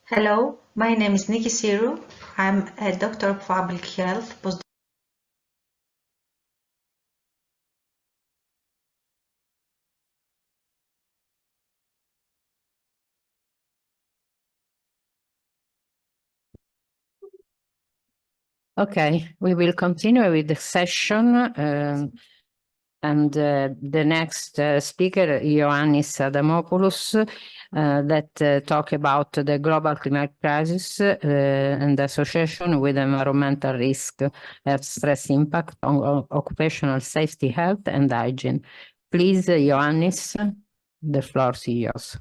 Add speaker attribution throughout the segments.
Speaker 1: Hello, my name is Niki Syrou. I'm a doctor of public health.
Speaker 2: Okay, we will continue with the session, and the next speaker, Ioannis Adamopoulos, that talk about the global climate crisis and the association with environmental risk, stress impact on occupational safety, health, and hygiene. Please, Ioannis, the floor is yours.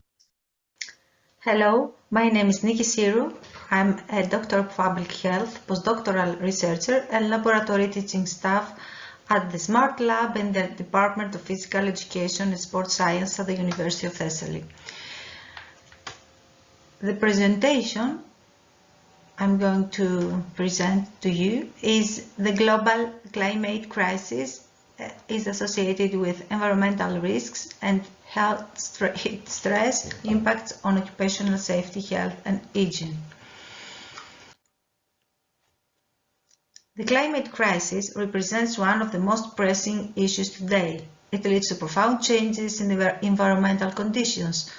Speaker 1: Hello, my name is Niki Syrou. I'm a doctor of public health, postdoctoral researcher, and laboratory teaching staff at the Smart Lab in the Department of Physical Education and Sports Science at the University of Thessaly. The presentation I'm going to present to you is the global climate crisis is associated with environmental risks and health stress impacts on occupational safety, health, and hygiene. The climate crisis represents one of the most pressing issues today. It leads to profound changes in environmental conditions.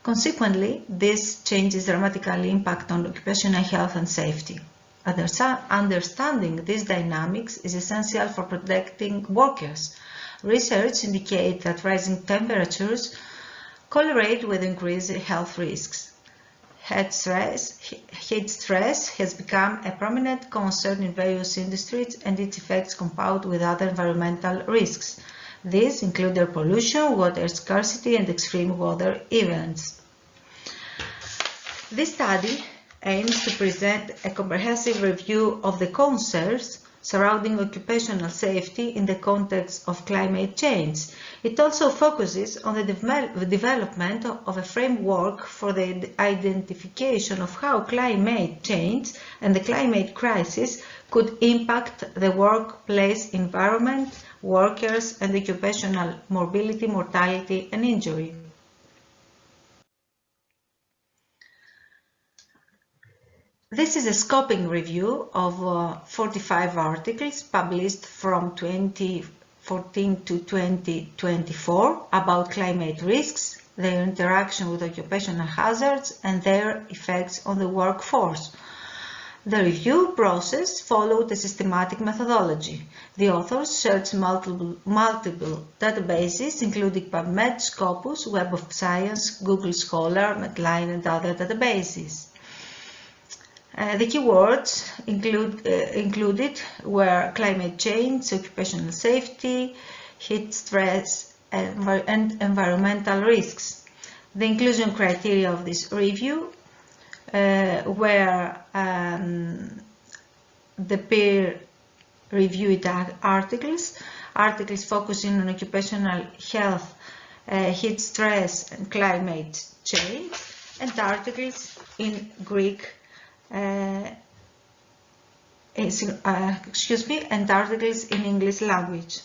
Speaker 1: Consequently, these changes dramatically impact on occupational health and safety. Understanding these dynamics is essential for protecting workers. Research indicates that rising temperatures correlate with increased health risks. Heat stress has become a prominent concern in various industries, and its effects compound with other environmental risks. These include air pollution, water scarcity, and extreme weather events. This study aims to present a comprehensive review of the concerns surrounding occupational safety in the context of climate change. It also focuses on the development of a framework for the identification of how climate change and the climate crisis could impact the workplace environment, workers, and occupational mobility, mortality, and injury. This is a scoping review of 45 articles published from 2014 to 2024 about climate risks, their interaction with occupational hazards, and their effects on the workforce. The review process followed a systematic methodology. The authors searched multiple databases, including PubMed, Scopus, Web of Science, Google Scholar, Medline, and other databases. The keywords included were climate change, occupational safety, heat stress, and environmental risks. The inclusion criteria of this review were the peer-reviewed articles focusing on occupational health, heat stress, and climate change, and articles in Greek. And articles in English language.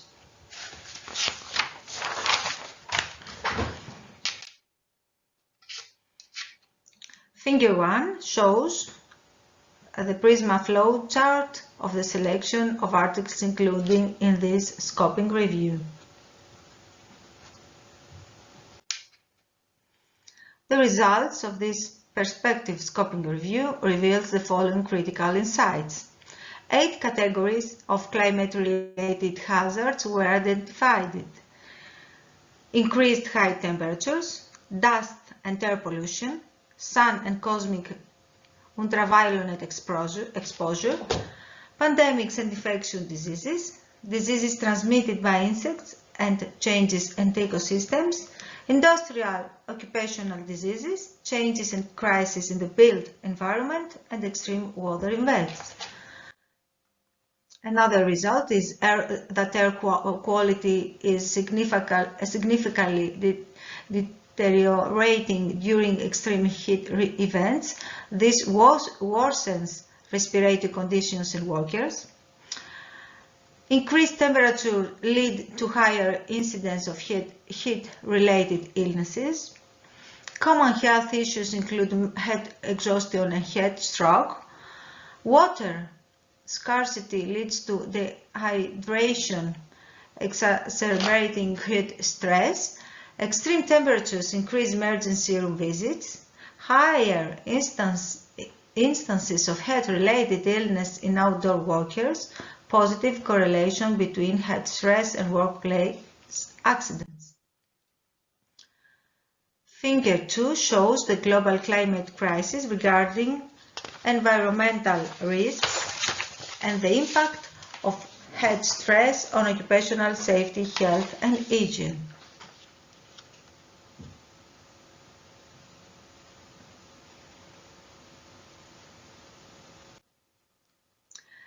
Speaker 1: Figure 1 shows the Prisma flow chart of the selection of articles included in this scoping review. The results of this perspective scoping review reveals the following critical insights. 8 categories of climate-related hazards were identified. Increased high temperatures, dust and air pollution, sun and cosmic ultraviolet exposure, pandemics and infectious diseases, diseases transmitted by insects and changes in ecosystems, industrial occupational diseases, changes and crises in the built environment, and extreme weather events. Another result is that air quality is significantly deteriorating during extreme heat events. This worsens respiratory conditions in workers. Increased temperature lead to higher incidence of heat-related illnesses. Common health issues include head exhaustion and heat stroke. Water scarcity leads to dehydration, exacerbating heat stress. Extreme temperatures increase emergency room visits. Higher instances of heat-related illness in outdoor workers. Positive correlation between heat stress and workplace accidents. Figure 2 shows the global climate crisis regarding environmental risks and the impact of heat stress on occupational safety, health, and hygiene.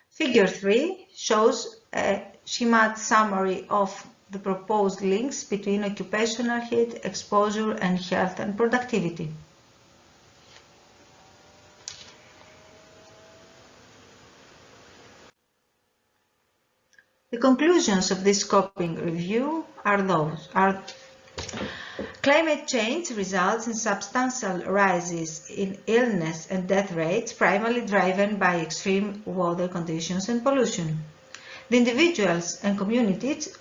Speaker 1: Figure 3 shows a schematic summary of the proposed links between occupational heat exposure and health and productivity. The conclusions of this scoping review are climate change results in substantial rises in illness and death rates, primarily driven by extreme weather conditions and pollution. The individuals and communities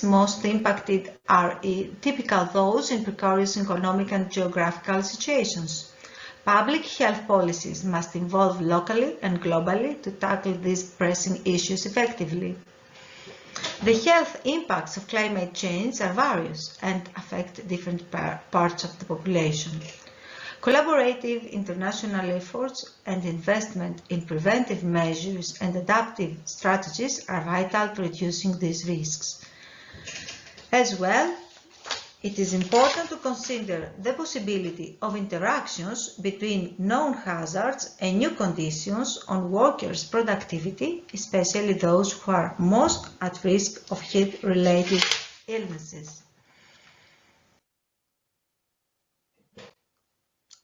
Speaker 1: most impacted are typical those in precarious economic and geographical situations. Public health policies must involve locally and globally to tackle these pressing issues effectively. The health impacts of climate change are various and affect different parts of the population. Collaborative international efforts and investment in preventive measures and adaptive strategies are vital to reducing these risks. As well, it is important to consider the possibility of interactions between known hazards and new conditions on workers' productivity, especially those who are most at risk of heat-related illnesses.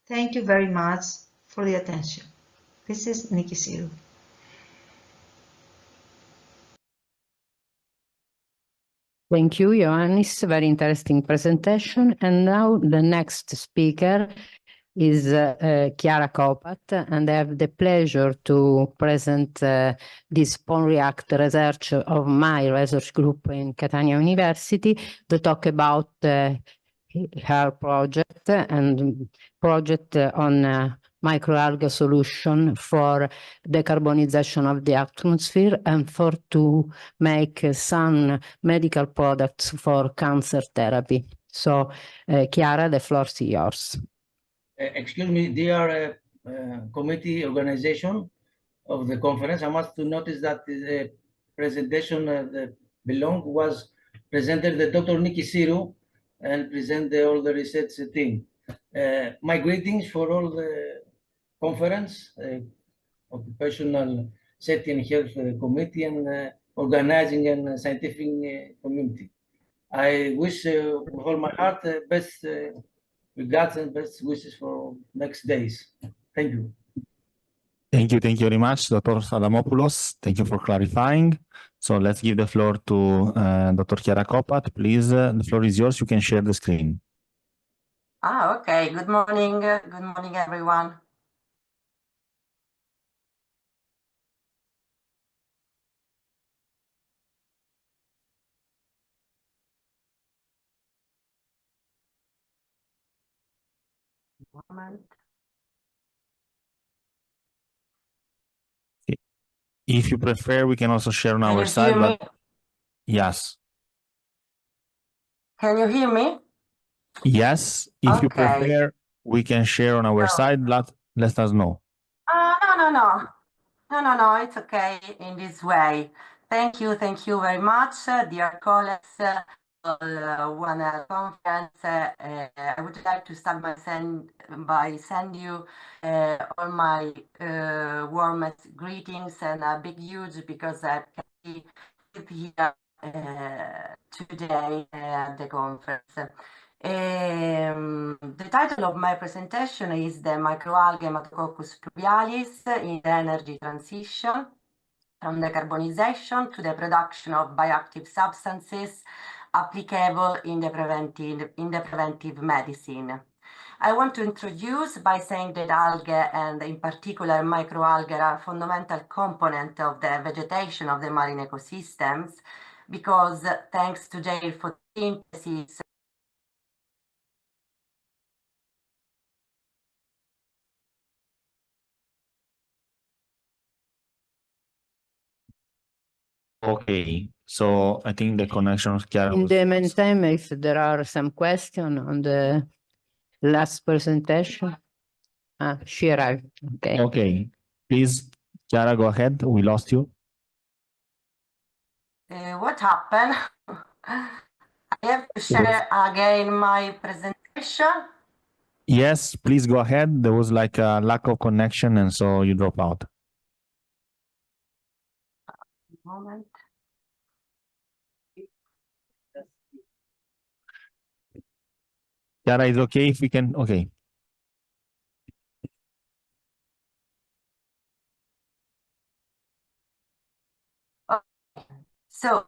Speaker 1: Thank you very much for the attention. This is Niki Syrou.
Speaker 2: Thank you, Ioannis. Very interesting presentation. And now the next speaker is Chiara Copat, and I have the pleasure to present this Spawn React research of my research group in Catania University to talk about her project and project on microalgae solution for decarbonization of the atmosphere and for to make some medical products for cancer therapy. So, Chiara, the floor is yours.
Speaker 3: Excuse me, dear committee organization of the conference, I must to notice that the presentation below was presented by Dr. Niki Syrou and present all the research team. My greetings for all the conference, Occupational Safety and Health Committee and organizing and scientific community. I wish with all my heart best regards and best wishes for next days. Thank you.
Speaker 4: Thank you very much, Dr. Adamopoulos. Thank you for clarifying. So let's give the floor to Dr. Chiara Copat. Please, the floor is yours. You can share the screen.
Speaker 5: Okay. Good morning. Good morning, everyone. Moment.
Speaker 4: If you prefer, we can also share on our side, but yes.
Speaker 5: Can you hear me?
Speaker 4: Yes, if you prefer, we can share on our side. Let us know.
Speaker 5: No, it's okay in this way. Thank you very much, dear colleagues. One conference, I would like to start by sending you all my warmest greetings and a big huge because I can be here today at the conference. The title of my presentation is the Microalgae Hematococcus pluvialis in the energy transition from decarbonization to the production of bioactive substances applicable in the preventive medicine. I want to introduce by saying that algae, and in particular microalgae, are a fundamental component of the vegetation of the marine ecosystems, because thanks to their photosynthesis,
Speaker 4: Okay, so I think the connection of Chiara
Speaker 2: In
Speaker 4: was
Speaker 2: the meantime, if there are some questions on the last presentation. She arrived. Okay.
Speaker 4: okay. Please, Chiara, go ahead. We lost you.
Speaker 5: what happened? I have to share again my presentation.
Speaker 4: Yes, please go ahead. There was like a lack of connection, and so you drop out.
Speaker 5: Moment.
Speaker 4: Chiara, is okay if we can? Okay.
Speaker 5: So,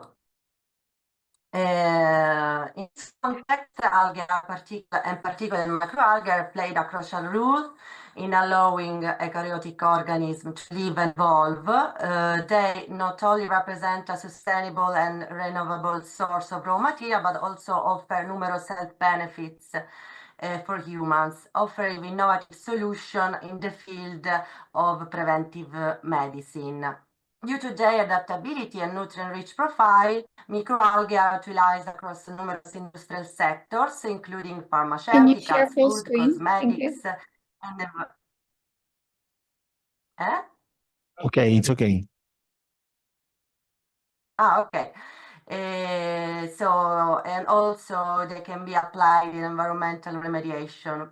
Speaker 5: in this context, algae, in particular macroalgae, played a crucial role in allowing eukaryotic organisms to live and evolve. They not only represent a sustainable and renewable source of raw material, but also offer numerous health benefits for humans, offering innovative solutions in the field of preventive medicine. Due to their adaptability and nutrient-rich profile, microalgae are utilized across numerous industrial sectors, including pharmaceuticals, food, cosmetics, and
Speaker 4: Okay, it's okay.
Speaker 5: Okay. And also they can be applied in environmental remediation.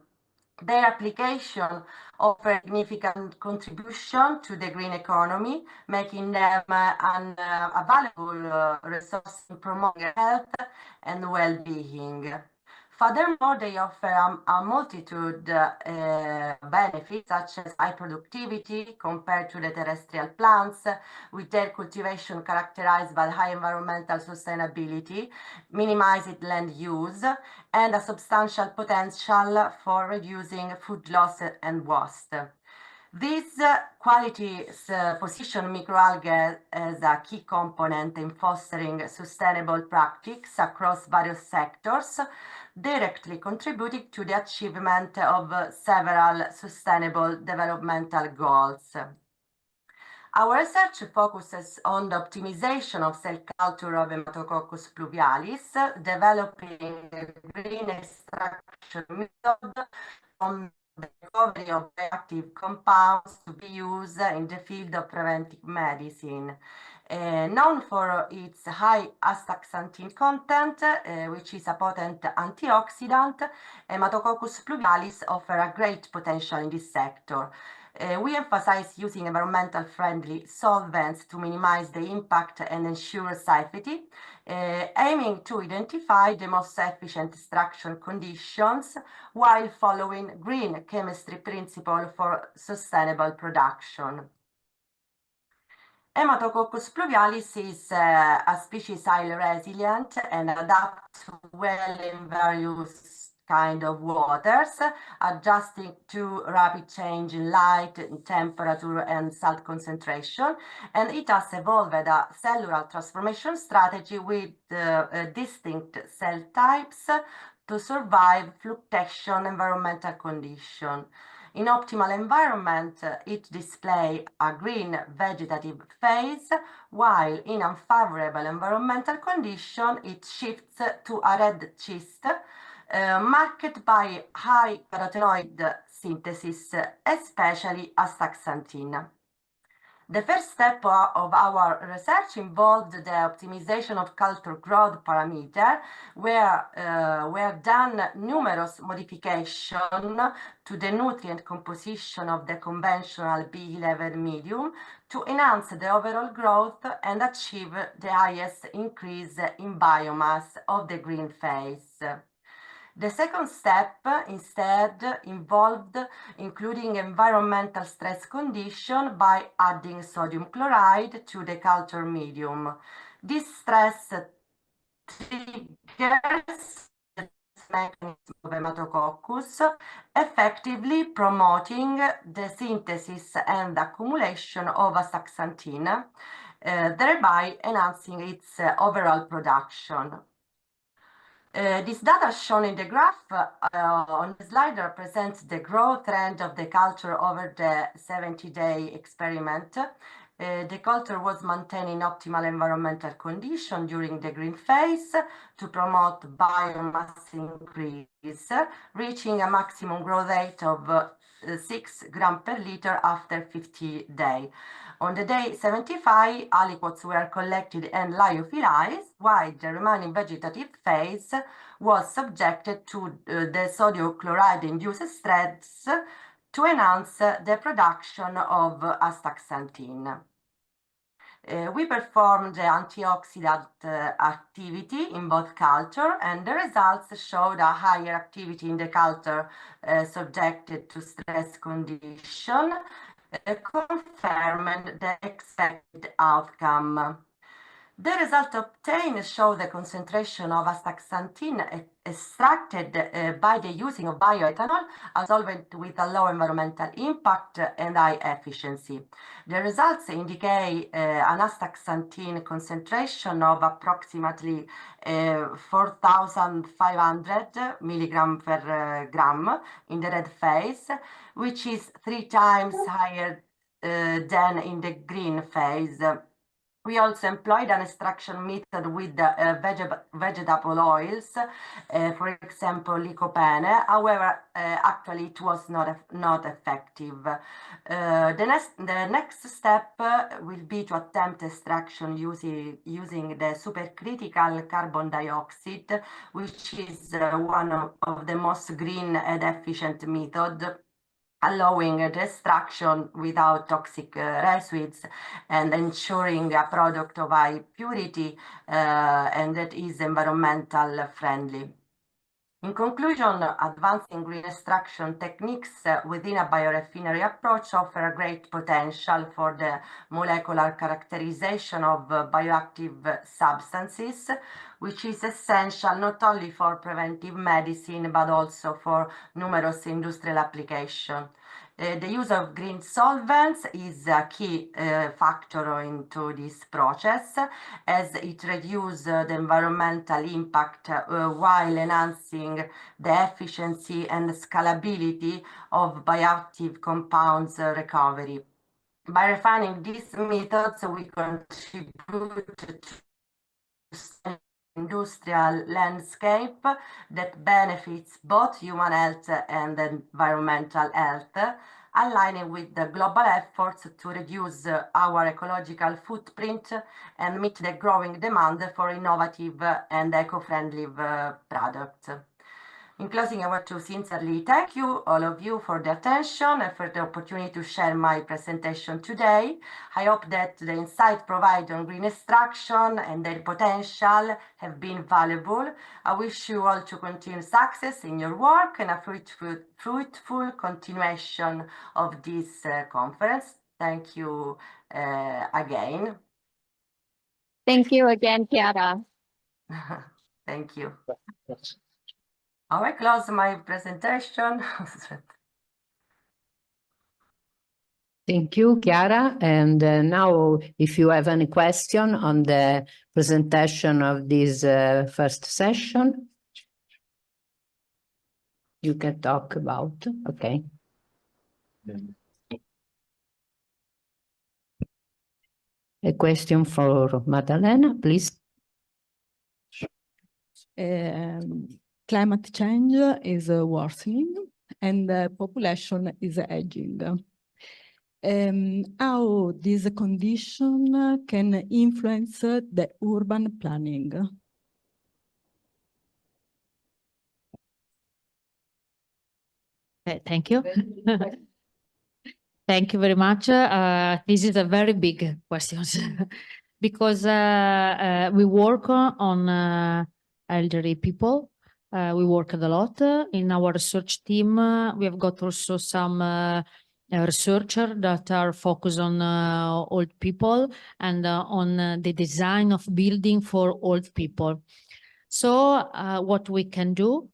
Speaker 5: Their application offers significant contribution to the green economy, making them a valuable resource in promoting health and well-being. Furthermore, they offer a multitude benefits, such as high productivity compared to the terrestrial plants, with their cultivation characterized by high environmental sustainability, minimized land use, and a substantial potential for reducing food loss and waste. These qualities position microalgae as a key component in fostering sustainable practice across various sectors, directly contributing to the achievement of several sustainable developmental goals. Our research focuses on the optimization of cell culture of Hematococcus pluvialis, developing a green extraction method on the recovery of active compounds to be used in the field of preventive medicine. Known for its high astaxanthin content, which is a potent antioxidant, Hematococcus pluvialis offers a great potential in this sector. We emphasize using environmental-friendly solvents to minimize the impact and ensure safety, aiming to identify the most efficient extraction conditions while following green chemistry principle for sustainable production. Hematococcus pluvialis is a species highly resilient and adapts well in various kind of waters, adjusting to rapid change in light, in temperature, and salt concentration. And it has evolved a cellular transformation strategy with distinct cell types to survive fluctuation environmental condition. In optimal environment, it displays a green vegetative phase, while in unfavorable environmental condition, it shifts to a red schist, marked by high carotenoid synthesis, especially astaxanthin. The first step of our research involved the optimization of culture growth parameter, where were done numerous modifications to the nutrient composition of the conventional B11 medium to enhance the overall growth and achieve the highest increase in biomass of the green phase. The second step instead involved including environmental stress condition by adding sodium chloride to the culture medium. This stress triggers the mechanism of hematococcus, effectively promoting the synthesis and accumulation of astaxanthin, thereby enhancing its overall production. This data shown in the graph on the slide represents the growth trend of the culture over the 70-day experiment. The culture was maintained in optimal environmental condition during the green phase to promote biomass increase, reaching a maximum growth rate of 6 grams per liter after 50 days. On the day 75, aliquots were collected and lyophilized, while the remaining vegetative phase was subjected to the sodium chloride-induced stress to enhance the production of astaxanthin. We performed the antioxidant activity in both culture, and the results showed a higher activity in the culture subjected to stress condition, confirming the expected outcome. The result obtained show the concentration of astaxanthin extracted by the using of bioethanol, a solvent with a low environmental impact and high efficiency. The results indicate an astaxanthin concentration of approximately 4,500 milligrams per gram in the red phase, which is 3 times higher than in the green phase. We also employed an extraction method with vegetable oils, for example, lycopene. However, actually it was not effective. The next step will be to attempt extraction using the supercritical carbon dioxide, which is one of the most green and efficient methods, allowing the extraction without toxic residues and ensuring a product of high purity and that is environmental friendly. In conclusion, advancing green extraction techniques within a biorefinery approach offer a great potential for the molecular characterization of bioactive substances, which is essential not only for preventive medicine, but also for numerous industrial applications. The use of green solvents is a key factor into this process, as it reduces the environmental impact while enhancing the efficiency and scalability of bioactive compounds recovery. By refining these methods, we contribute to industrial landscape that benefits both human health and environmental health, aligning with the global efforts to reduce our ecological footprint and meet the growing demand for innovative and eco-friendly products. In closing, I want to sincerely thank you, all of you, for the attention and for the opportunity to share my presentation today. I hope that the insights provided on green extraction and their potential have been valuable. I wish you all to continue success in your work and a fruitful continuation of this conference. Thank you again.
Speaker 2: Thank you again, Chiara.
Speaker 5: Thank you. I close my presentation.
Speaker 2: Thank you, Chiara. And now, if you have any question on the presentation of this first session, you can talk about. Okay. A question for Maddalena, please.
Speaker 6: Climate change is worsening and the population is aging. How this condition can influence the urban planning?
Speaker 7: Thank you. Thank you very much. This is a very big question because we work on elderly people. We work a lot in our research team. We have got also some researchers that are focused on old people and on the design of building for old people. So what we can do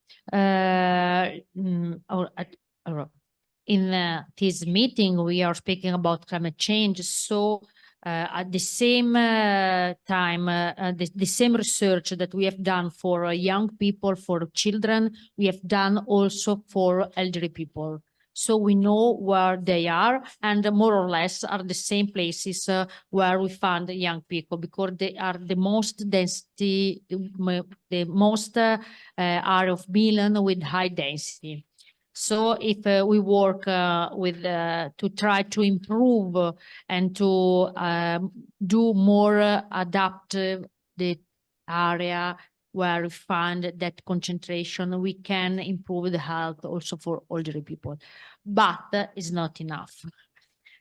Speaker 7: in this meeting, we are speaking about climate change. So at the same time, the same research that we have done for young people, for children, we have done also for elderly people. So we know where they are, and more or less are the same places where we find young people, because they are the most density, the most area of Milan with high density. So if we work with to try to improve and to do more adaptive the area where we find that concentration, we can improve the health also for older people. But it's not enough.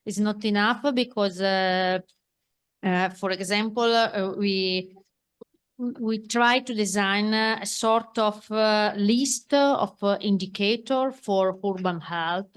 Speaker 7: It's not enough because, for example, we try to design a sort of list of indicator for urban health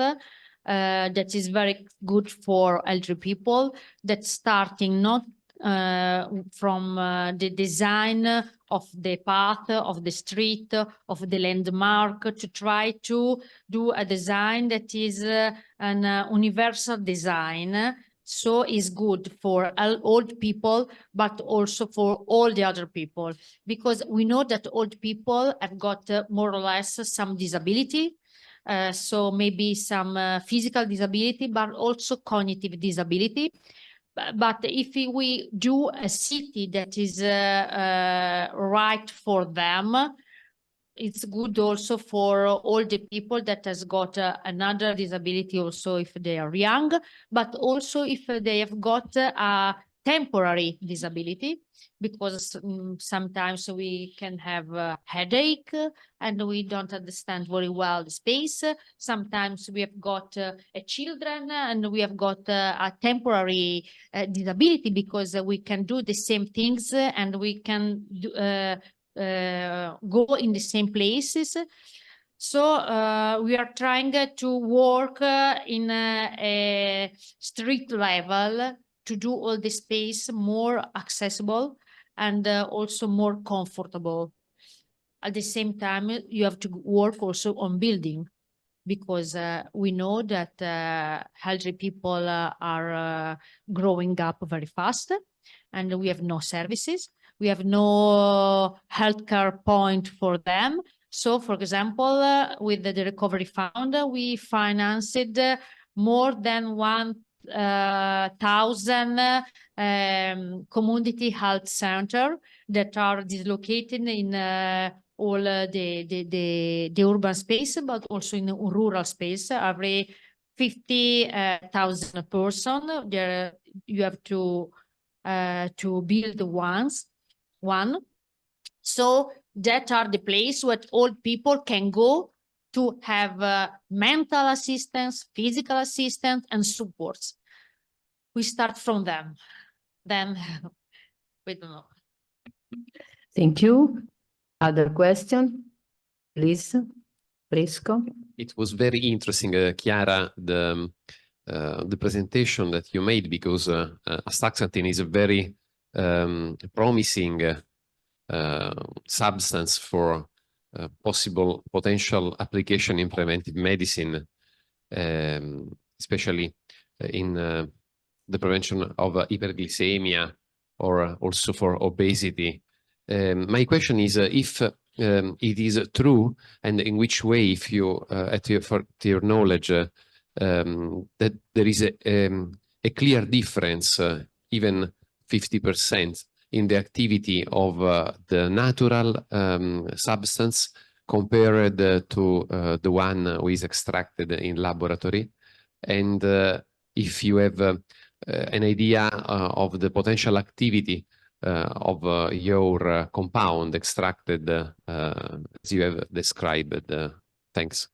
Speaker 7: that is very good for elderly people, that's starting not from the design of the path, of the street, of the landmark, to try to do a design that is an universal design. So is good for old people, but also for all the other people, because we know that old people have got more or less some disability. So maybe some physical disability, but also cognitive disability. But if we do a city that is right for them, it's good also for all the people that has got another disability, also if they are young, but also if they have got a temporary disability, because sometimes we can have a headache and we don't understand very well the space. Sometimes we have got children and we have got a temporary disability, because we can do the same things and we can do, go in the same places. So we are trying to work in a street level to do all the space more accessible and also more comfortable. At the same time, you have to work also on building, because we know that elderly people are growing up very fast, and we have no services. We have no healthcare point for them. So, for example, with the Recovery Fund, we financed more than 1,000 community health centers that are dislocated in all the urban space, but also in rural space. Every 50,000 person, there you have to build one. So that are the place where old people can go to have mental assistance, physical assistance, and supports. We start from them. Then we don't know.
Speaker 2: Thank you. Other question, please, Prisco.
Speaker 8: It was very interesting, Chiara, the presentation that you made, because astaxanthin is a very promising substance for potential application in preventive medicine, especially in the prevention of hyperglycemia, or also for obesity. My question is if it is true, and in which way, if you, to your knowledge, that there is a clear difference, even 50%, in the activity of the natural substance compared to the one who is extracted in laboratory, and if you have an idea of the potential activity of your compound extracted as you have described. Thanks.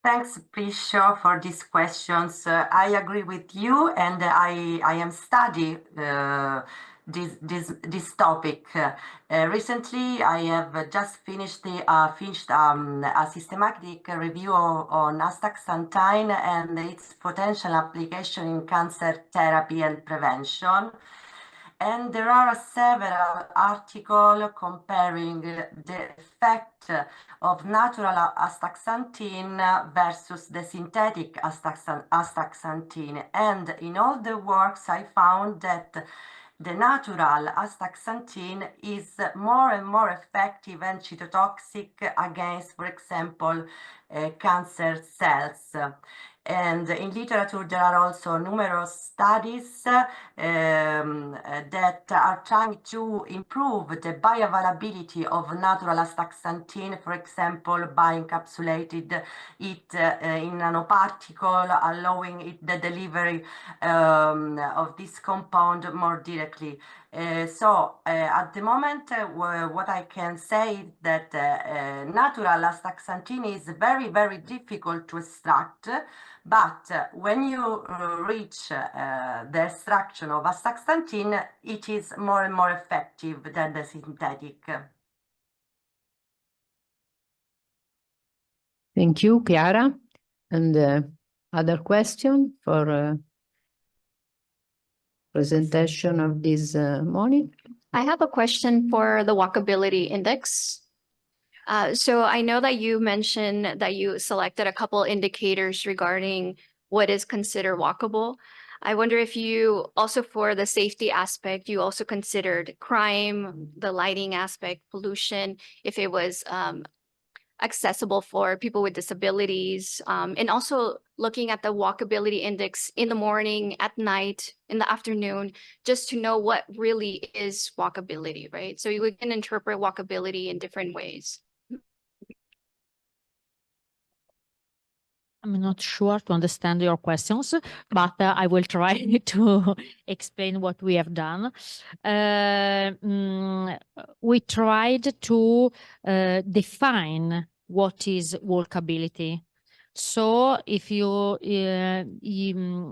Speaker 5: Thanks, Priscio, for these questions. I agree with you, and I am studying this topic. Recently, I have just finished a systematic review on astaxanthin and its potential application in cancer therapy and prevention. And there are several articles comparing the effect of natural astaxanthin versus the synthetic astaxanthin. And in all the works, I found that the natural astaxanthin is more and more effective and cytotoxic against, for example, cancer cells. And in literature, there are also numerous studies that are trying to improve the bioavailability of natural astaxanthin, for example, by encapsulating it in nanoparticle, allowing it the delivery of this compound more directly. So at the moment, what I can say is that natural astaxanthin is very, very difficult to extract. But when you reach the extraction of astaxanthin, it is more and more effective than the synthetic.
Speaker 2: Thank you, Chiara. And other question for presentation of this morning?
Speaker 9: I have a question for the walkability index. So I know that you mentioned that you selected a couple indicators regarding what is considered walkable. I wonder if you also, for the safety aspect, you also considered crime, the lighting aspect, pollution, if it was accessible for people with disabilities, and also looking at the walkability index in the morning, at night, in the afternoon, just to know what really is walkability, right? So we can interpret walkability in different ways.
Speaker 7: I'm not sure to understand your questions, but I will try to explain what we have done. We tried to define what is walkability. So if you,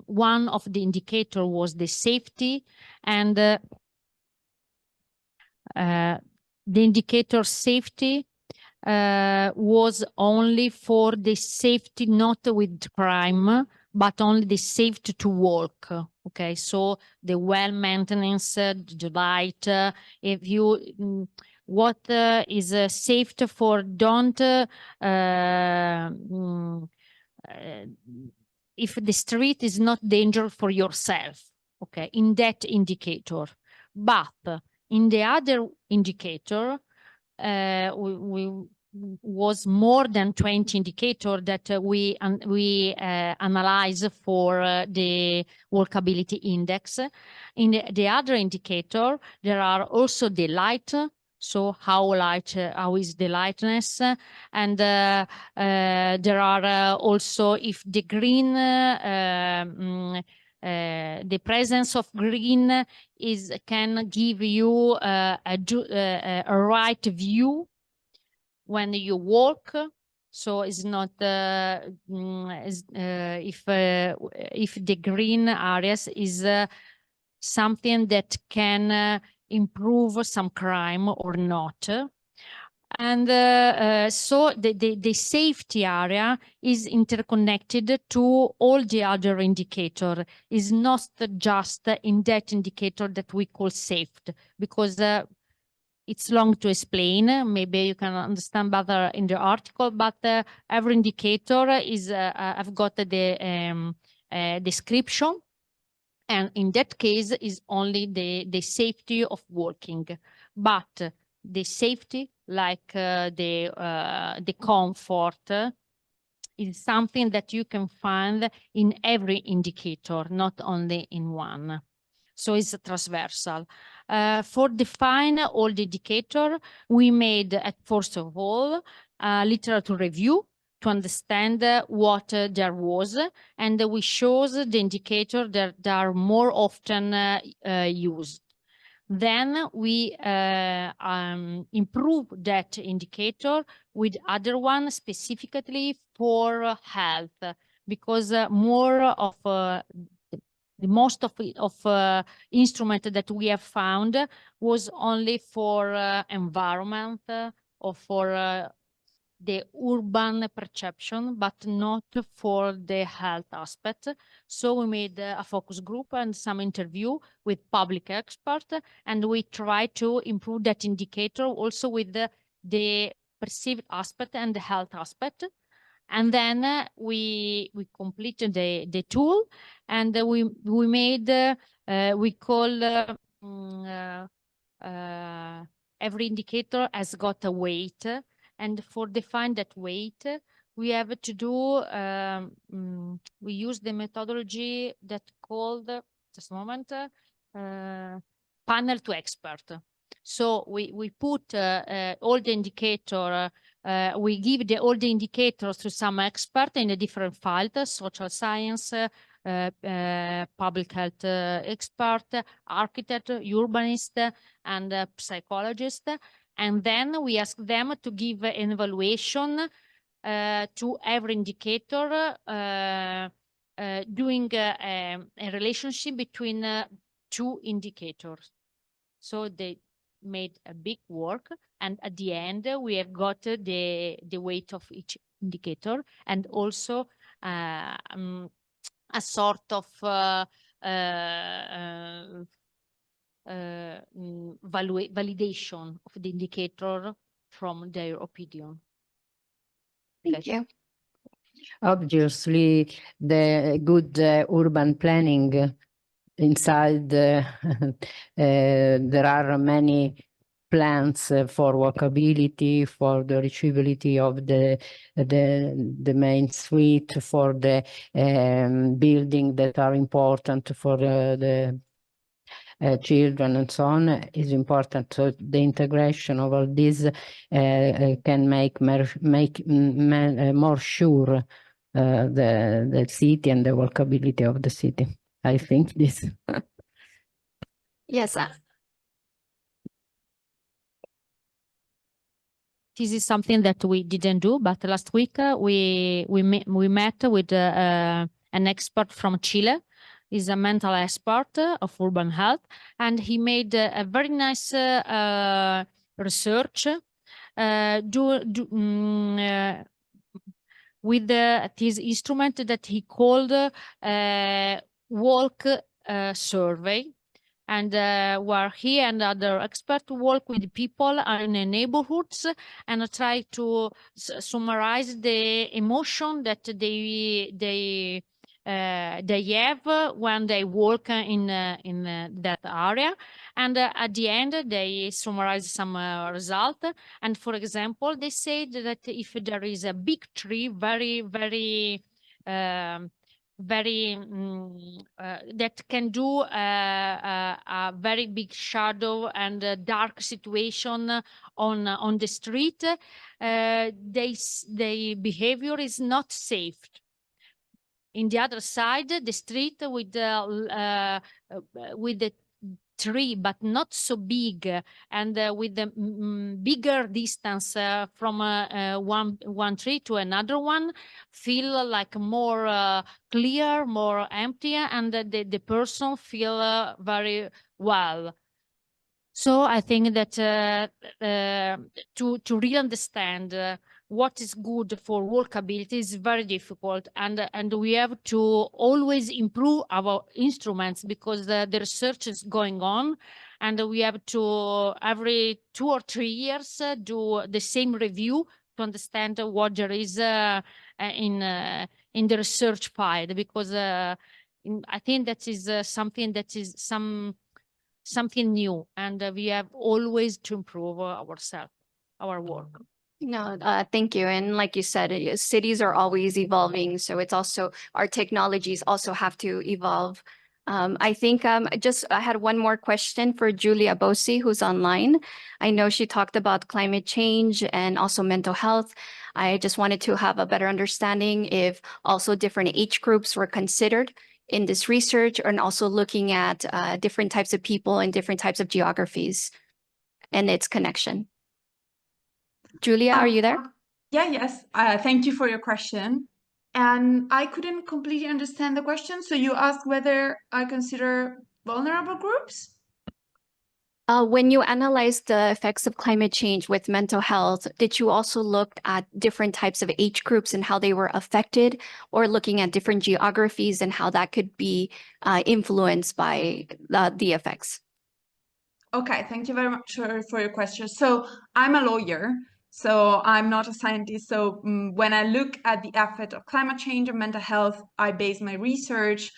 Speaker 7: one of the indicator was the safety, and the indicator safety was only for the safety, not with crime, but only the safety to walk. Okay, so the well maintenance, the light, if you, what is safe for don't, if the street is not dangerous for yourself, okay, in that indicator. But in the other indicator, we was more than 20 indicators that we analyze for the walkability index. In the other indicator, there are also the light. So how is the lightness? And there are also if the green, the presence of green can give you a right view when you walk. So it's not if the green areas is something that can improve some crime or not. And so the safety area is interconnected to all the other indicators. It's not just in that indicator that we call safety, because it's long to explain. Maybe you can understand better in the article, but every indicator is, I've got the description. And in that case is only the safety of walking, but the safety, like the comfort, is something that you can find in every indicator, not only in one. So it's transversal. For define all the indicator, we made first of all a literature review to understand what there was, and we chose the indicator that are more often used. Then we improve that indicator with other one specifically for health, because more of the most of instrument that we have found was only for environment or for the urban perception, but not for the health aspect. So we made a focus group and some interview with public experts, and we try to improve that indicator also with the perceived aspect and the health aspect. And then we completed the tool, and we made we call every indicator has got a weight, and for define that weight we have to do we use the methodology that called, just a moment, panel to expert. So we put all the indicator, we give all the indicators to some expert in a different field: social science, public health expert, architect, urbanist, and psychologist. And then we ask them to give an evaluation to every indicator, doing a relationship between two indicators. So they made a big work, and at the end we have got the weight of each indicator, and also a sort of validation of the indicator from their opinion.
Speaker 9: Thank you.
Speaker 2: Obviously, the good urban planning inside there are many plans for walkability, for the reachability of the main street, for the building that are important for the children and so on is important. So the integration of all this can make more sure the city and the walkability of the city. I think this.
Speaker 9: Yes.
Speaker 7: This is something that we didn't do, but last week we met with an expert from Chile. He's a mental expert of urban health, and he made a very nice research with this instrument that he called walk survey, and where he and other experts work with people in the neighborhoods and try to summarize the emotion that they have when they work in that area, and at the end they summarize some result. And for example, they said that if there is a big tree, very that can do a very big shadow and a dark situation on the street, their behavior is not safe. In the other side, the street with the tree, but not so big, and with the bigger distance from one tree to another one, feel like more clear, more empty, and the person feel very well. So I think that to really understand what is good for walkability is very difficult, and we have to always improve our instruments because the research is going on, and we have to every 2 or 3 years do the same review to understand what there is in the research file, because I think that is something that is something new, and we have always to improve ourselves, our work.
Speaker 9: No, thank you. And like you said, cities are always evolving. So it's also, our technologies also have to evolve. I think I had one more question for Julia Bossi, who's online. I know she talked about climate change and also mental health. I just wanted to have a better understanding if also different age groups were considered in this research, and also looking at different types of people and different types of geographies and its connection. Julia, are you there?
Speaker 10: Yes. Thank you for your question. And I couldn't completely understand the question. So you asked whether I consider vulnerable groups?
Speaker 9: When you analyzed the effects of climate change with mental health, did you also look at different types of age groups and how they were affected, or looking at different geographies and how that could be influenced by the effects?
Speaker 10: Okay, thank you very much for your question. So I'm a lawyer, so I'm not a scientist. So when I look at the effect of climate change and mental health, I base my research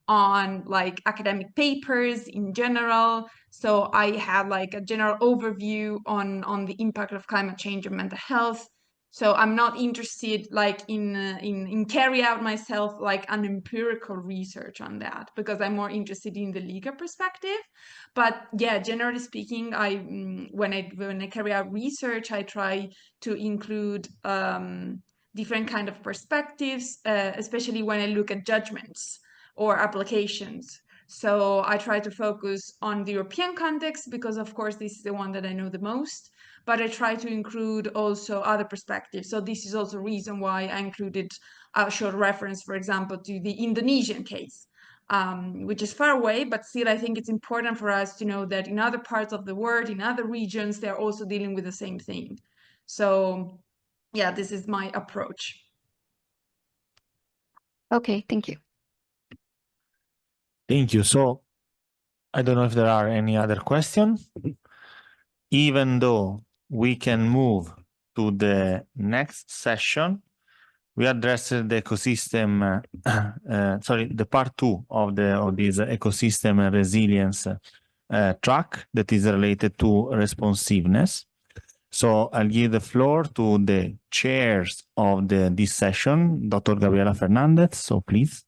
Speaker 10: on like academic papers in general. So I had like a general overview on the impact of climate change and mental health. So I'm not interested like in carry out myself like an empirical research on that, because I'm more interested in the legal perspective. But yeah, generally speaking, when I carry out research, I try to include different kind of perspectives, especially when I look at judgments or applications. So I try to focus on the European context because, of course, this is the one that I know the most, but I try to include also other perspectives. So this is also a reason why I included a short reference, for example, to the Indonesian case, which is far away, but still I think it's important for us to know that in other parts of the world, in other regions, they're also dealing with the same thing. So yeah, this is my approach.
Speaker 9: Okay, thank you.
Speaker 4: Thank you. So I don't know if there are any other questions. Even though we can move to the next session, we addressed the ecosystem, the part 2 of this ecosystem resilience track that is related to responsiveness. So I'll give the floor to the chairs of this session, Dr. Gabriela Fernandez. So please.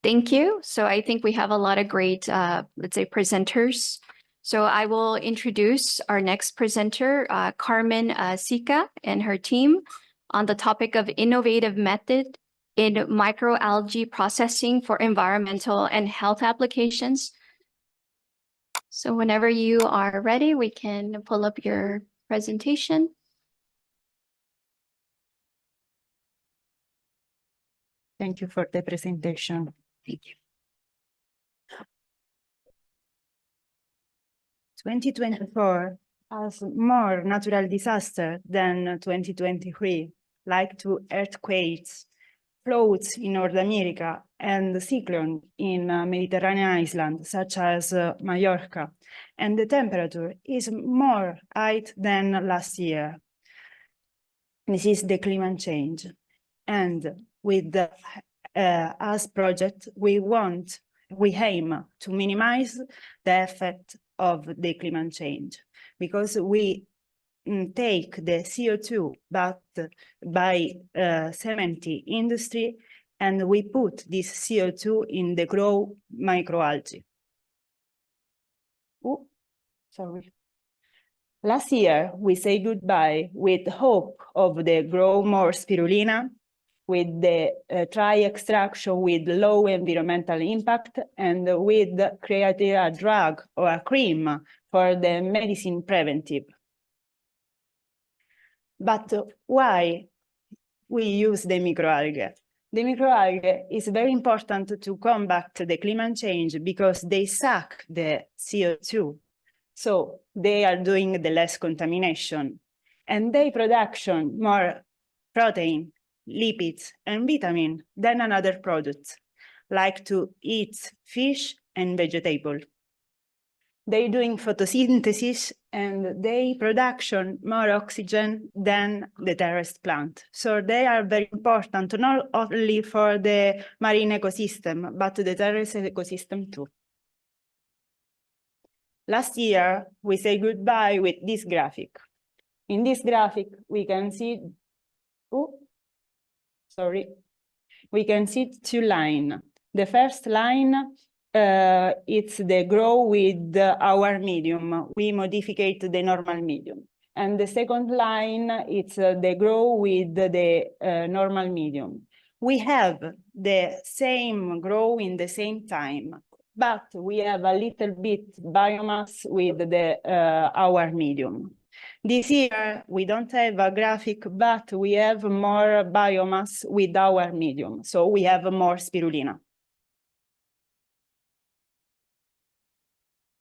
Speaker 9: Thank you. So I think we have a lot of great, let's say, presenters. So I will introduce our next presenter, Carmen Sica and her team, on the topic of innovative method in microalgae processing for environmental and health applications. So whenever you are ready, we can pull up your presentation.
Speaker 11: Thank you for the presentation.
Speaker 9: Thank you.
Speaker 11: 2024 has more natural disaster than 2023, like two earthquakes, floods in North America, and cyclone in Mediterranean islands, such as Mallorca. And the temperature is more high than last year. This is the climate change. And with the as project, we aim to minimize the effect of the climate change, because we take the CO2 but by cement industry, and we put this CO2 in the grow microalgae. Oh, sorry. Last year, we say goodbye with hope of the grow more spirulina, with the try extraction with low environmental impact, and with creating a drug or a cream for the medicine preventive. But why we use the microalgae? The microalgae is very important to combat the climate change because they suck the CO2. So they are doing the less contamination, and they production more protein, lipids, and vitamin than another products, like to eat fish and vegetable. They doing photosynthesis and they production more oxygen than the terrestrial plant. So they are very important, not only for the marine ecosystem, but the terrestrial ecosystem too. Last year, we say goodbye with this graphic. In this graphic, we can see, we can see two lines. The first line, it's the grow with our medium. We modificate the normal medium. And the second line, it's the grow with the normal medium. we have the same grow in the same time, but we have a little bit biomass with the our medium. This year, we don't have a graphic, but we have more biomass with our medium. So we have more spirulina.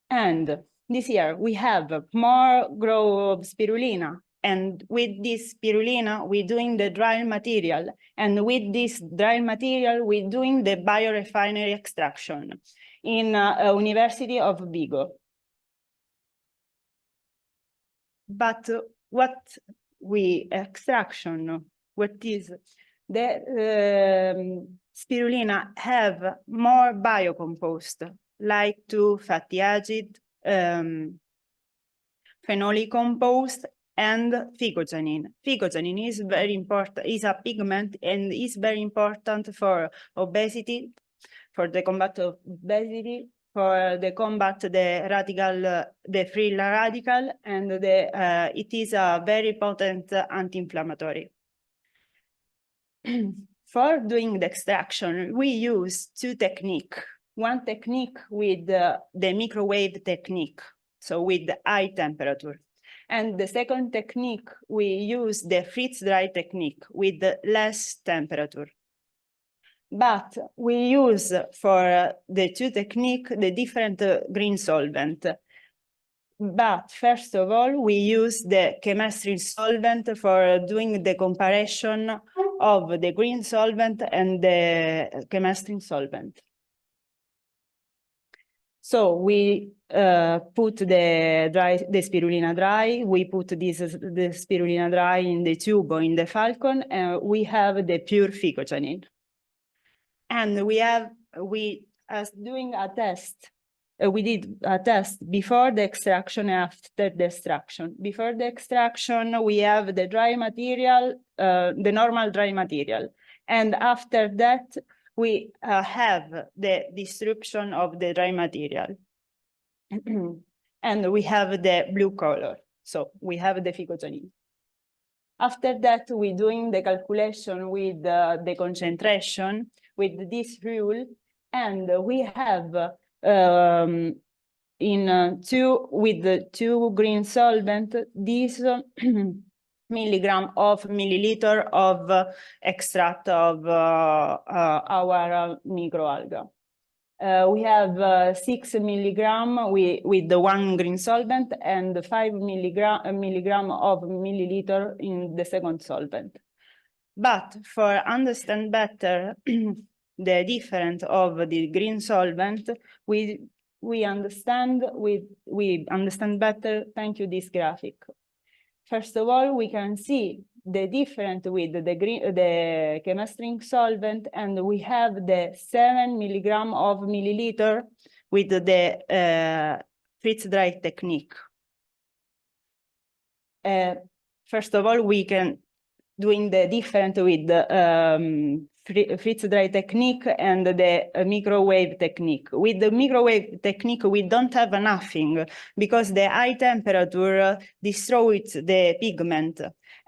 Speaker 11: And this year, we have more grow of spirulina. And with this spirulina, we're doing the dry material. And with this dry material, we're doing the biorefinery extraction in University of Vigo. But what we extraction, what is the spirulina have more biocompost, like to fatty acid, phenolic compost, and phycogenin. Phycogenin is very important, is a pigment and is very important for obesity, for the combat of obesity, for the combat the radical, the free radical, and it is a very potent anti-inflammatory. For doing the extraction, we use two techniques. One technique with the microwave technique, so with the high temperature. And the second technique, we use the freeze-dry technique with the less temperature. But we use for the two techniques the different green solvent. But first of all, we use the chemistry solvent for doing the comparison of the green solvent and the chemistry solvent. So we put the spirulina dry, we put the spirulina dry in the tube or in the Falcon, and we have the pure phycogenin. And we doing a test. We did a test before the extraction and after the extraction. Before the extraction, we have the dry material, the normal dry material. And after that, we have the disruption of the dry material. And we have the blue color. So we have the phycogenin. After that, we're doing the calculation with the concentration with this rule. And we have with the two green solvent, this milligram of milliliter of extract of our microalga. We have 6 milligram with the one green solvent and 5 milligram of milliliter in the second solvent. But for understand better the difference of the green solvent, we understand better thank you this graphic. First of all, we can see the difference with the chemistry solvent, and we have the 7 milligram of milliliter with the freeze-dry technique. First of all, we can doing the difference with the freeze-dry technique and the microwave technique. With the microwave technique, we don't have nothing because the high temperature destroys the pigment.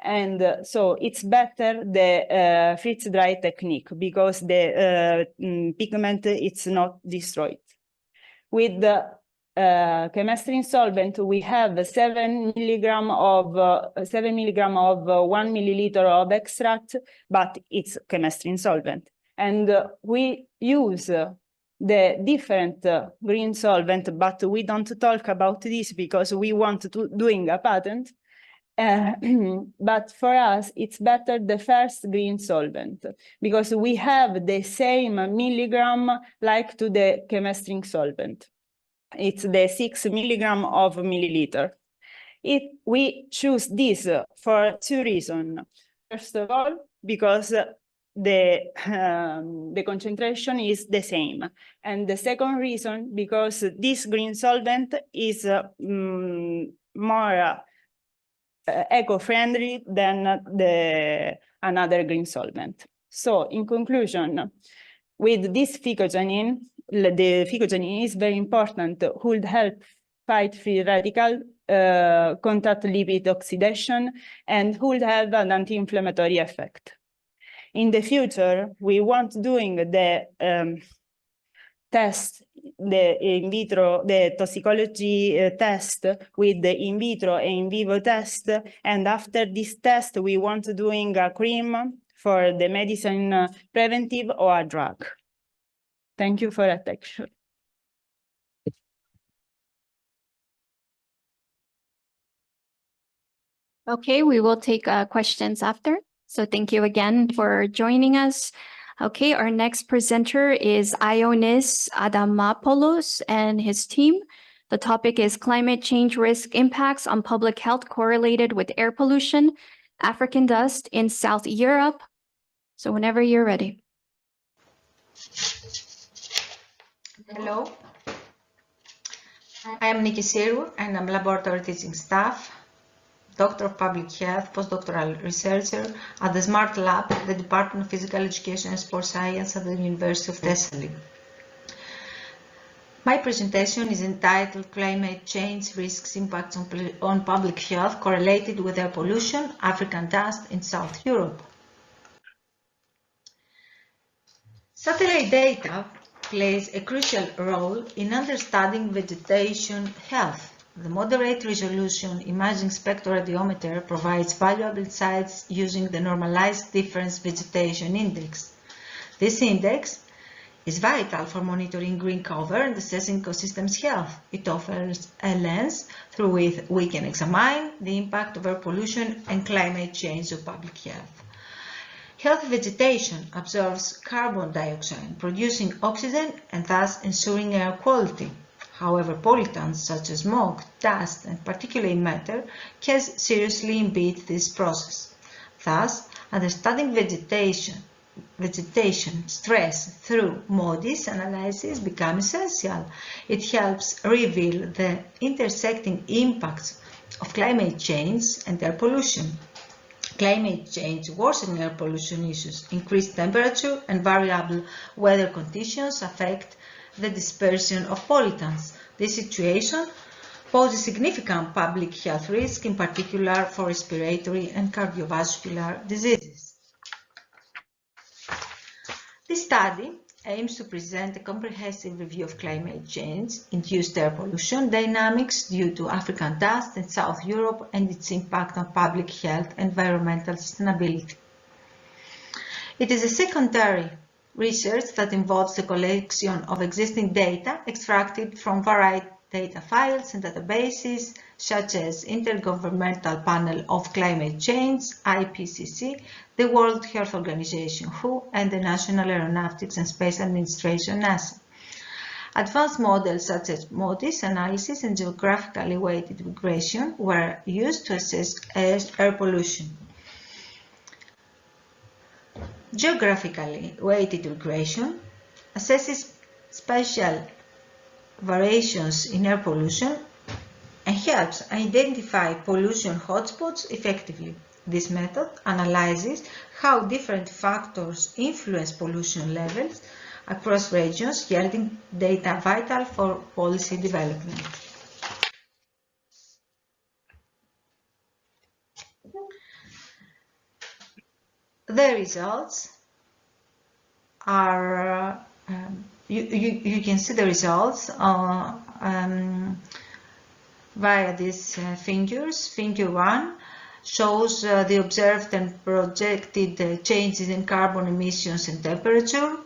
Speaker 11: And so it's better the freeze-dry technique because the pigment is not destroyed. With the chemistry solvent, we have 7 milligram of 1 milliliter of extract, but it's chemistry solvent. And we use the different green solvent, but we don't talk about this because we want to doing a patent. But for us, it's better the first green solvent because we have the same milligram like to the chemistry solvent. It's the 6 milligram of milliliter. We choose this for two reasons. First of all, because the concentration is the same. And the second reason, because this green solvent is more eco-friendly than another green solvent. So in conclusion, with this phycogenin, the phycogenin is very important, would help fight free radical, contact lipid oxidation, and would have an anti-inflammatory effect. In the future, we want doing the test, the in vitro, the toxicology test with the in vitro and in vivo test. And after this test, we want doing a cream for the medicine preventive or a drug. Thank you for attention.
Speaker 9: Okay, we will take questions after. So thank you again for joining us. Okay, our next presenter is Ioannis Adamopoulos and his team. The topic is climate change risk impacts on public health correlated with air pollution, African dust in South Europe. So whenever you're ready.
Speaker 1: Hello, I am Niki Syrou and I'm laboratory teaching staff, Doctor of Public Health, postdoctoral researcher at the Smart Lab, the Department of Physical Education and Sports Science at the University of Thessaly. My presentation is entitled Climate Change Risks Impacts on Public Health Correlated with Air Pollution, African Dust in South Europe. Satellite data plays a crucial role in understanding vegetation health. The moderate resolution imaging spectroradiometer provides valuable insights using the normalized difference vegetation index. This index is vital for monitoring green cover and assessing ecosystems' health. It offers a lens through which we can examine the impact of air pollution and climate change on public health. Healthy vegetation absorbs carbon dioxide, producing oxygen and thus ensuring air quality. However, pollutants such as smoke, dust, and particulate matter can seriously impede this process. Thus, understanding vegetation stress through MODIS analysis becomes essential. It helps reveal the intersecting impacts of climate change and air pollution. Climate change worsening air pollution issues, increased temperature and variable weather conditions affect the dispersion of pollutants. This situation poses significant public health risk, in particular for respiratory and cardiovascular diseases. This study aims to present a comprehensive review of climate change-induced air pollution dynamics due to African dust in South Europe and its impact on public health and environmental sustainability. It is a secondary research that involves the collection of existing data extracted from varied data files and databases such as Intergovernmental Panel of Climate Change, IPCC, the World Health Organization, WHO, and the National Aeronautics and Space Administration, NASA. Advanced models such as MODIS analysis and geographically weighted regression were used to assess air pollution. Geographically weighted regression assesses spatial variations in air pollution and helps identify pollution hotspots effectively. This method analyzes how different factors influence pollution levels across regions, yielding data vital for policy development. The results are, you can see the results via these figures. Figure 1 shows the observed and projected changes in carbon emissions and temperature.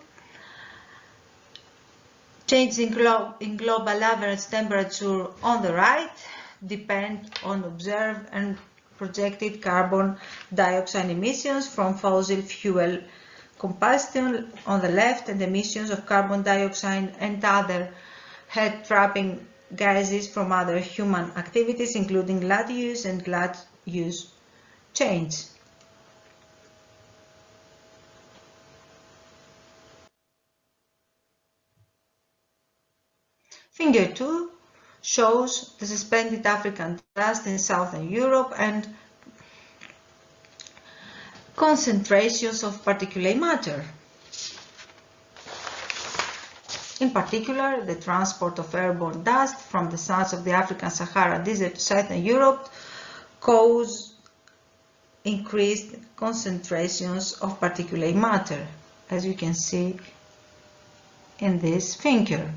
Speaker 1: Changes in global average temperature on the right depend on observed and projected carbon dioxide emissions from fossil fuel combustion on the left and emissions of carbon dioxide and other heat-trapping gases from other human activities, including land use and land use change. Figure 2 shows the suspended African dust in Southern Europe and concentrations of particulate matter. In particular, the transport of airborne dust from the sands of the African Sahara Desert to Southern Europe cause increased concentrations of particulate matter, as you can see in this figure.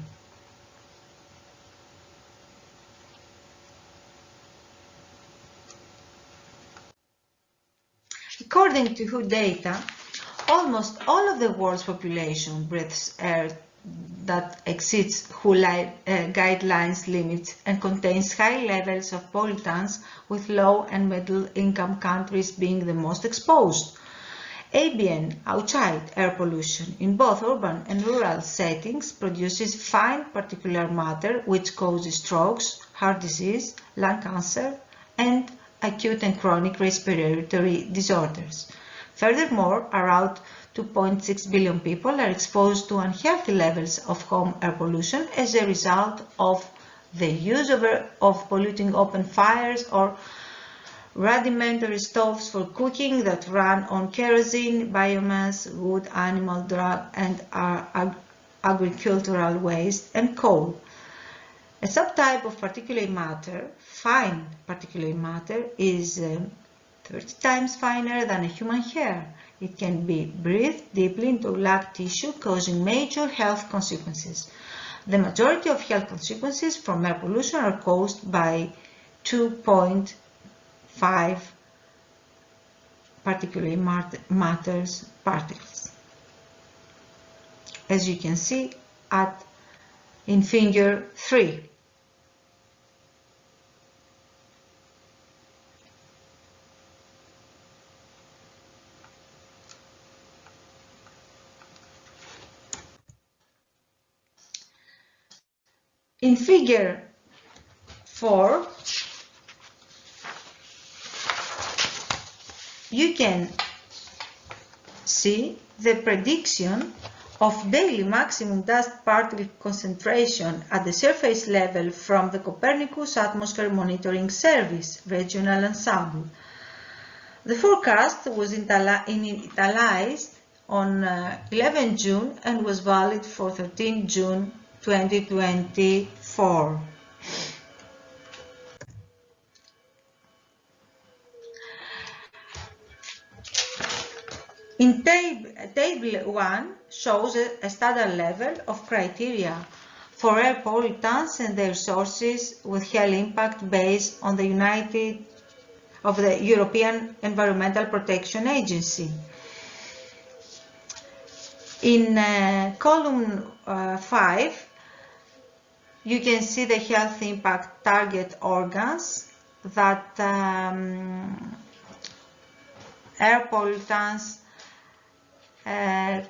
Speaker 1: According to WHO data, almost all of the world's population breathes air that exceeds WHO guidelines limits and contains high levels of pollutants, with low and middle income countries being the most exposed. ABN outside air pollution in both urban and rural settings produces fine particulate matter which causes strokes, heart disease, lung cancer, and acute and chronic respiratory disorders. Furthermore, around 2.6 billion people are exposed to unhealthy levels of home air pollution as a result of the use of polluting open fires or rudimentary stoves for cooking that run on kerosene, biomass, wood, animal drug, and agricultural waste and coal. A subtype of particulate matter, fine particulate matter, is 30 times finer than a human hair. It can be breathed deeply into lung tissue, causing major health consequences. The majority of health consequences from air pollution are caused by 2.5 particulate matters particles, as you can see in figure 3. In figure 4, you can see the prediction of daily maximum dust particle concentration at the surface level from the Copernicus Atmosphere Monitoring Service regional ensemble. The forecast was initialized on 11 June and was valid for 13 June 2024. In table 1 shows a standard level of criteria for air pollutants and their sources with high impact based on the European Environmental Protection Agency. In column 5, you can see the health impact target organs that air pollutants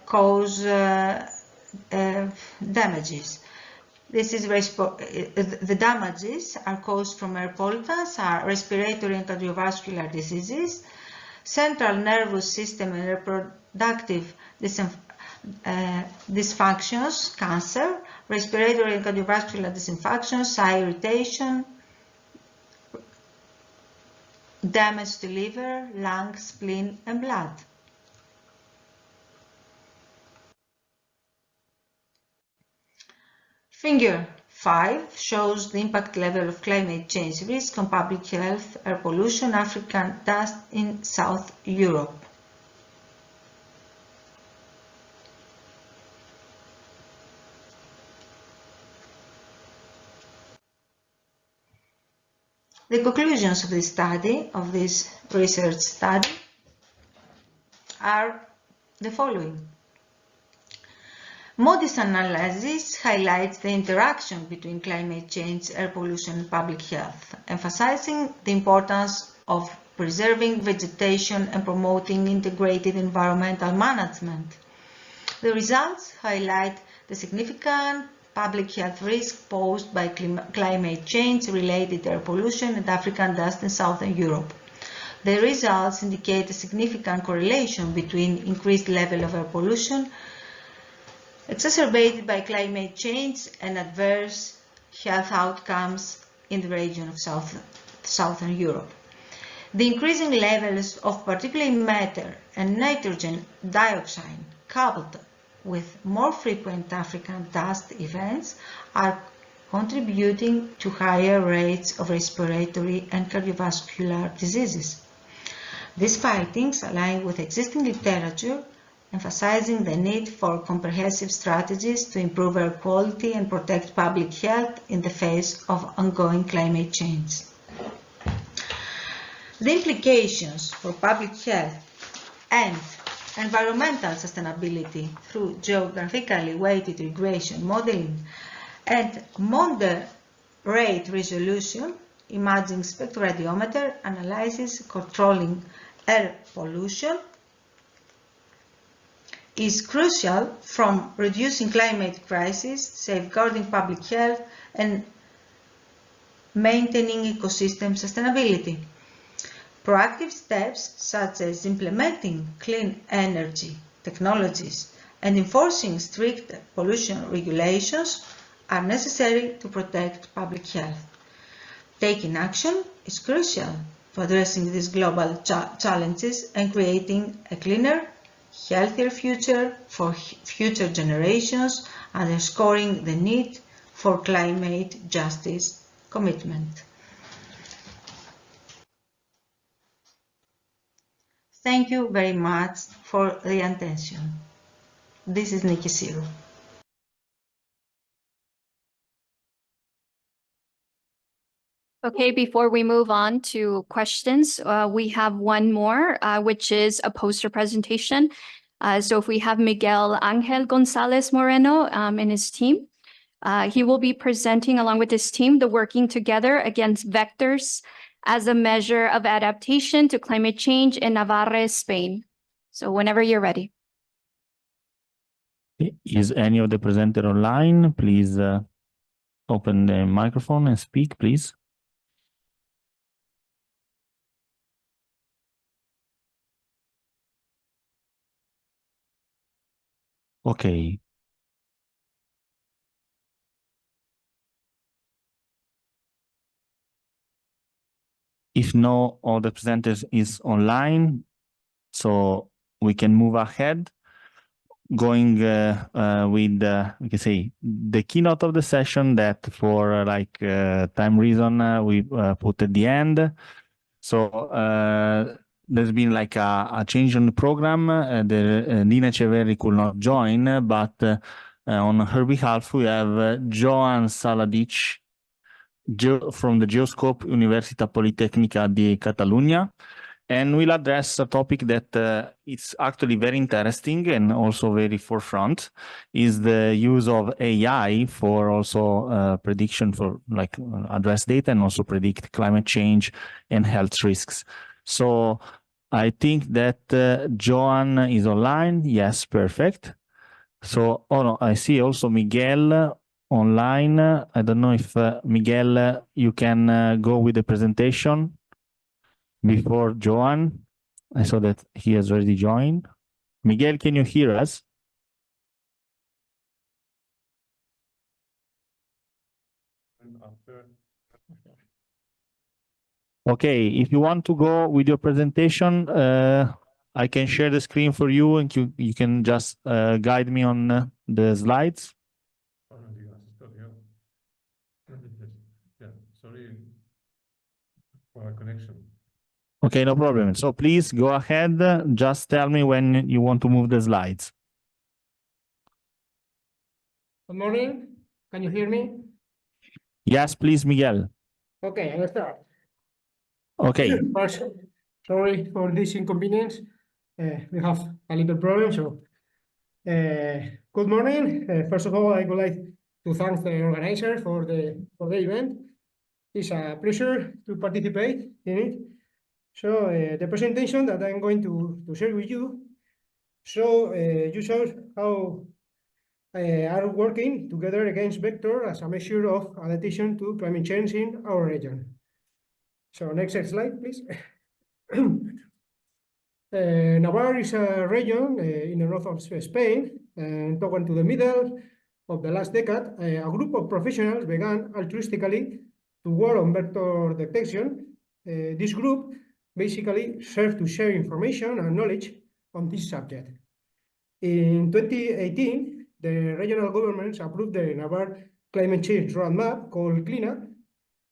Speaker 1: cause damages. The damages are caused from air pollutants are respiratory and cardiovascular diseases, central nervous system and reproductive dysfunctions, cancer, respiratory and cardiovascular dysfunctions, eye irritation, damage to liver, lung, spleen, and blood. Figure 5 shows the impact level of climate change risk on public health, air pollution, African dust in South Europe. The conclusions of this study, of this research study, are the following. Moody's analysis highlights the interaction between climate change, air pollution, and public health, emphasizing the importance of preserving vegetation and promoting integrated environmental management. The results highlight the significant public health risk posed by climate change-related air pollution and African dust in Southern Europe. The results indicate a significant correlation between increased level of air pollution exacerbated by climate change and adverse health outcomes in the region of Southern Europe. The increasing levels of particulate matter and nitrogen dioxide, coupled with more frequent African dust events, are contributing to higher rates of respiratory and cardiovascular diseases. These findings align with existing literature, emphasizing the need for comprehensive strategies to improve air quality and protect public health in the face of ongoing climate change. The implications for public health and environmental sustainability through geographically weighted regression modeling and moderate resolution imaging spectroradiometer analysis controlling air pollution is crucial from reducing climate crisis, safeguarding public health, and maintaining ecosystem sustainability. Proactive steps such as implementing clean energy technologies and enforcing strict pollution regulations are necessary to protect public health. Taking action is crucial to addressing these global challenges and creating a cleaner, healthier future for future generations, underscoring the need for climate justice commitment. Thank you very much for the attention. This is Niki Syrou.
Speaker 9: Okay, before we move on to questions, we have one more, which is a poster presentation. So if we have Miguel Ángel González Moreno and his team, he will be presenting along with his team the Working Together Against Vectors as a Measure of Adaptation to Climate Change in Navarre, Spain. So whenever you're ready.
Speaker 4: Is any of the presenter online? Please open the microphone and speak, please. Okay. If no other presenters is online, so we can move ahead, going with, we can say, the keynote of the session that for time reason we put at the end. So there's been like a change in the program. Nina Echeverri could not join, but on her behalf we have Joan Saladich from the Geoskope Università Politecnica di Catalunya, and we'll address a topic that is actually very interesting and also very forefront, is the use of AI for also prediction for address data and also predict climate change and health risks. So I think that Joan is online. Yes, perfect. So, oh no, I see also Miguel online. I don't know if Miguel, you can go with the presentation before Joan. I saw that he has already joined. Miguel, can you hear us? Okay, if you want to go with your presentation, I can share the screen for you and you can just guide me on the slides.
Speaker 12: Sorry for a connection.
Speaker 4: Okay, no problem. So please go ahead. Just tell me when you want to move the slides.
Speaker 13: Good morning. Can you hear me?
Speaker 4: Yes, please, Miguel.
Speaker 13: Okay, I'll start.
Speaker 4: Okay.
Speaker 13: First, sorry for this inconvenience. We have a little problem. So, good morning. First of all, I would like to thank the organizer for the event. It's a pleasure to participate in it. So the presentation that I'm going to share with you, so you saw how are working together against vector as a measure of adaptation to climate change in our region. So next slide, please. Navarre is a region in the north of Spain, and talking to the middle of the last decade, a group of professionals began altruistically to work on vector detection. This group basically served to share information and knowledge on this subject. In 2018, the regional governments approved the Navarre climate change roadmap called CLINA,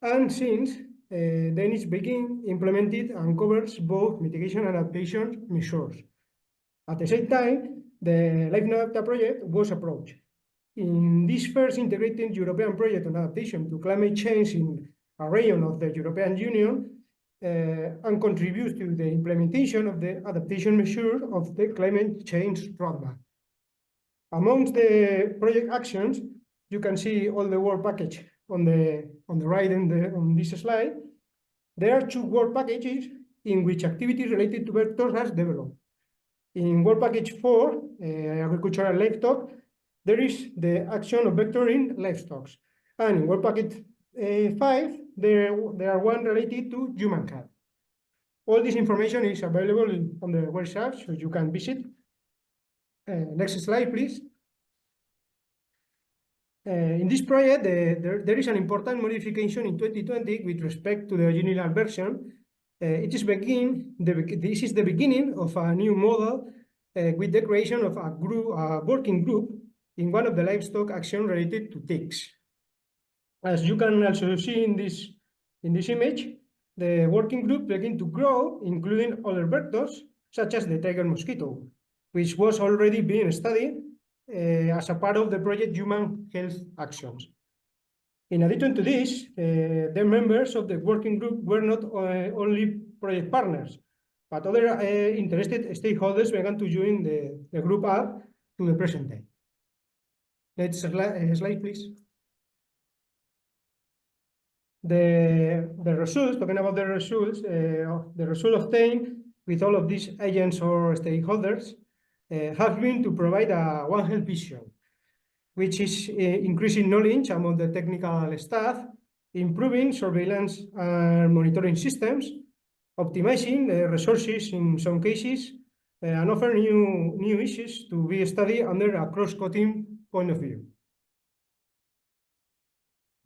Speaker 13: and since then it's being implemented and covers both mitigation and adaptation measures. At the same time, the Life Adapta project was approached. In this first integrated European project on adaptation to climate change in a region of the European Union, and contributes to the implementation of the adaptation measures of the climate change roadmap. Amongst the project actions, you can see all the work package on the right on this slide. There are 2 work packages in which activities related to vectors are developed. In work package 4, agricultural livestock, there is the action of vector in livestock. And in work package 5, there are one related to human health. All this information is available on the website, so you can visit. Next slide, please. In this project, there is an important modification in 2020 with respect to the original version. This is the beginning of a new model with the creation of a working group in one of the livestock actions related to ticks. As you can also see in this image, the working group began to grow, including other vectors, such as the tiger mosquito, which was already being studied as a part of the project Human Health Actions. In addition to this, the members of the working group were not only project partners, but other interested stakeholders began to join the group up to the present day. Next slide, please. The results, talking about the results obtained with all of these agents or stakeholders have been to provide a One Health vision, which is increasing knowledge among the technical staff, improving surveillance and monitoring systems, optimizing the resources in some cases, and offer new issues to be studied under a cross-cutting point of view.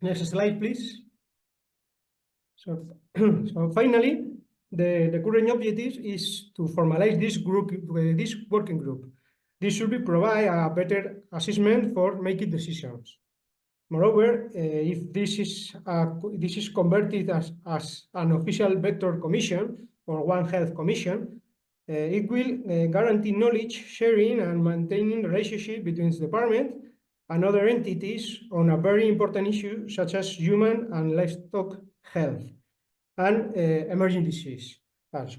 Speaker 13: Next slide, please. So finally, the current objective is to formalize this working group. This should provide a better assessment for making decisions. Moreover, if this is converted as an official vector commission or One Health Commission, it will guarantee knowledge sharing and maintaining relationship between the department and other entities on a very important issue such as human and livestock health and emerging disease also.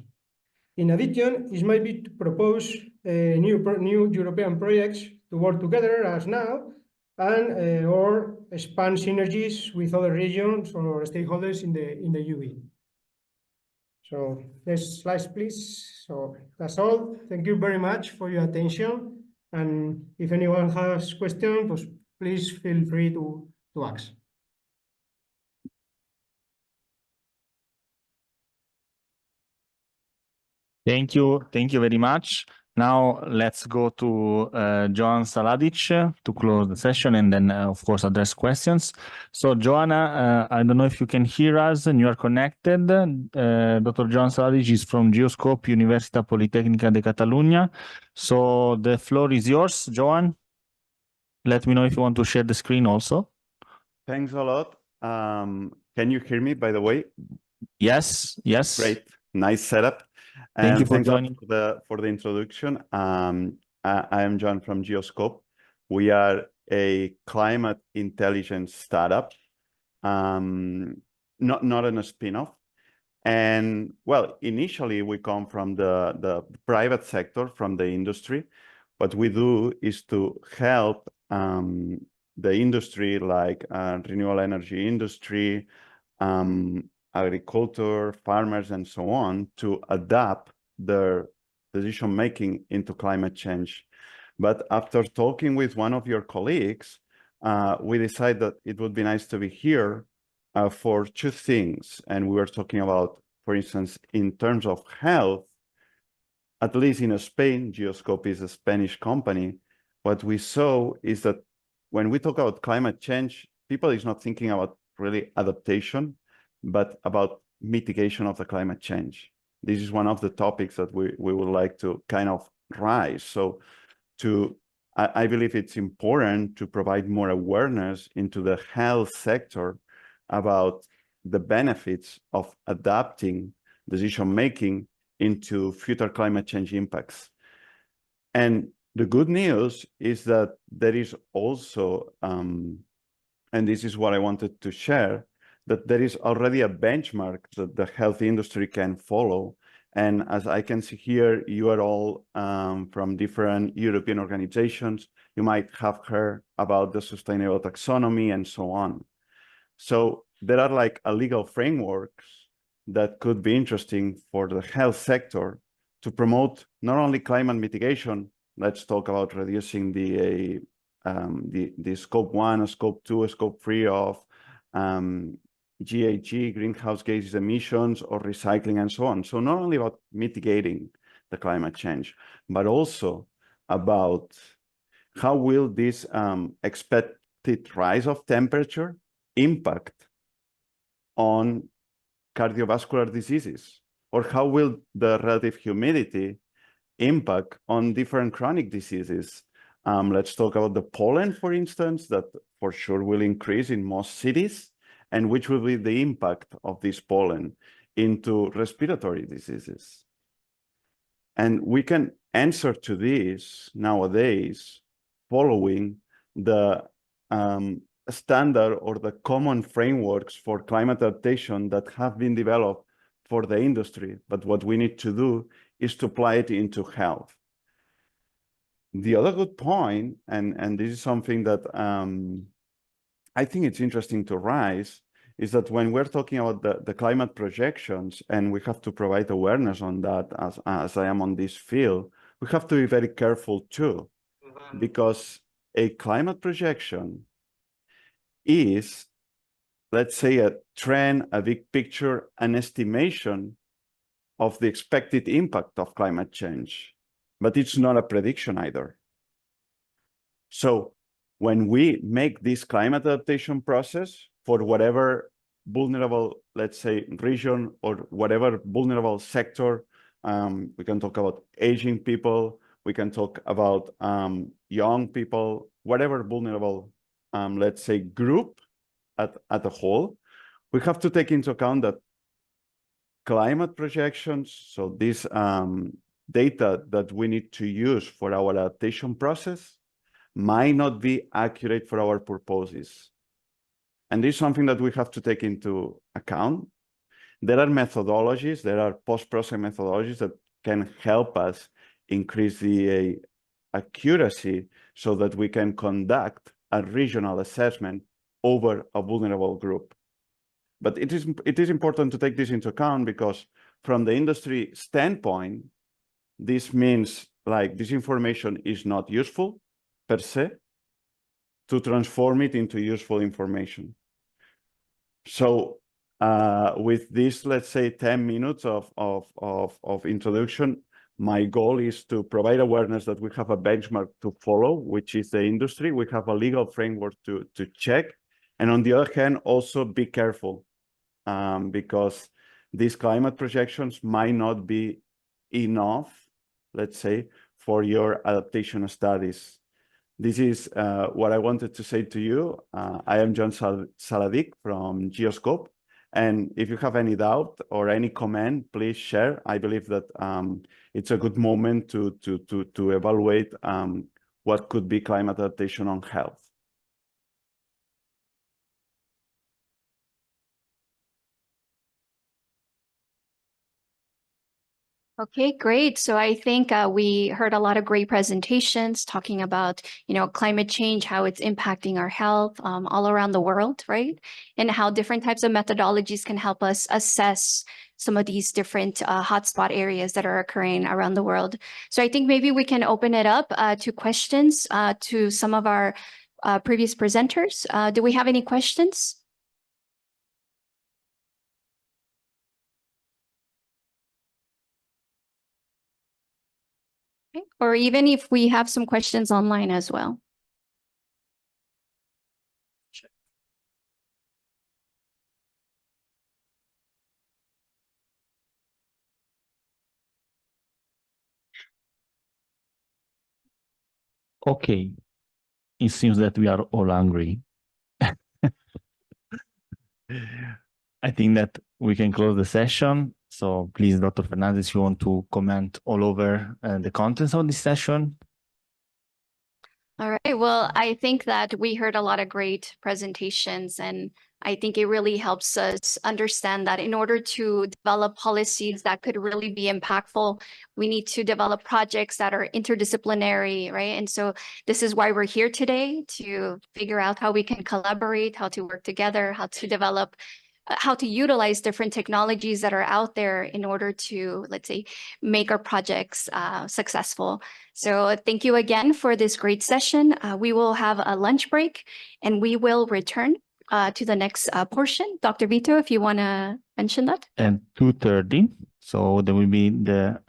Speaker 13: In addition, it might be to propose new European projects to work together as now and or expand synergies with other regions or stakeholders in the UE. So next slide, please. So that's all. Thank you very much for your attention. And if anyone has questions, please feel free to ask.
Speaker 4: Thank you very much. Now let's go to Joan Saladich to close the session and then, of course, address questions. So, Joanna, I don't know if you can hear us and you are connected. Dr. Joan Saladich is from Geoskope, Università Politecnica de Catalunya. So the floor is yours, Joan. Let me know if you want to share the screen also.
Speaker 14: Thanks a lot. Can you hear me, by the way?
Speaker 4: Yes, yes.
Speaker 14: Great, nice setup.
Speaker 4: Thank you for joining.
Speaker 14: For the introduction. I am Joan from Geoskope. We are a climate intelligence startup, not in a spin-off. And well, initially we come from the private sector, from the industry. What we do is to help the industry, like renewable energy industry, agriculture, farmers, and so on, to adapt their decision-making into climate change. But after talking with one of your colleagues, we decided that it would be nice to be here for 2 things. And we were talking about, for instance, in terms of health, at least in Spain, Geoskope is a Spanish company. What we saw is that when we talk about climate change, people is not thinking about really adaptation, but about mitigation of the climate change. This is one of the topics that we would like to kind of rise. So I believe it's important to provide more awareness into the health sector about the benefits of adapting decision-making into future climate change impacts. And the good news is that there is also, and this is what I wanted to share, that there is already a benchmark that the health industry can follow. And as I can see here, you are all from different European organizations. You might have heard about the sustainable taxonomy and so on. So there are like a legal frameworks that could be interesting for the health sector to promote not only climate mitigation. Let's talk about reducing the scope 1, scope 2, scope 3 of GHG, greenhouse gases emissions, or recycling and so on. So not only about mitigating the climate change, but also about how will this expected rise of temperature impact on cardiovascular diseases, or how will the relative humidity impact on different chronic diseases. Let's talk about the pollen, for instance, that for sure will increase in most cities, and which will be the impact of this pollen into respiratory diseases. And we can answer to this nowadays following the standard or the common frameworks for climate adaptation that have been developed for the industry. But what we need to do is to apply it into health. The other good point, and this is something that I think it's interesting to raise, is that when we're talking about the climate projections, and we have to provide awareness on that as I am on this field, we have to be very careful too, because a climate projection is, let's say, a trend, a big picture, an estimation of the expected impact of climate change, but it's not a prediction either. So when we make this climate adaptation process for whatever vulnerable, let's say, region or whatever vulnerable sector, we can talk about aging people, we can talk about young people, whatever vulnerable, let's say, group at a whole, we have to take into account that climate projections, so this data that we need to use for our adaptation process, might not be accurate for our purposes. And this is something that we have to take into account. There are methodologies, there are post-process methodologies that can help us increase the accuracy so that we can conduct a regional assessment over a vulnerable group. But it is important to take this into account, because from the industry standpoint, this means like this information is not useful per se, to transform it into useful information. So with this, let's say 10 minutes of introduction, my goal is to provide awareness that we have a benchmark to follow, which is the industry. We have a legal framework to check. And on the other hand, also be careful, because these climate projections might not be enough, let's say, for your adaptation studies. This is what I wanted to say to you. I am Joan Saladich from Geoskope. And if you have any doubt or any comment, please share. I believe that it's a good moment to evaluate what could be climate adaptation on health.
Speaker 9: Okay, great. So I think we heard a lot of great presentations talking about, climate change, how it's impacting our health all around the world, right? And how different types of methodologies can help us assess some of these different hotspot areas that are occurring around the world. So I think maybe we can open it up to questions to some of our previous presenters. Do we have any questions? Or even if we have some questions online as well.
Speaker 7: Sure.
Speaker 4: Okay, it seems that we are all hungry. I think that we can close the session. So please, Dr. Fernandez, you want to comment all over the contents of this session?
Speaker 9: All right. Well, I think that we heard a lot of great presentations, and I think it really helps us understand that in order to develop policies that could really be impactful, we need to develop projects that are interdisciplinary, right? And so this is why we're here today, to figure out how we can collaborate, how to work together, how to develop, how to utilize different technologies that are out there in order to, let's say, make our projects successful. So thank you again for this great session. We will have a lunch break and we will return to the next portion. Dr. Vito, if you want to mention that.
Speaker 4: And 2:30. So there will be the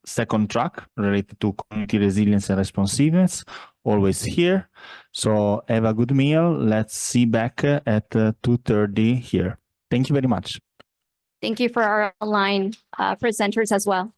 Speaker 4: second track related to community resilience and responsiveness, always here. So have a good meal. Let's see back at 2:30 here. Thank you very much.
Speaker 9: Thank you for our online presenters as well.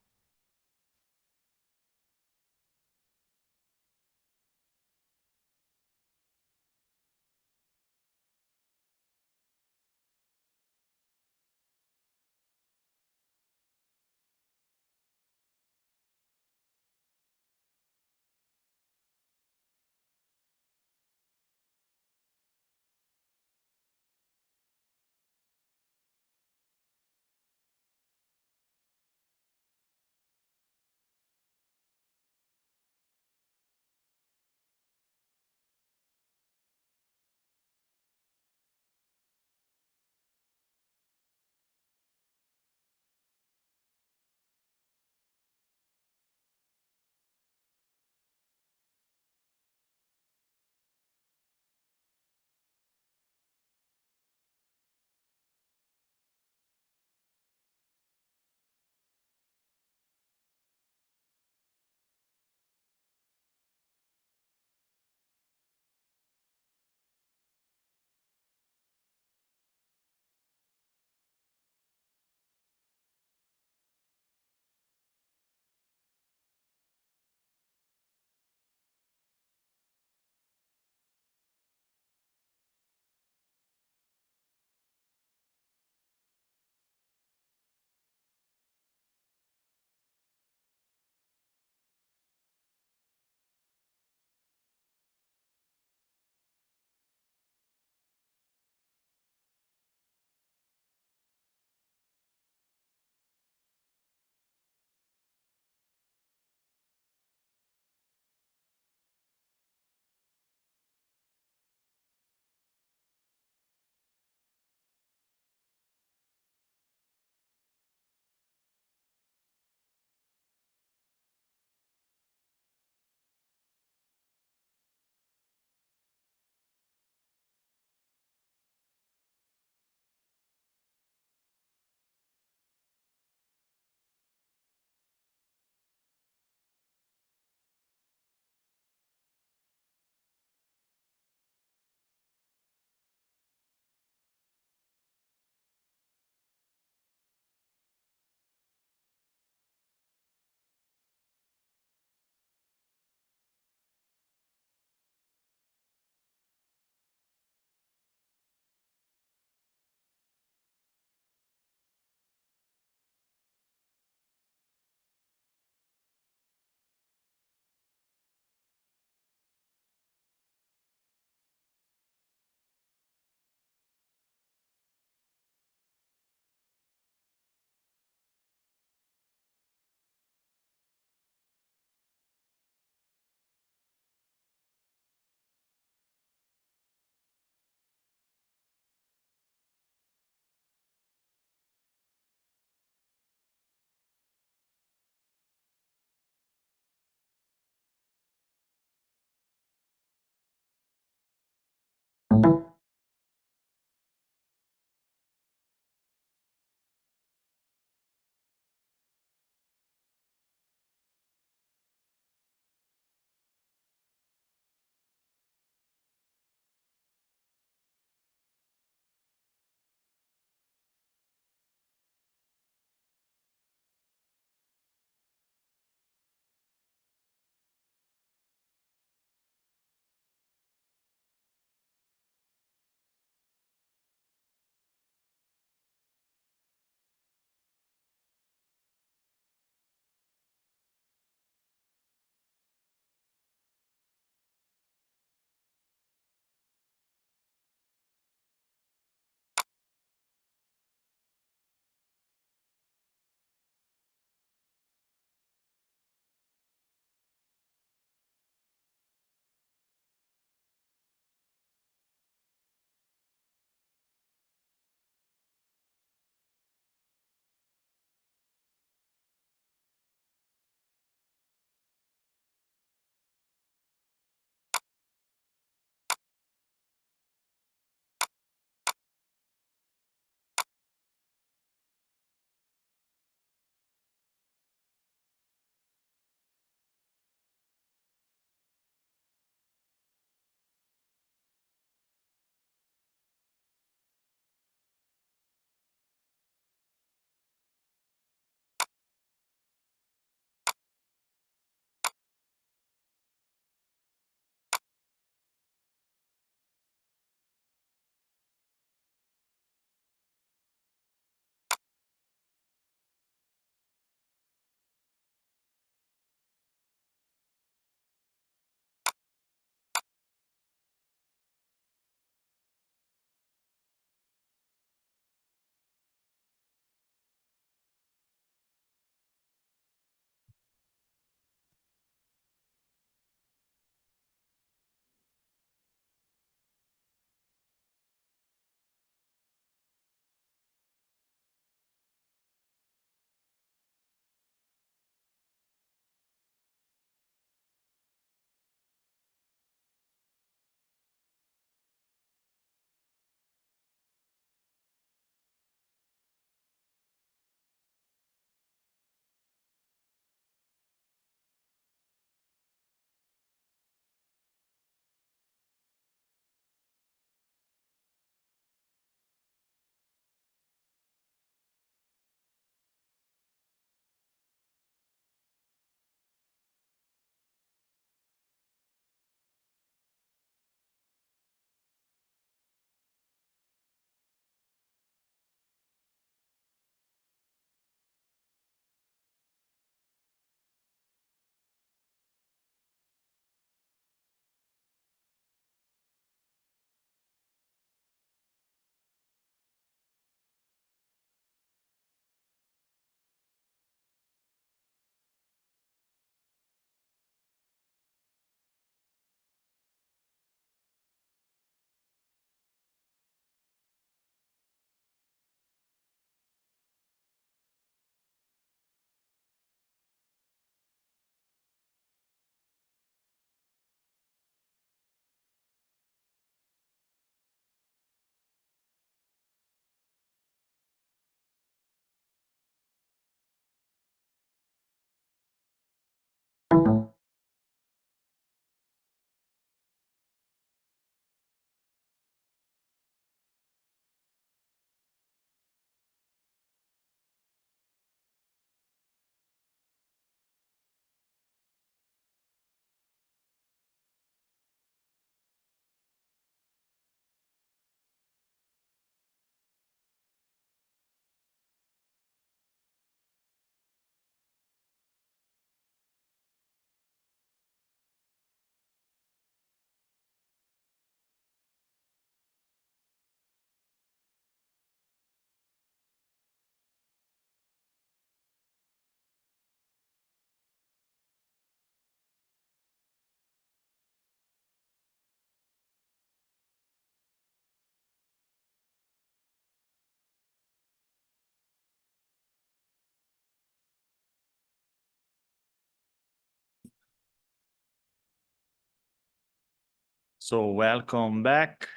Speaker 4: So welcome back.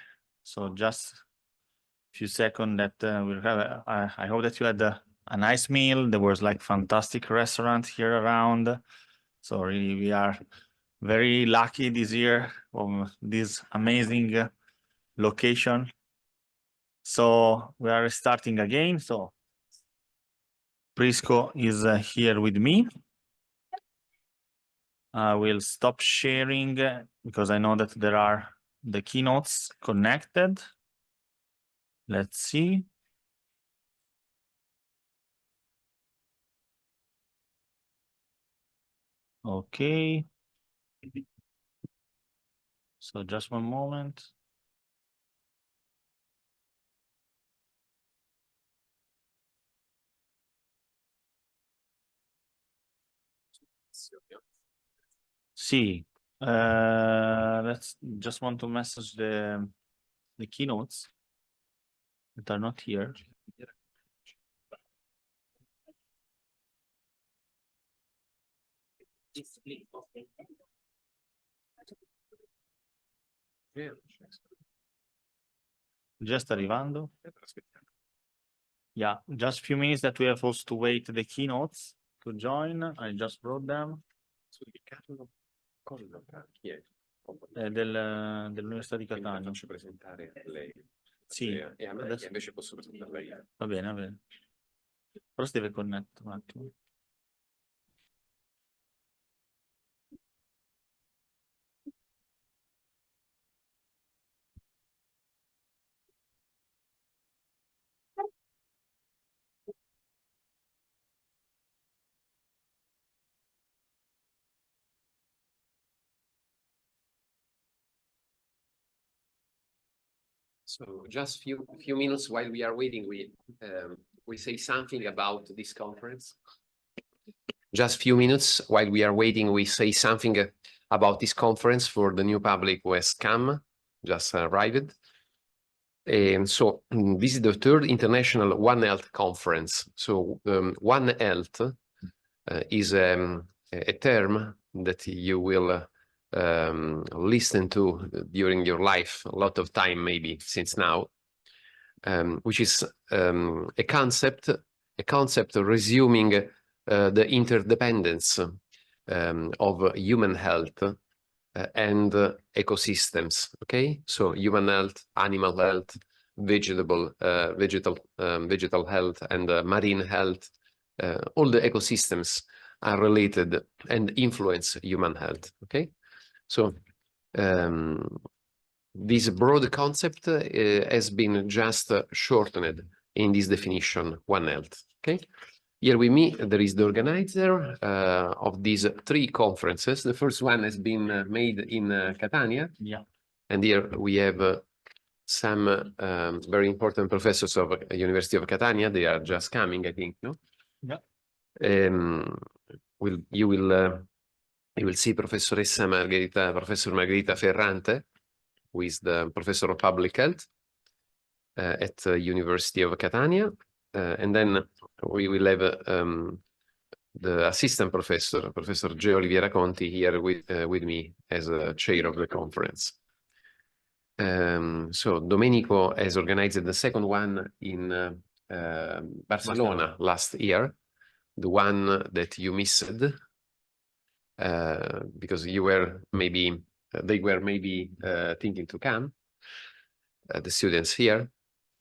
Speaker 4: So just a few seconds that we'll have. I hope that you had a nice meal. There was like fantastic restaurant here around. So really, we are very lucky this year from this amazing location. So we are starting again. So Prisco is here with me. I will stop sharing because I know that there are the keynotes connected. Let's see. Okay. So just one moment. See, let's just want to message the keynotes that are not here. Just arrivando. Yeah, just a few minutes that we have also to wait the keynotes to join. I just brought them. Dell'Università di Catania.
Speaker 8: Faccio presentare lei.
Speaker 4: Sì,
Speaker 8: E a me
Speaker 4: adesso...
Speaker 8: invece posso presentarla io.
Speaker 4: Va bene, va bene. Però si deve connettere un attimo.
Speaker 8: So just few minutes while we are waiting, we say something about this conference. Just few minutes while we are waiting, we say something about this conference for the new public who has come, just arrived. And so this is the third international One Health conference. So One Health is a term that you will listen to during your life a lot of time, maybe since now, which is a concept resuming the interdependence of human health and ecosystems. Okay, so human health, animal health, vegetal health, and marine health. All the ecosystems are related and influence human health. Okay. So this broad concept has been just shortened in this definition, One Health. Okay, here with me there is the organizer of these three conferences. The first one has been made in Catania.
Speaker 4: Yeah.
Speaker 8: And here we have some very important professors of University of Catania. They are just coming, I think. No.
Speaker 4: Yeah.
Speaker 8: You will see Professor Margherita Ferrante, who is the professor of public health at the University of Catania. And then we will have the assistant professor, Professor Oliveri Conti, here with me as a chair of the conference. So Domenico has organized the second one in Barcelona last year, the one that you missed. Because they were maybe thinking to come, the students here,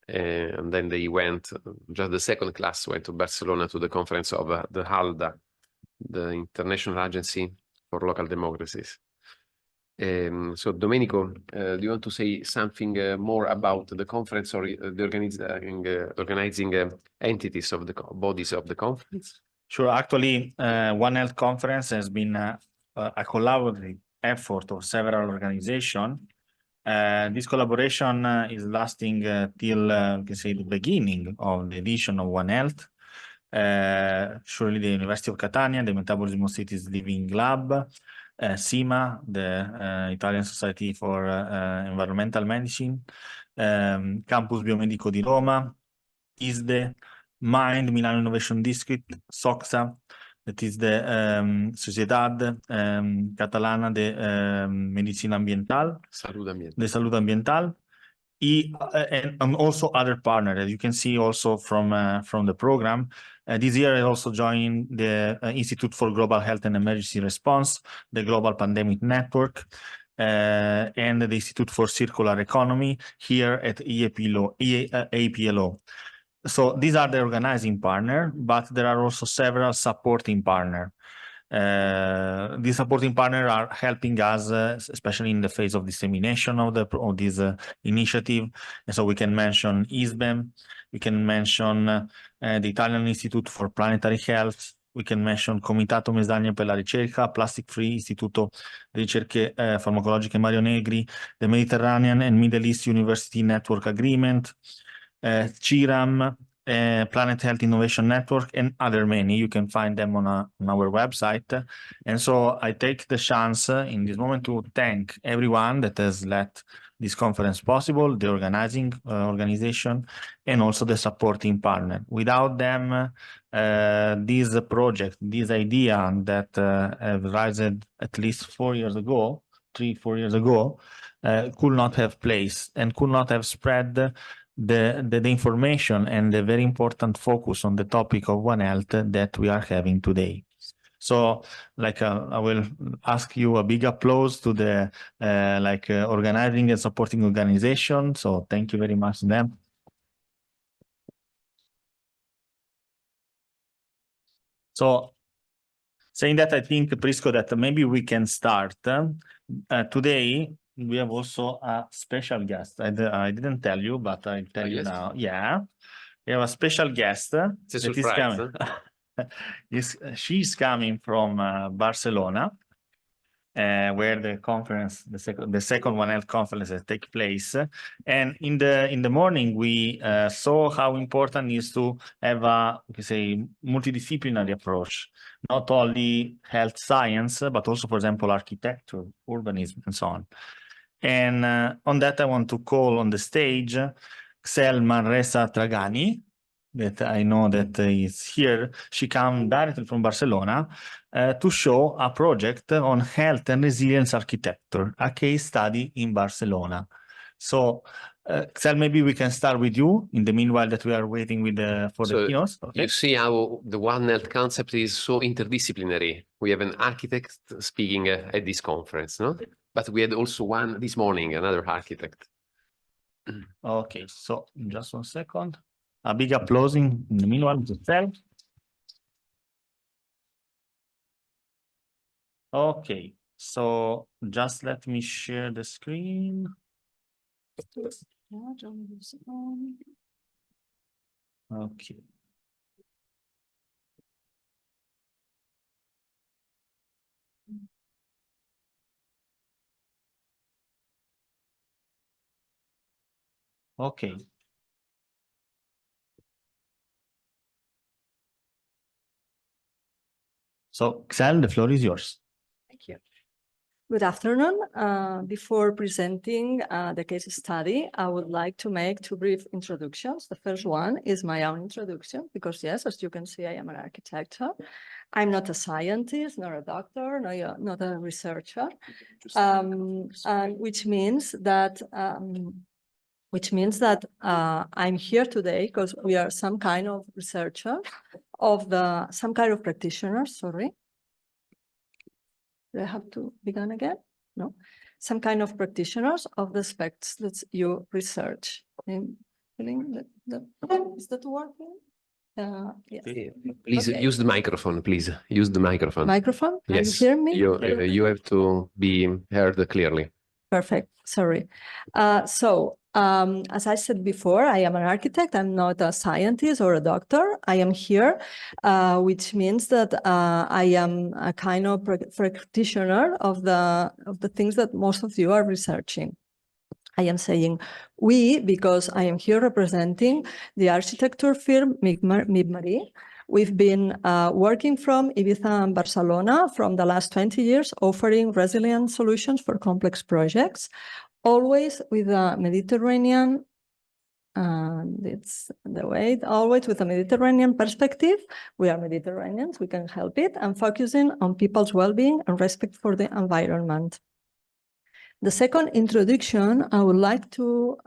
Speaker 8: and then they went, just the second class went to Barcelona to the conference of the HALDA, the International Agency for Local Democracies. So Domenico, do you want to say something more about the conference or the organizing entities of the bodies of the conference?
Speaker 4: Sure. Actually, One Health Conference has been a collaborative effort of several organizations. This collaboration is lasting till we can say the beginning of the edition of One Health. Surely the University of Catania, the Metabolism Cities Living Lab, SIMA, the Italian Society for Environmental Medicine, Campus Biomedico di Roma, ISDE, Mind, Milano Innovation District, SOXA, that is the Sociedad Catalana de Medicina Ambiental, de Salud Ambiental, and also other partners. As you can see also from the program, this year I also joined the Institute for Global Health and Emergency Response, the Global Pandemic Network, and the Institute for Circular Economy here at APLO. So these are the organizing partners, but there are also several supporting partners. These supporting partners are helping us, especially in the phase of dissemination of this initiative. And so we can mention ISBEM, we can mention the Italian Institute for Planetary Health, we can mention Comitato Mesania per la Ricerca, Plastic Free, Istituto di Ricerche Farmacologiche Mario Negri, the Mediterranean and Middle East University Network Agreement, CIRAM, Planet Health Innovation Network, and other many. You can find them on our website. And so I take the chance in this moment to thank everyone that has led this conference possible, the organization, and also the supporting partner. Without them, this project, this idea that have risen at least 4 years ago, 3-4 years ago, could not have place and could not have spread the information and the very important focus on the topic of One Health that we are having today. So, I will ask you a big applause to the organizing and supporting organization. So thank you very much to them. So, saying that, I think, Prisco, that maybe we can start. Today, we have also a special guest. I didn't tell you, but I'll tell you now. Yeah, we have a special guest that is coming. She's coming from Barcelona, where the conference, the second One Health conference take place. And in the morning, we saw how important it is to have a multidisciplinary approach, not only health science, but also, for example, architecture, urbanism, and so on. And on that, I want to call on the stage Xel Manresa Tragani, that I know that is here. She came directly from Barcelona to show a project on health and resilience architecture, a case study in Barcelona. So, Xel, maybe we can start with you in the meanwhile that we are waiting for the keynotes. Okay.
Speaker 8: You see how the One Health concept is so interdisciplinary. We have an architect speaking at this conference, no? But we had also one this morning, another architect.
Speaker 4: Okay, so just 1 second. A big applause in the meanwhile to Xel. Okay, so just let me share the screen. Okay. Okay. So, Xel, the floor is yours.
Speaker 15: Thank you. Good afternoon. Before presenting the case study, I would like to make 2 brief introductions. The first one is my own introduction, because yes, as you can see, I am an architect. I'm not a scientist, nor a doctor, not a researcher, which means that I'm here today because we are some kind of researcher some kind of practitioner, sorry. Do I have to begin again? No. Some kind of practitioners of the aspects that you research. I'm feeling is that working? Yes.
Speaker 8: Please use the microphone, please. Use the microphone.
Speaker 15: Microphone?
Speaker 8: Yes.
Speaker 15: Are you hearing me?
Speaker 8: You have to be heard clearly.
Speaker 15: Perfect. Sorry. As I said before, I am an architect. I'm not a scientist or a doctor. I am here, which means that I am a kind of practitioner of the things that most of you are researching. I am saying we because I am here representing the architecture firm MIBMARI. We've been working from Ibiza and Barcelona from the last 20 years, offering resilient solutions for complex projects, always with a Mediterranean And it's the way, always with a Mediterranean perspective. We are Mediterraneans, we can help it, and focusing on people's well-being and respect for the environment. The second introduction I would like to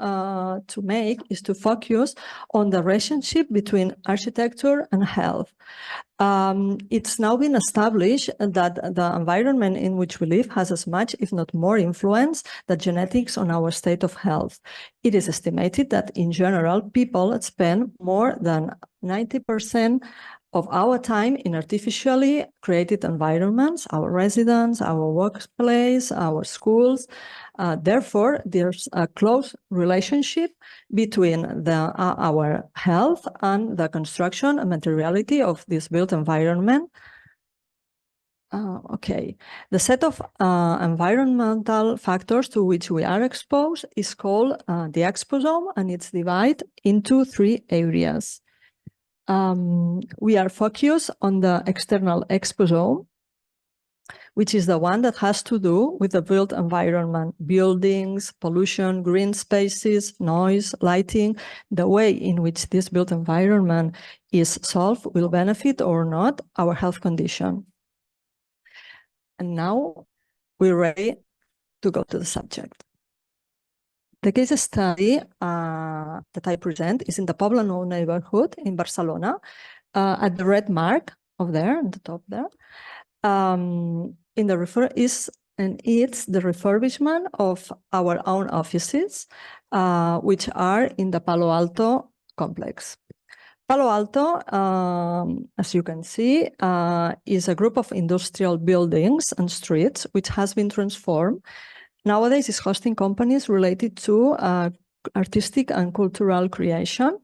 Speaker 15: make is to focus on the relationship between architecture and health. It's now been established that the environment in which we live has as much, if not more, influence than genetics on our state of health. It is estimated that in general, people spend more than 90% of our time in artificially created environments, our residence, our workplace, our schools. Therefore, there's a close relationship between our health and the construction and materiality of this built environment. Okay, the set of environmental factors to which we are exposed is called the exposome, and it's divided into 3 areas. We are focused on the external exposome, which is the one that has to do with the built environment, buildings, pollution, green spaces, noise, lighting. The way in which this built environment is solved will benefit or not our health condition. And now we're ready to go to the subject. The case study that I present is in the Poblano neighborhood in Barcelona, at the red mark of there, at the top there. It's the refurbishment of our own offices, which are in the Palo Alto complex. Palo Alto, as you can see, is a group of industrial buildings and streets which has been transformed. Nowadays, it's hosting companies related to artistic and cultural creation.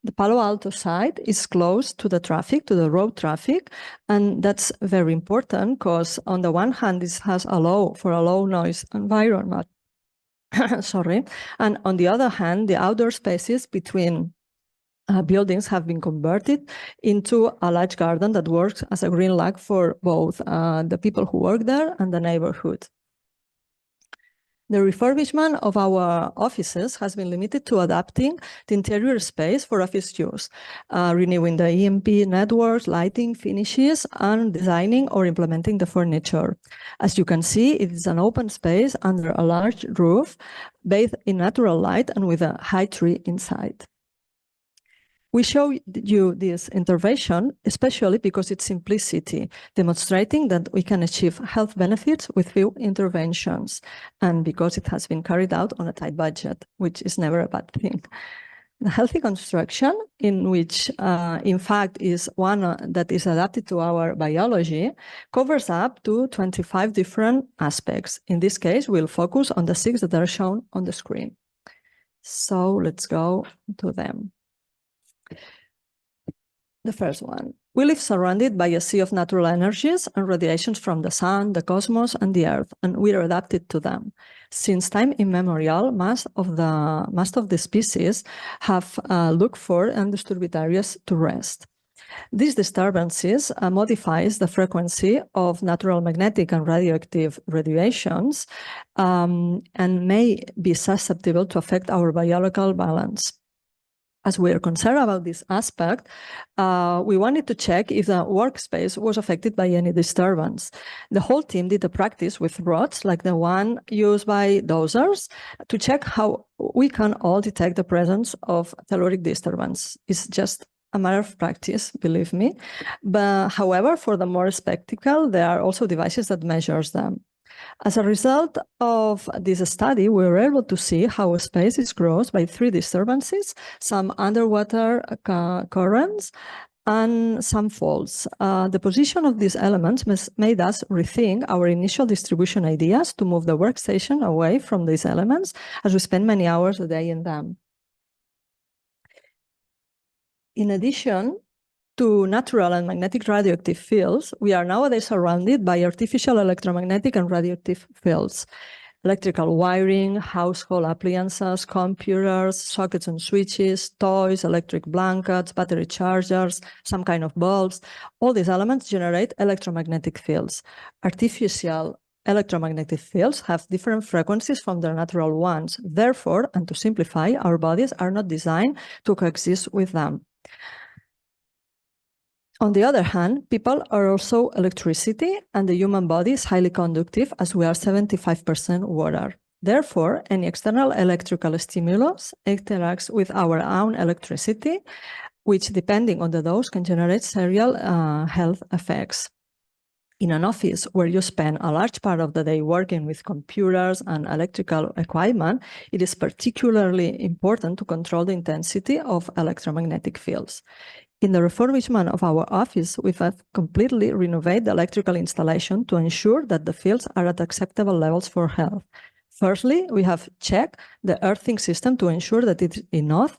Speaker 15: The Palo Alto side is close to the traffic, to the road traffic, and that's very important because on the one hand, this has a low noise environment. Sorry. And on the other hand, the outdoor spaces between buildings have been converted into a large garden that works as a green lug for both the people who work there and the neighborhood. The refurbishment of our offices has been limited to adapting the interior space for office use, renewing the EMP networks, lighting, finishes, and designing or implementing the furniture. As you can see, it is an open space under a large roof, bathed in natural light and with a high tree inside. We show you this intervention, especially because its simplicity, demonstrating that we can achieve health benefits with few interventions, and because it has been carried out on a tight budget, which is never a bad thing. The healthy construction, in which, in fact, is one that is adapted to our biology, covers up to 25 different aspects. In this case, we'll focus on the 6 that are shown on the screen. So let's go to them. The first one. We live surrounded by a sea of natural energies and radiations from the sun, the cosmos, and the earth, and we are adapted to them. Since time immemorial, most of the species have looked for undisturbed areas to rest. These disturbances modifies the frequency of natural magnetic and radioactive radiations and may be susceptible to affect our biological balance. As we are concerned about this aspect, we wanted to check if the workspace was affected by any disturbance. The whole team did a practice with rods, like the one used by dozers, to check how we can all detect the presence of telluric disturbance. It's just a matter of practice, believe me. But however, for the more spectacle, there are also devices that measures them. As a result of this study, we were able to see how a space is grows by 3 disturbances, some underwater currents, and some faults. The position of these elements made us rethink our initial distribution ideas to move the workstation away from these elements, as we spend many hours a day in them. In addition to natural and magnetic radioactive fields, we are nowadays surrounded by artificial electromagnetic and radioactive fields. Electrical wiring, household appliances, computers, sockets and switches, toys, electric blankets, battery chargers, some kind of bulbs. All these elements generate electromagnetic fields. Artificial electromagnetic fields have different frequencies from their natural ones. Therefore, and to simplify, our bodies are not designed to coexist with them. On the other hand, people are also electricity, and the human body is highly conductive, as we are 75% water. Therefore, any external electrical stimulus interacts with our own electricity, which, depending on the dose, can generate serial health effects. In an office where you spend a large part of the day working with computers and electrical equipment, it is particularly important to control the intensity of electromagnetic fields. In the refurbishment of our office, we have completely renovated the electrical installation to ensure that the fields are at acceptable levels for health. Firstly, we have checked the earthing system to ensure that it is enough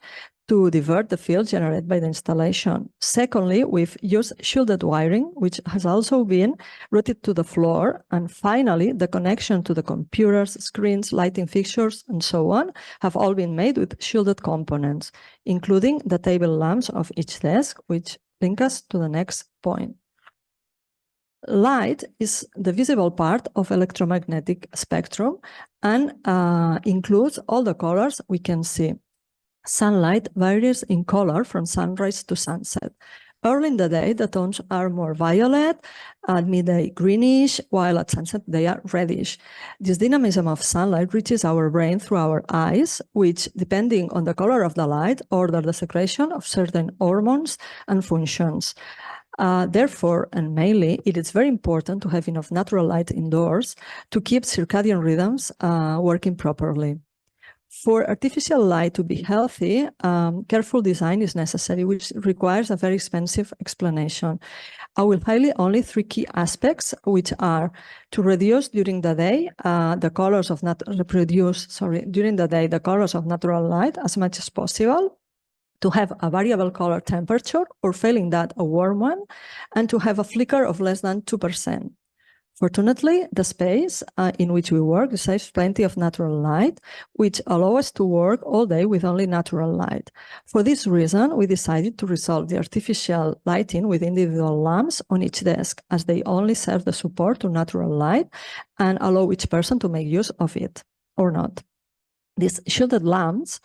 Speaker 15: to divert the field generated by the installation. Secondly, we've used shielded wiring, which has also been routed to the floor. And finally, the connection to the computers, screens, lighting fixtures, and so on have all been made with shielded components, including the table lamps of each desk, which link us to the next point. Light is the visible part of electromagnetic spectrum and includes all the colors we can see. Sunlight varies in color from sunrise to sunset. Early in the day, the tones are more violet, at midday greenish, while at sunset they are reddish. This dynamism of sunlight reaches our brain through our eyes, which, depending on the color of the light, order the secretion of certain hormones and functions. Therefore, and mainly, it is very important to have enough natural light indoors to keep circadian rhythms working properly. For artificial light to be healthy, careful design is necessary, which requires a very expensive explanation. I will highlight only three key aspects, which are to reduce during the day the colors of natural light as much as possible, to have a variable color temperature, or failing that, a warm one, and to have a flicker of less than 2%. Fortunately, the space in which we work receives plenty of natural light, which allows us to work all day with only natural light. For this reason, we decided to resolve the artificial lighting with individual lamps on each desk, as they only serve the support to natural light and allow each person to make use of it or not. These shielded lamps,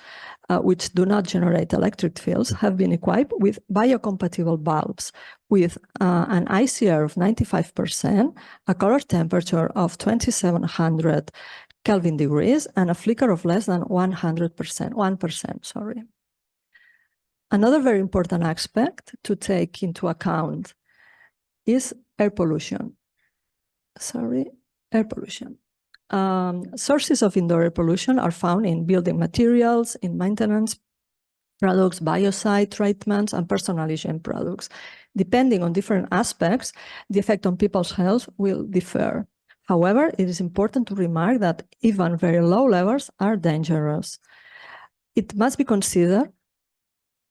Speaker 15: which do not generate electric fields, have been equipped with biocompatible bulbs with an ICR of 95%, a color temperature of 2700 Kelvin degrees, and a flicker of less than 1%, sorry. Another very important aspect to take into account is air pollution. Air pollution. Sources of indoor air pollution are found in building materials, in maintenance products, biocide treatments, and personal hygiene products. Depending on different aspects, the effect on people's health will differ. However, it is important to remark that even very low levels are dangerous. It must be considered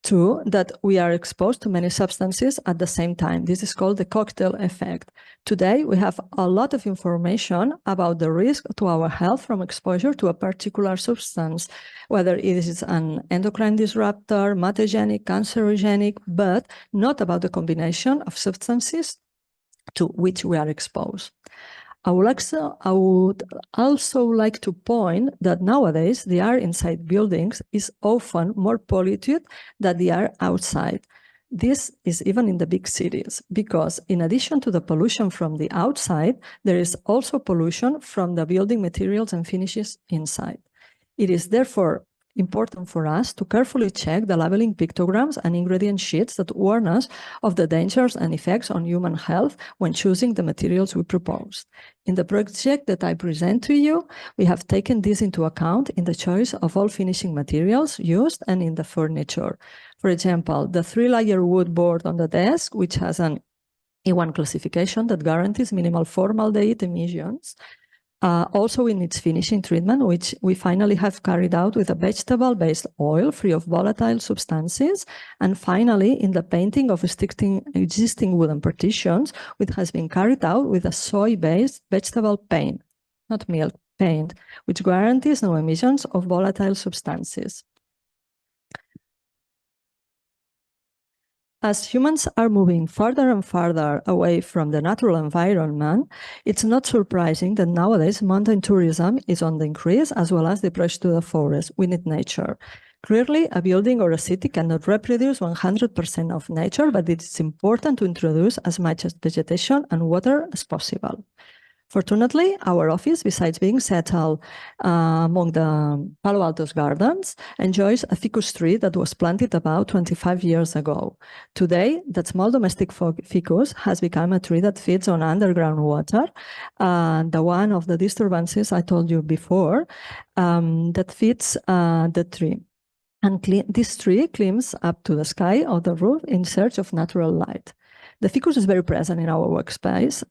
Speaker 15: too that we are exposed to many substances at the same time. This is called the cocktail effect. Today, we have a lot of information about the risk to our health from exposure to a particular substance, whether it is an endocrine disruptor, mutagenic, cancerogenic, but not about the combination of substances to which we are exposed. I would also like to point that nowadays the air inside buildings is often more polluted than the air outside. This is even in the big cities, because in addition to the pollution from the outside, there is also pollution from the building materials and finishes inside. It is therefore important for us to carefully check the labeling pictograms and ingredient sheets that warn us of the dangers and effects on human health when choosing the materials we propose. In the project that I present to you, we have taken this into account in the choice of all finishing materials used and in the furniture. For example, the 3-layer wood board on the desk, which has an E1 classification that guarantees minimal formaldehyde emissions. Also in its finishing treatment, which we finally have carried out with a vegetable-based oil free of volatile substances. And finally, in the painting of existing wooden partitions, which has been carried out with a soy-based vegetable paint, not milk paint, which guarantees no emissions of volatile substances. As humans are moving farther and farther away from the natural environment, it's not surprising that nowadays mountain tourism is on the increase, as well as the approach to the forest. We need nature. Clearly, a building or a city cannot reproduce 100% of nature, but it's important to introduce as much vegetation and water as possible. Fortunately, our office, besides being settled among the Palo Alto's gardens, enjoys a ficus tree that was planted about 25 years ago. Today, that small domestic ficus has become a tree that feeds on underground water. The one of the disturbances I told you before that feeds the tree. And this tree climbs up to the sky of the roof in search of natural light. The ficus is very present in our workspace.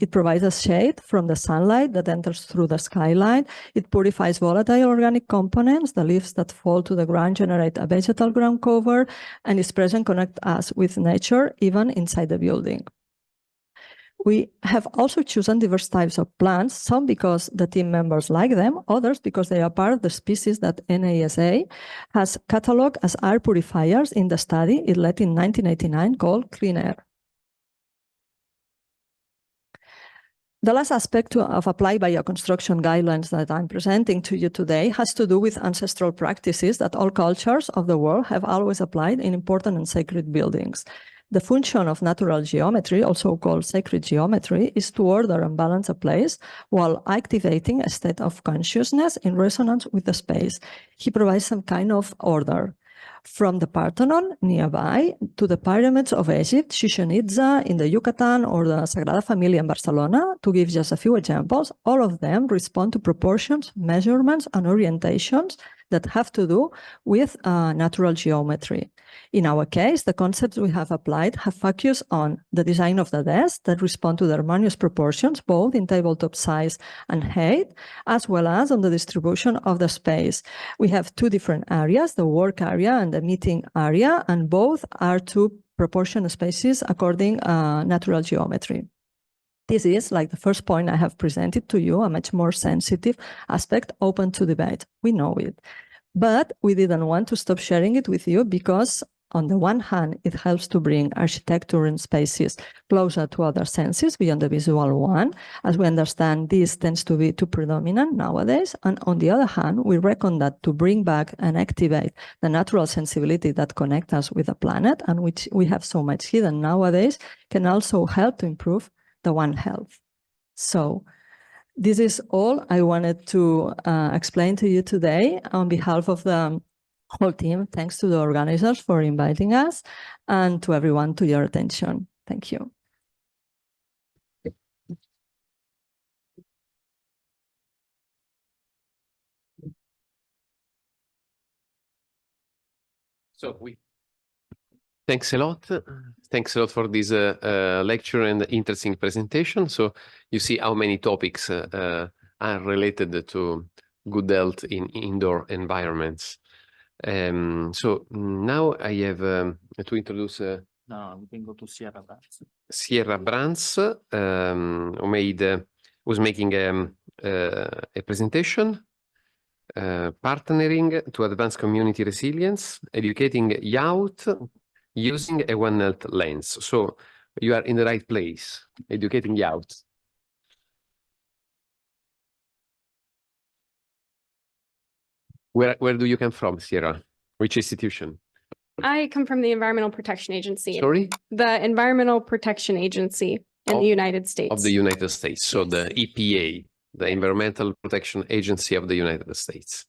Speaker 15: It provides us shade from the sunlight that enters through the skylight. It purifies volatile organic components. The leaves that fall to the ground generate a vegetal ground cover, and its presence connects us with nature, even inside the building. We have also chosen diverse types of plants, some because the team members like them, others because they are part of the species that NASA has cataloged as air purifiers in the study it led in 1989 called Clean Air. The last aspect of applied bioconstruction guidelines that I'm presenting to you today has to do with ancestral practices that all cultures of the world have always applied in important and sacred buildings. The function of natural geometry, also called sacred geometry, is to order and balance a place while activating a state of consciousness in resonance with the space. He provides some kind of order. From the Parthenon nearby to the pyramids of Egypt, Chichen Itza in the Yucatan, or the Sagrada Familia in Barcelona, to give just a few examples, all of them respond to proportions, measurements, and orientations that have to do with natural geometry. In our case, the concepts we have applied have focused on the design of the desk that respond to the harmonious proportions, both in tabletop size and height, as well as on the distribution of the space. We have two different areas, the work area and the meeting area, and both are two proportion spaces according natural geometry. This is, like the first point I have presented to you, a much more sensitive aspect open to debate. We know it. But we didn't want to stop sharing it with you because, on the one hand, it helps to bring architecture and spaces closer to other senses beyond the visual one, as we understand this tends to be too predominant nowadays. And on the other hand, we reckon that to bring back and activate the natural sensibility that connects us with the planet, and which we have so much hidden nowadays, can also help to improve the One Health. So this is all I wanted to explain to you today on behalf of the whole team. Thanks to the organizers for inviting us, and to everyone to your attention. Thank you.
Speaker 8: So thanks a lot. Thanks a lot for this lecture and interesting presentation. So you see how many topics are related to good health in indoor environments. So now I have to introduce
Speaker 4: No, we can go to Sierra Brands.
Speaker 8: Sierra Brands, who was making a presentation, partnering to advance community resilience, educating youth using a One Health lens. So you are in the right place, educating youth. Where do you come from, Sierra? Which institution?
Speaker 16: I come from the Environmental Protection Agency.
Speaker 8: Sorry?
Speaker 16: The Environmental Protection Agency in the United States.
Speaker 8: Of the United States. So the EPA, the Environmental Protection Agency of the United States.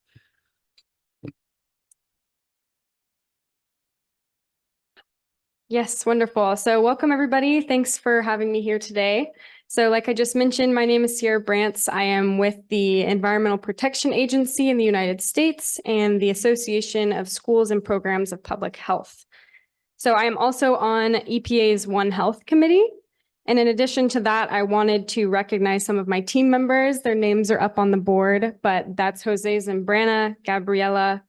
Speaker 16: Yes, wonderful. So welcome, everybody. Thanks for having me here today. So like I just mentioned, my name is Sierra Brands. I am with the Environmental Protection Agency in the United States and the Association of Schools and Programs of Public Health. So I am also on EPA's One Health Committee. And in addition to that, I wanted to recognize some of my team members. Their names are up on the board, but that's Jose Zambrana, Gabriela,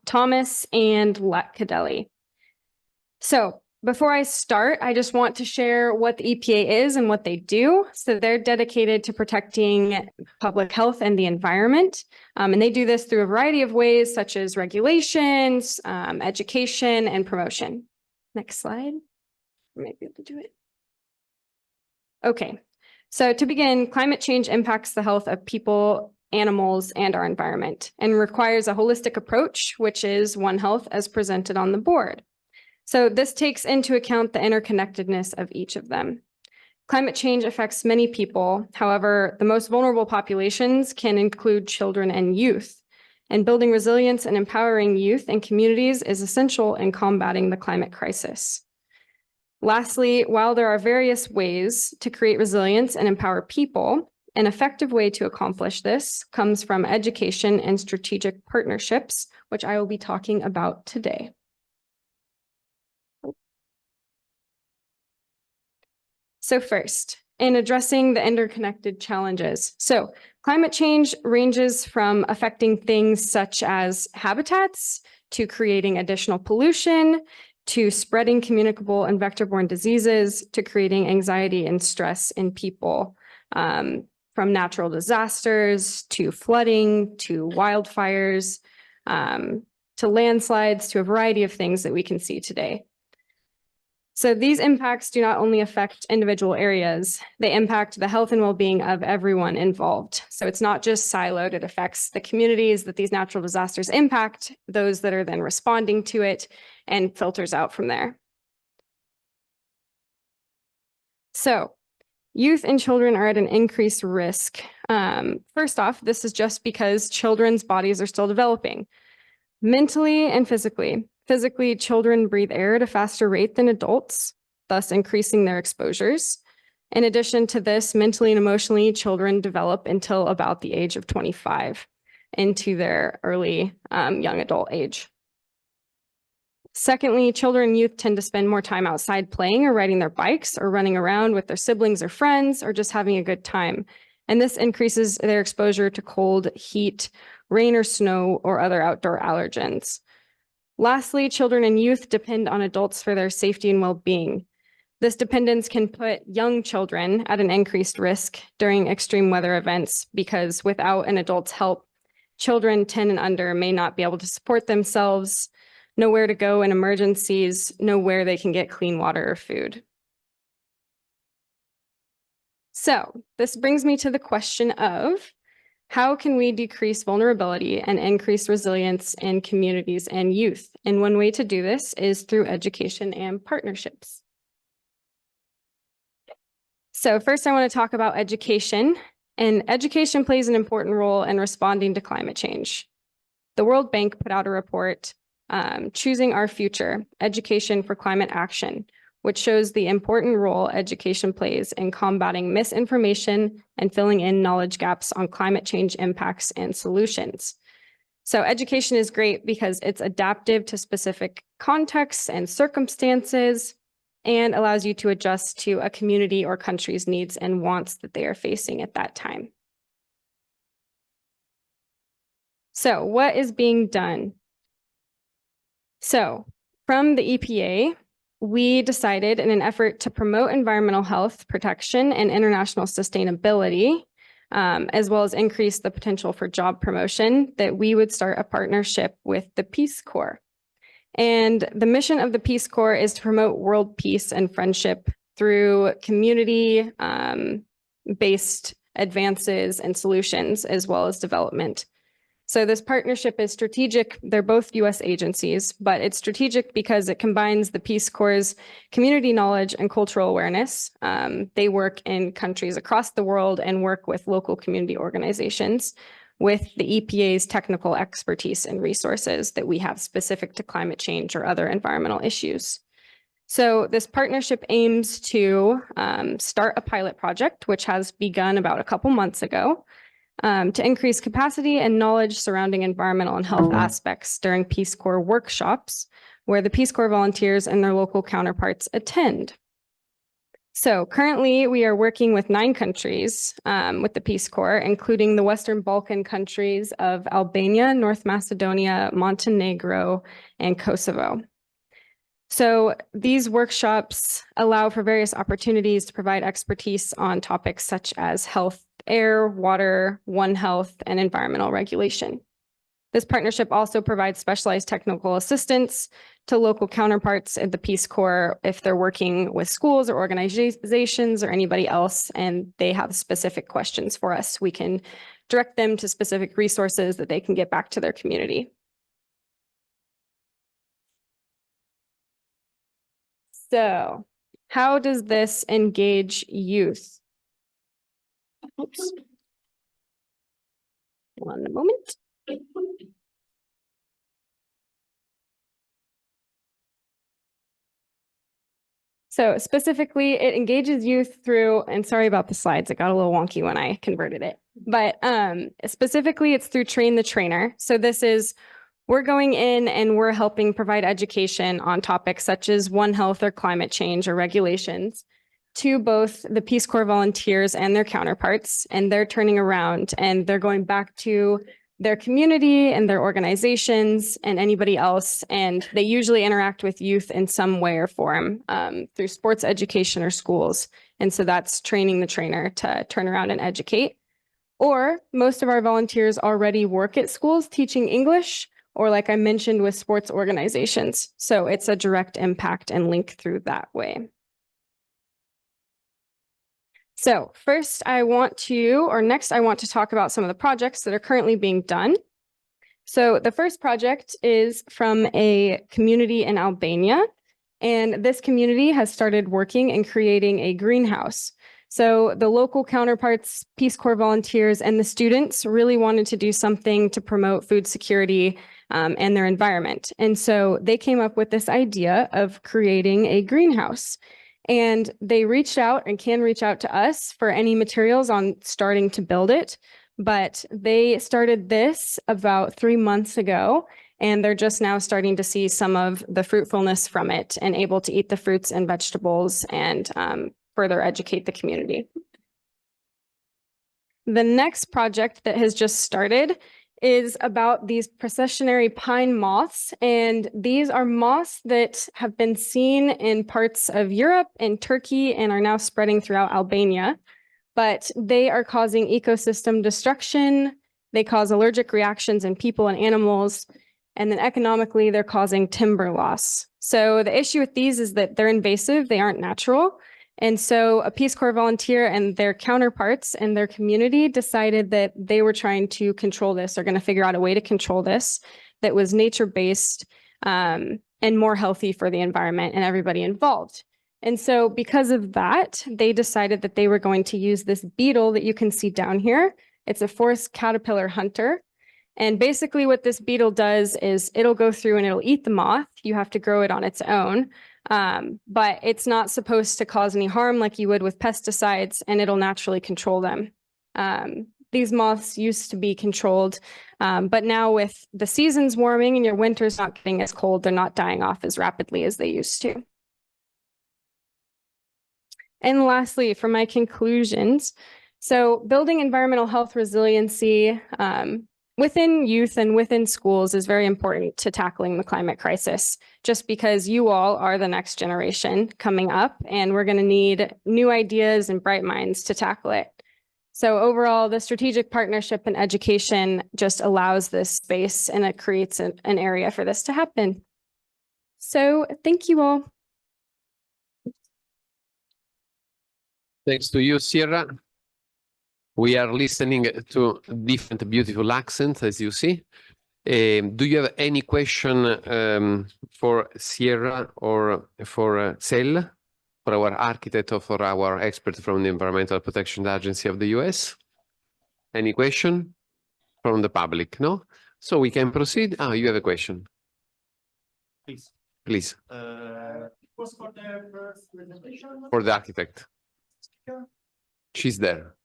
Speaker 16: Thomas, and Lat Cadelli. So before I start, I just want to share what the EPA is and what they do. So they're dedicated to protecting public health and the environment. And they do this through a variety of ways, such as regulations, education, and promotion. Next slide. I might be able to do it. Okay, so to begin, climate change impacts the health of people, animals, and our environment, and requires a holistic approach, which is One Health as presented on the board. So this takes into account the interconnectedness of each of them. Climate change affects many people. However, the most vulnerable populations can include children and youth. And building resilience and empowering youth and communities is essential in combating the climate crisis. Lastly, while there are various ways to create resilience and empower people, an effective way to accomplish this comes from education and strategic partnerships, which I will be talking about today. So first, in addressing the interconnected challenges. So climate change ranges from affecting things such as habitats to creating additional pollution, to spreading communicable and vector-borne diseases, to creating anxiety and stress in people, from natural disasters, to flooding, to wildfires, to landslides, to a variety of things that we can see today. So these impacts do not only affect individual areas, they impact the health and well-being of everyone involved. So it's not just siloed, it affects the communities that these natural disasters impact, those that are then responding to it, and filters out from there. So youth and children are at an increased risk. First off, this is just because children's bodies are still developing, mentally and physically. Physically, children breathe air at a faster rate than adults, thus increasing their exposures. In addition to this, mentally and emotionally, children develop until about the age of 25 into their early young adult age. Secondly, children and youth tend to spend more time outside playing or riding their bikes or running around with their siblings or friends or just having a good time. And this increases their exposure to cold, heat, rain or snow, or other outdoor allergens. Lastly, children and youth depend on adults for their safety and well-being. This dependence can put young children at an increased risk during extreme weather events because without an adult's help, children 10 and under may not be able to support themselves, know where to go in emergencies, know where they can get clean water or food. So this brings me to the question of, how can we decrease vulnerability and increase resilience in communities and youth? And one way to do this is through education and partnerships. So first I want to talk about education, and education plays an important role in responding to climate change. The World Bank put out a report, Choosing Our Future, Education for Climate Action, which shows the important role education plays in combating misinformation and filling in knowledge gaps on climate change impacts and solutions. So education is great because it's adaptive to specific contexts and circumstances and allows you to adjust to a community or country's needs and wants that they are facing at that time. So what is being done? So from the EPA, we decided in an effort to promote environmental health protection and international sustainability, as well as increase the potential for job promotion, that we would start a partnership with the Peace Corps. And the mission of the Peace Corps is to promote world peace and friendship through community-based advances and solutions, as well as development. So this partnership is strategic. They're both US agencies, but it's strategic because it combines the Peace Corps' community knowledge and cultural awareness. They work in countries across the world and work with local community organizations with the EPA's technical expertise and resources that we have specific to climate change or other environmental issues. So this partnership aims to start a pilot project, which has begun about a couple months ago, to increase capacity and knowledge surrounding environmental and health aspects during Peace Corps workshops, where the Peace Corps volunteers and their local counterparts attend. So currently we are working with 9 countries with the Peace Corps, including the Western Balkan countries of Albania, North Macedonia, Montenegro, and Kosovo. So these workshops allow for various opportunities to provide expertise on topics such as health, air, water, One Health, and environmental regulation. This partnership also provides specialized technical assistance to local counterparts at the Peace Corps if they're working with schools or organizations or anybody else, and they have specific questions for us. We can direct them to specific resources that they can get back to their community. So, how does this engage youth? Oops. One moment. So specifically, it engages youth through, and sorry about the slides, it got a little wonky when I converted it, but specifically it's through Train the Trainer. So this is, we're going in and we're helping provide education on topics such as One Health or climate change or regulations to both the Peace Corps volunteers and their counterparts, and they're turning around and they're going back to their community and their organizations and anybody else, and they usually interact with youth in some way or form through sports education or schools. And so that's training the trainer to turn around and educate. Or most of our volunteers already work at schools teaching English, or like I mentioned, with sports organizations. So it's a direct impact and link through that way. So first I want to talk about some of the projects that are currently being done. So the first project is from a community in Albania, and this community has started working and creating a greenhouse. So the local counterparts, Peace Corps volunteers, and the students really wanted to do something to promote food security and their environment. And so they came up with this idea of creating a greenhouse. And they reached out and can reach out to us for any materials on starting to build it. But they started this about 3 months ago, and they're just now starting to see some of the fruitfulness from it and able to eat the fruits and vegetables and further educate the community. The next project that has just started is about these processionary pine moths. And these are moths that have been seen in parts of Europe and Turkey and are now spreading throughout Albania. But they are causing ecosystem destruction. They cause allergic reactions in people and animals. And then economically, they're causing timber loss. So the issue with these is that they're invasive, they aren't natural. And so a Peace Corps volunteer and their counterparts in their community decided that they were trying to control this, or going to figure out a way to control this that was nature-based and more healthy for the environment and everybody involved. And so because of that, they decided that they were going to use this beetle that you can see down here. It's a forest caterpillar hunter. And basically what this beetle does is it'll go through and it'll eat the moth. You have to grow it on its own. But it's not supposed to cause any harm like you would with pesticides, and it'll naturally control them. These moths used to be controlled, but now with the seasons warming and your winters not getting as cold, they're not dying off as rapidly as they used to. And lastly, for my conclusions, so building environmental health resiliency within youth and within schools is very important to tackling the climate crisis, just because you all are the next generation coming up, and we're going to need new ideas and bright minds to tackle it. So overall, the strategic partnership and education just allows this space, and it creates an area for this to happen. So thank you all.
Speaker 8: Thanks to you, Sierra. We are listening to different beautiful accents, as you see. Do you have any question for Sierra or for Cel, for our architect or for our expert from the Environmental Protection Agency of the US? Any question from the public? No? So we can proceed. Ah, you have a question.
Speaker 4: Please.
Speaker 8: Please.
Speaker 17: Was for the first presentation?
Speaker 8: For the architect. She's there.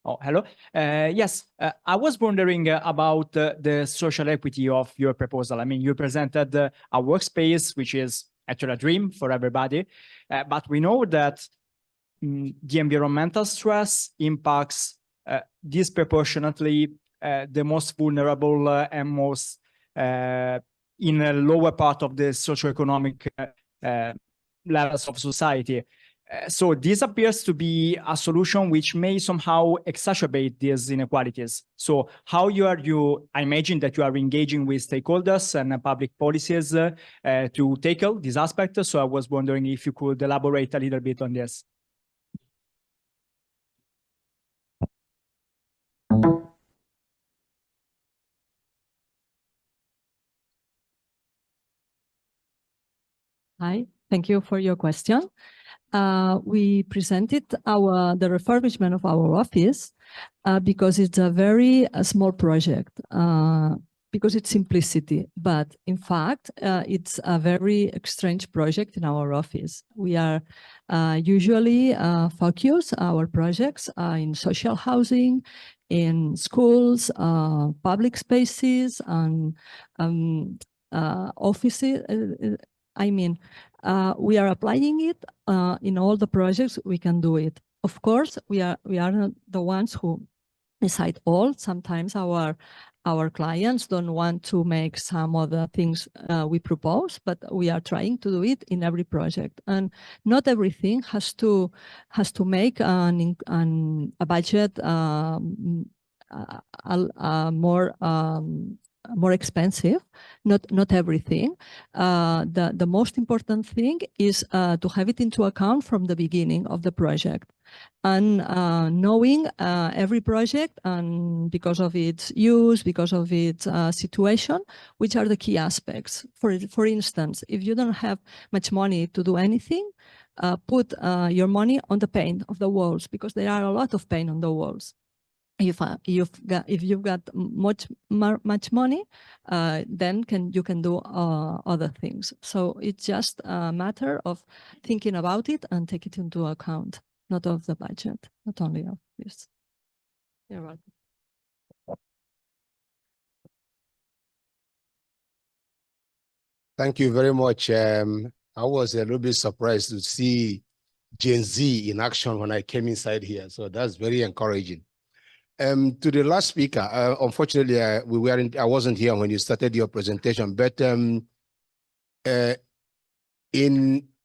Speaker 17: Oh, hello. Yes, I was wondering about the social equity of your proposal. I mean, you presented a workspace, which is actually a dream for everybody, but we know that the environmental stress impacts disproportionately the most vulnerable and most in a lower part of the socioeconomic levels of society. So this appears to be a solution which may somehow exacerbate these inequalities. So how I imagine that you are engaging with stakeholders and public policies to tackle this aspect. So I was wondering if you could elaborate a little bit on this.
Speaker 15: Hi, thank you for your question. We presented the refurbishment of our office because it's a very small project, because it's simplicity. But in fact, it's a very strange project in our office. We are usually focus our projects in social housing, in schools, public spaces, and offices. We are applying it in all the projects we can do it. Of course, we are not the ones who decide all. Sometimes our clients don't want to make some of the things we propose, but we are trying to do it in every project. And not everything has to make a budget more expensive. Not everything. The most important thing is to have it into account from the beginning of the project, and knowing every project, and because of its use, because of its situation, which are the key aspects. For instance, if you don't have much money to do anything, put your money on the paint of the walls, because there are a lot of paint on the walls. If you've got much money, then you can do other things. So it's just a matter of thinking about it and take it into account, not of the budget, not only of this. You're welcome.
Speaker 18: Thank you very much. I was a little bit surprised to see Gen Z in action when I came inside here. So that's very encouraging. To the last speaker, unfortunately, I wasn't here when you started your presentation, but in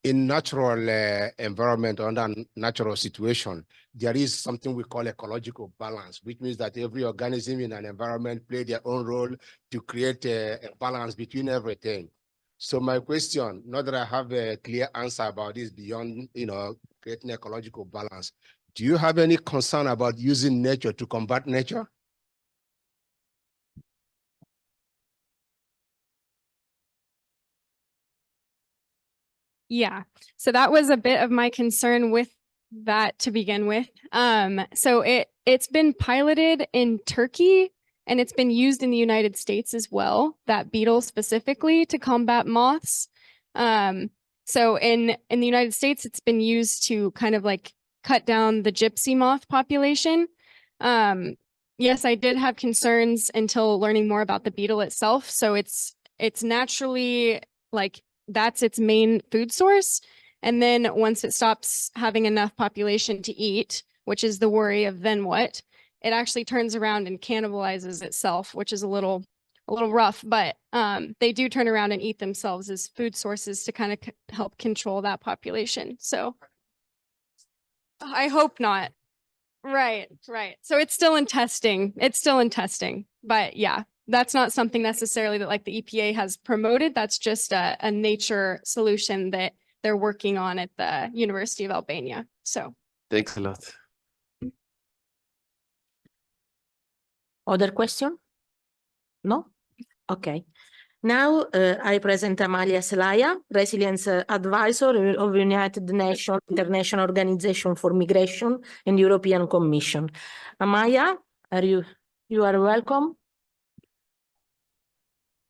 Speaker 18: natural environment, under natural situation, there is something we call ecological balance, which means that every organism in an environment play their own role to create a balance between everything. So my question, not that I have a clear answer about this beyond, creating ecological balance, do you have any concern about using nature to combat nature?
Speaker 16: Yeah, so that was a bit of my concern with that to begin with. So it's been piloted in Turkey, and it's been used in the United States as well, that beetle specifically to combat moths. So in the United States, it's been used to kind of like cut down the gypsy moth population. Yes, I did have concerns until learning more about the beetle itself. So it's naturally like that's its main food source. And then once it stops having enough population to eat, which is the worry of then what, it actually turns around and cannibalizes itself, which is a little rough, but they do turn around and eat themselves as food sources to kind of help control that population. So I hope not. Right. So it's still in testing. But yeah, that's not something necessarily that like the EPA has promoted. That's just a nature solution that they're working on at the University of Albania. So
Speaker 19: thanks a lot.
Speaker 20: Other question? No? Okay. Now I present Amalia Selaya, Resilience Advisor of United Nations International Organization for Migration and European Commission. Amalia, you are welcome.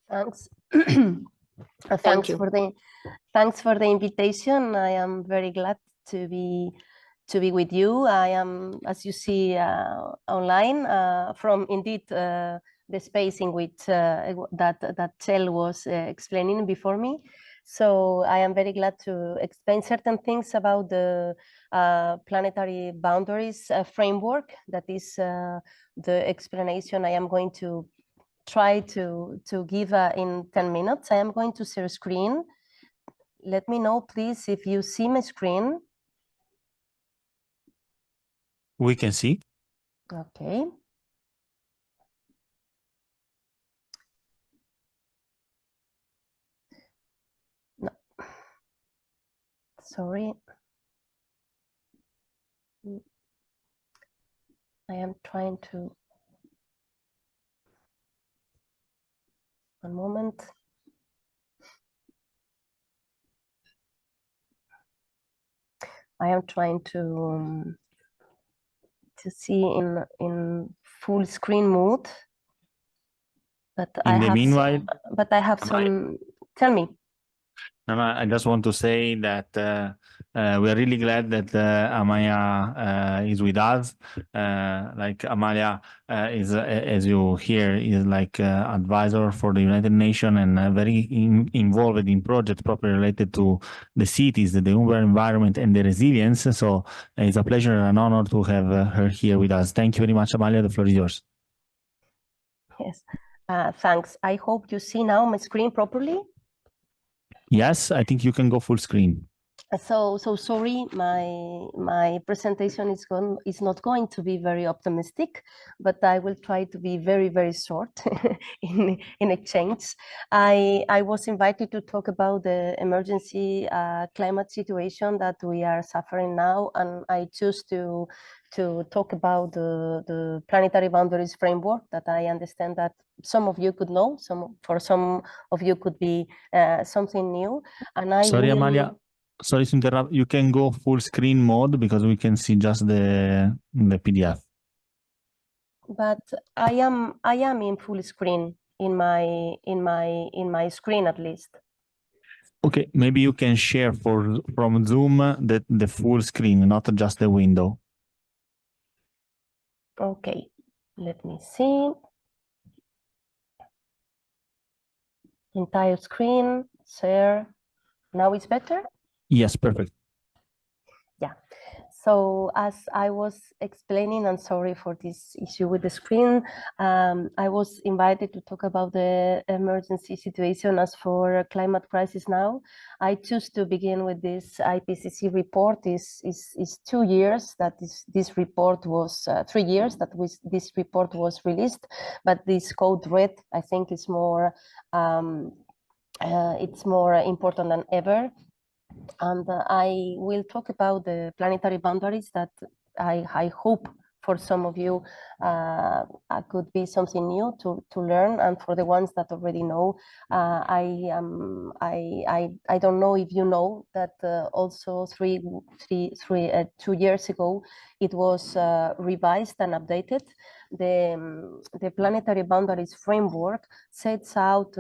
Speaker 21: Thanks.
Speaker 20: Thank you.
Speaker 21: Thanks for the invitation. I am very glad to be with you. I am, as you see online, from indeed the space in which that Chell was explaining before me. So I am very glad to explain certain things about the planetary boundaries framework. That is the explanation I am going to try to give in 10 minutes. I am going to share screen. Let me know, please, if you see my screen.
Speaker 4: We can see.
Speaker 21: Okay. No. Sorry. I am trying to. One moment. I am trying to see in full screen mode, but
Speaker 4: In the meanwhile,
Speaker 21: I have some. Tell me.
Speaker 4: No, I just want to say that we are really glad that Amalia is with us. Like Amalia is, as you hear, is like advisor for the United Nations and very involved in projects properly related to the cities, the urban environment, and the resilience. So it's a pleasure and an honor to have her here with us. Thank you very much, Amalia. The floor is yours.
Speaker 21: Yes, thanks. I hope you see now my screen properly.
Speaker 4: Yes, I think you can go full screen.
Speaker 21: So sorry, my presentation is not going to be very optimistic, but I will try to be very short in exchange. I was invited to talk about the emergency climate situation that we are suffering now, and I choose to talk about the planetary boundaries framework that I understand that some of you could know, for some of you could be something new. And
Speaker 4: Sorry, Amalia. Sorry to interrupt. You can go full screen mode because we can see just the PDF.
Speaker 21: But I am in full screen in my screen at least.
Speaker 4: Okay, maybe you can share from Zoom the full screen, not just the window.
Speaker 21: Okay, let me see. Entire screen, share. Now it's better?
Speaker 4: Yes, perfect.
Speaker 21: Yeah. So as I was explaining, and sorry for this issue with the screen, I was invited to talk about the emergency situation as for climate crisis now. I choose to begin with this IPCC report. Is 2 years that this report was 3 years that this report was released, but this code red I think is more it's more important than ever. And I will talk about the planetary boundaries that I hope for some of you could be something new to learn, and for the ones that already know, I don't know if you know that also 2 years ago it was revised and updated. The planetary boundaries framework sets out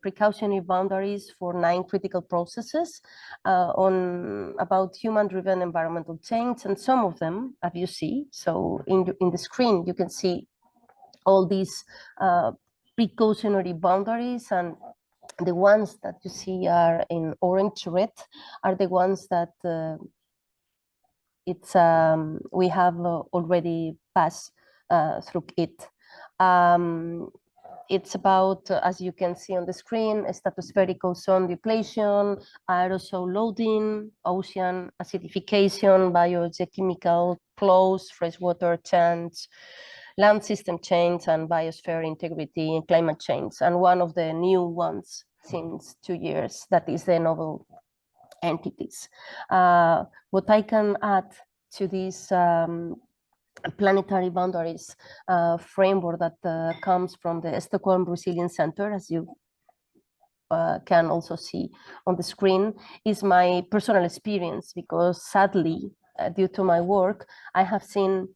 Speaker 21: precautionary boundaries for 9 critical processes about human-driven environmental change, and some of them, as you see, so in the screen you can see all these precautionary boundaries, and the ones that you see are in orange red are the ones that we have already passed through it. It's about, as you can see on the screen, stratospheric ozone depletion, aerosol loading, ocean acidification, biogeochemical flows, freshwater change, land system change, and biosphere integrity and climate change. And one of the new ones since 2 years, that is the novel entities. What I can add to this planetary boundaries framework that comes from the Stockholm Resilience Center, as you can also see on the screen, is my personal experience, because sadly, due to my work, I have seen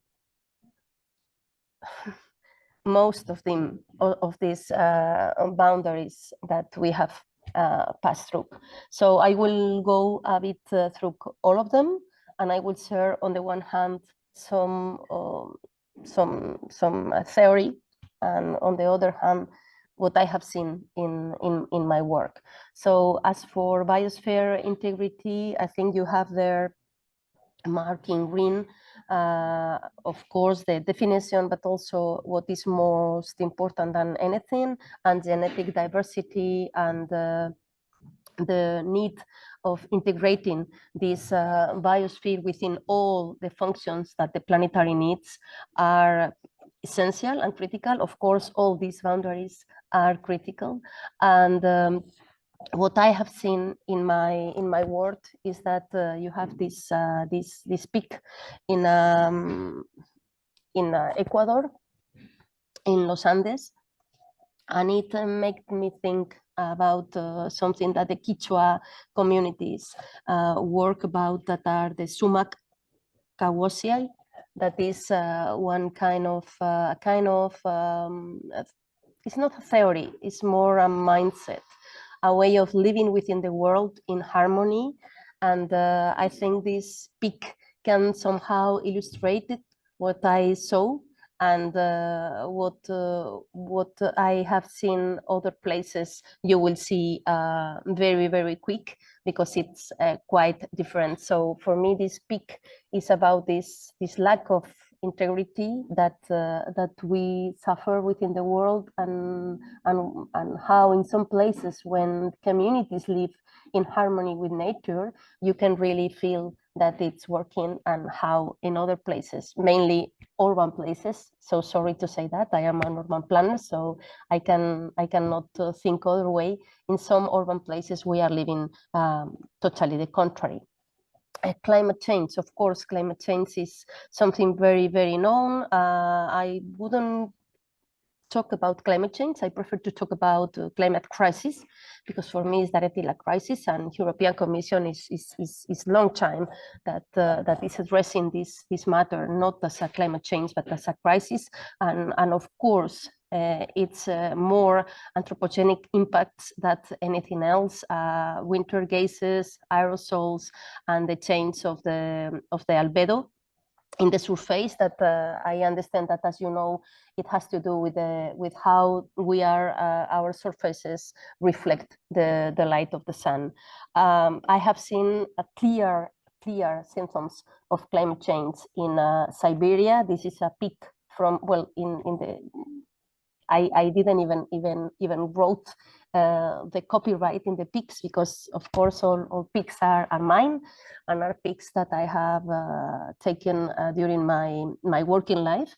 Speaker 21: most of these boundaries that we have passed through. So I will go a bit through all of them, and I will share on the one hand some theory, and on the other hand what I have seen in my work. So as for biosphere integrity, I think you have there marked in green Of course, the definition, but also what is most important than anything, and genetic diversity and the need of integrating this biosphere within all the functions that the planetary needs are essential and critical. Of course, all these boundaries are critical. And what I have seen in my work is that you have this peak in Ecuador, in Los Andes, and it made me think about something that the Quechua communities work about, that are the sumac kawosiai. That is one kind of it's not a theory, it's more a mindset, a way of living within the world in harmony. And I think this peak can somehow illustrate it, what I saw, and what I have seen other places you will see very, very quick, because it's quite different. So for me, this peak is about this lack of integrity that we suffer within the world, and how in some places, when communities live in harmony with nature, you can really feel that it's working, and how in other places, mainly urban places, so sorry to say that, I am an urban planner, so I cannot think other way. In some urban places, we are living totally the contrary. Climate change, of course, climate change is something very, very known. I wouldn't talk about climate change. I prefer to talk about climate crisis, because for me it's directly a crisis, and European Commission is long time that is addressing this matter, not as a climate change, but as a crisis. And of course, it's more anthropogenic impacts than anything else, winter gases, aerosols, and the change of the albedo in the surface, that I understand that, as you know, it has to do with how we are, our surfaces reflect the light of the sun. I have seen a clear symptoms of climate change in Siberia. This is a peak from, well, in the, I didn't even wrote the copyright in the peaks, because of course all peaks are mine, and are peaks that I have taken during my working life.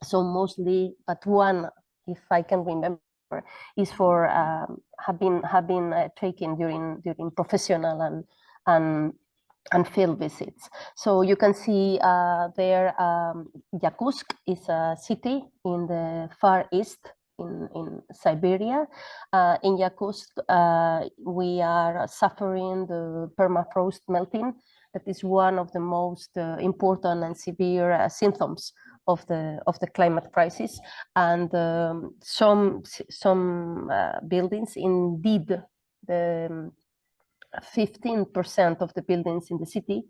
Speaker 21: So mostly, but one, if I can remember, is for have been taken during professional and field visits. So you can see there, Yakutsk is a city in the far east in Siberia. In Yakutsk, we are suffering the permafrost melting. That is one of the most important and severe symptoms of the climate crisis. And some buildings, indeed, the 15% of the buildings in the city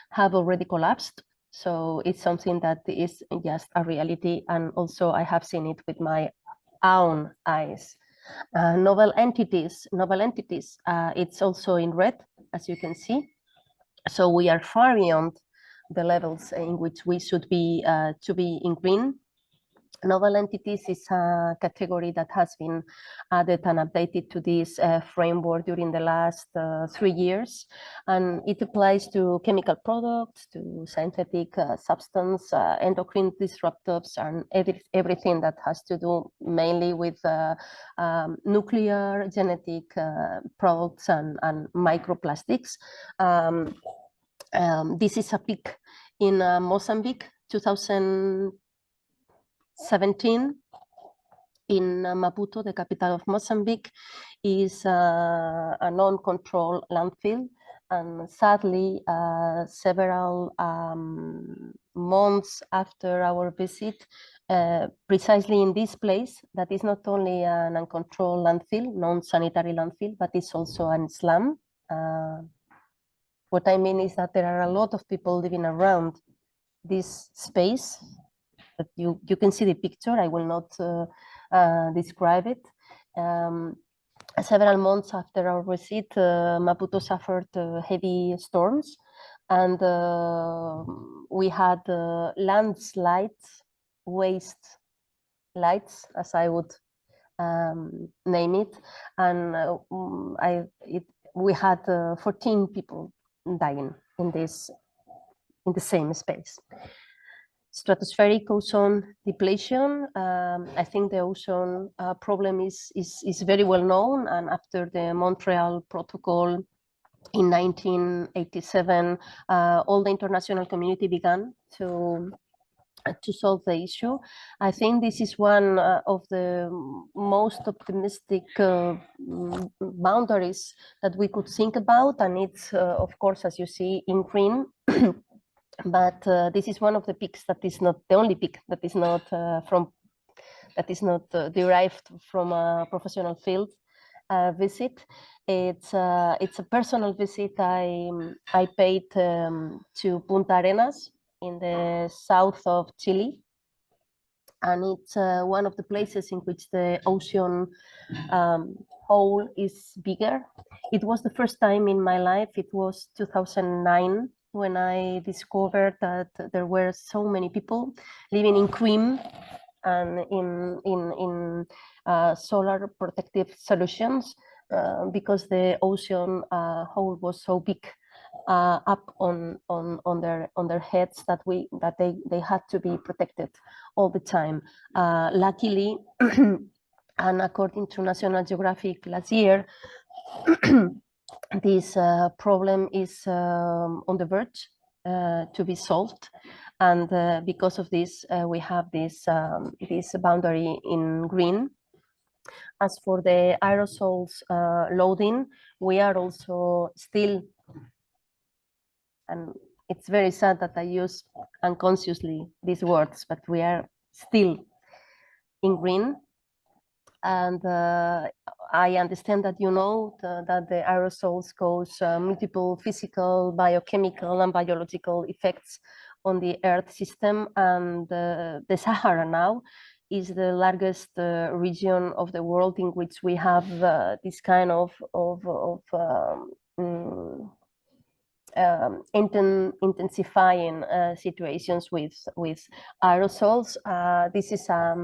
Speaker 21: have already collapsed. So it's something that is just a reality. And also I have seen it with my own eyes. Novel entities, it's also in red, as you can see. So we are far beyond the levels in which we should be to be in green. Novel entities is a category that has been added and updated to this framework during the last 3 years. And it applies to chemical products, to synthetic substance, endocrine disruptors, and everything that has to do mainly with nuclear, genetic products and microplastics. This is a peak in Mozambique, 2017, in Maputo, the capital of Mozambique, is a non-controlled landfill. And sadly, several months after our visit, precisely in this place, that is not only an uncontrolled landfill, non-sanitary landfill, but it's also an slum. What I mean is that there are a lot of people living around this space. But you can see the picture. I will not describe it. Several months after our visit, Maputo suffered heavy storms, And we had landslides, waste lights, as I would name it, and we had 14 people dying in the same space. Stratospheric ozone depletion. I think the ozone problem is very well known, and after the Montreal Protocol in 1987, all the international community began to solve the issue. I think this is one of the most optimistic boundaries that we could think about, and it's of course, as you see, in green. But this is one of the peaks that is not the only peak that is not derived from a professional field visit. It's a personal visit I paid to Punta Arenas in the south of Chile, and it's one of the places in which the ocean hole is bigger. It was the first time in my life. It was 2009 when I discovered that there were so many people living in cream and in solar protective solutions because the ocean hole was so big up on their heads that they had to be protected all the time. Luckily, and according to National Geographic last year, this problem is on the verge to be solved, and because of this, we have this boundary in green. As for the aerosols loading, we are also still, and it's very sad that I use unconsciously these words, but we are still in green. And I understand that you know that the aerosols cause multiple physical, biochemical, and biological effects on the Earth system. And the Sahara now is the largest region of the world in which we have this kind of intensifying situations with aerosols. This is a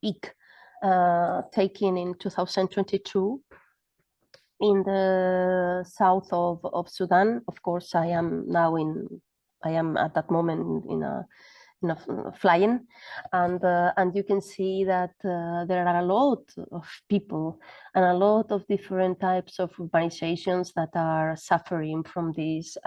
Speaker 21: peak taken in 2022 in the south of Sudan. Of course, I am at that moment in a flying, and you can see that there are a lot of people and a lot of different types of urbanizations that are suffering from this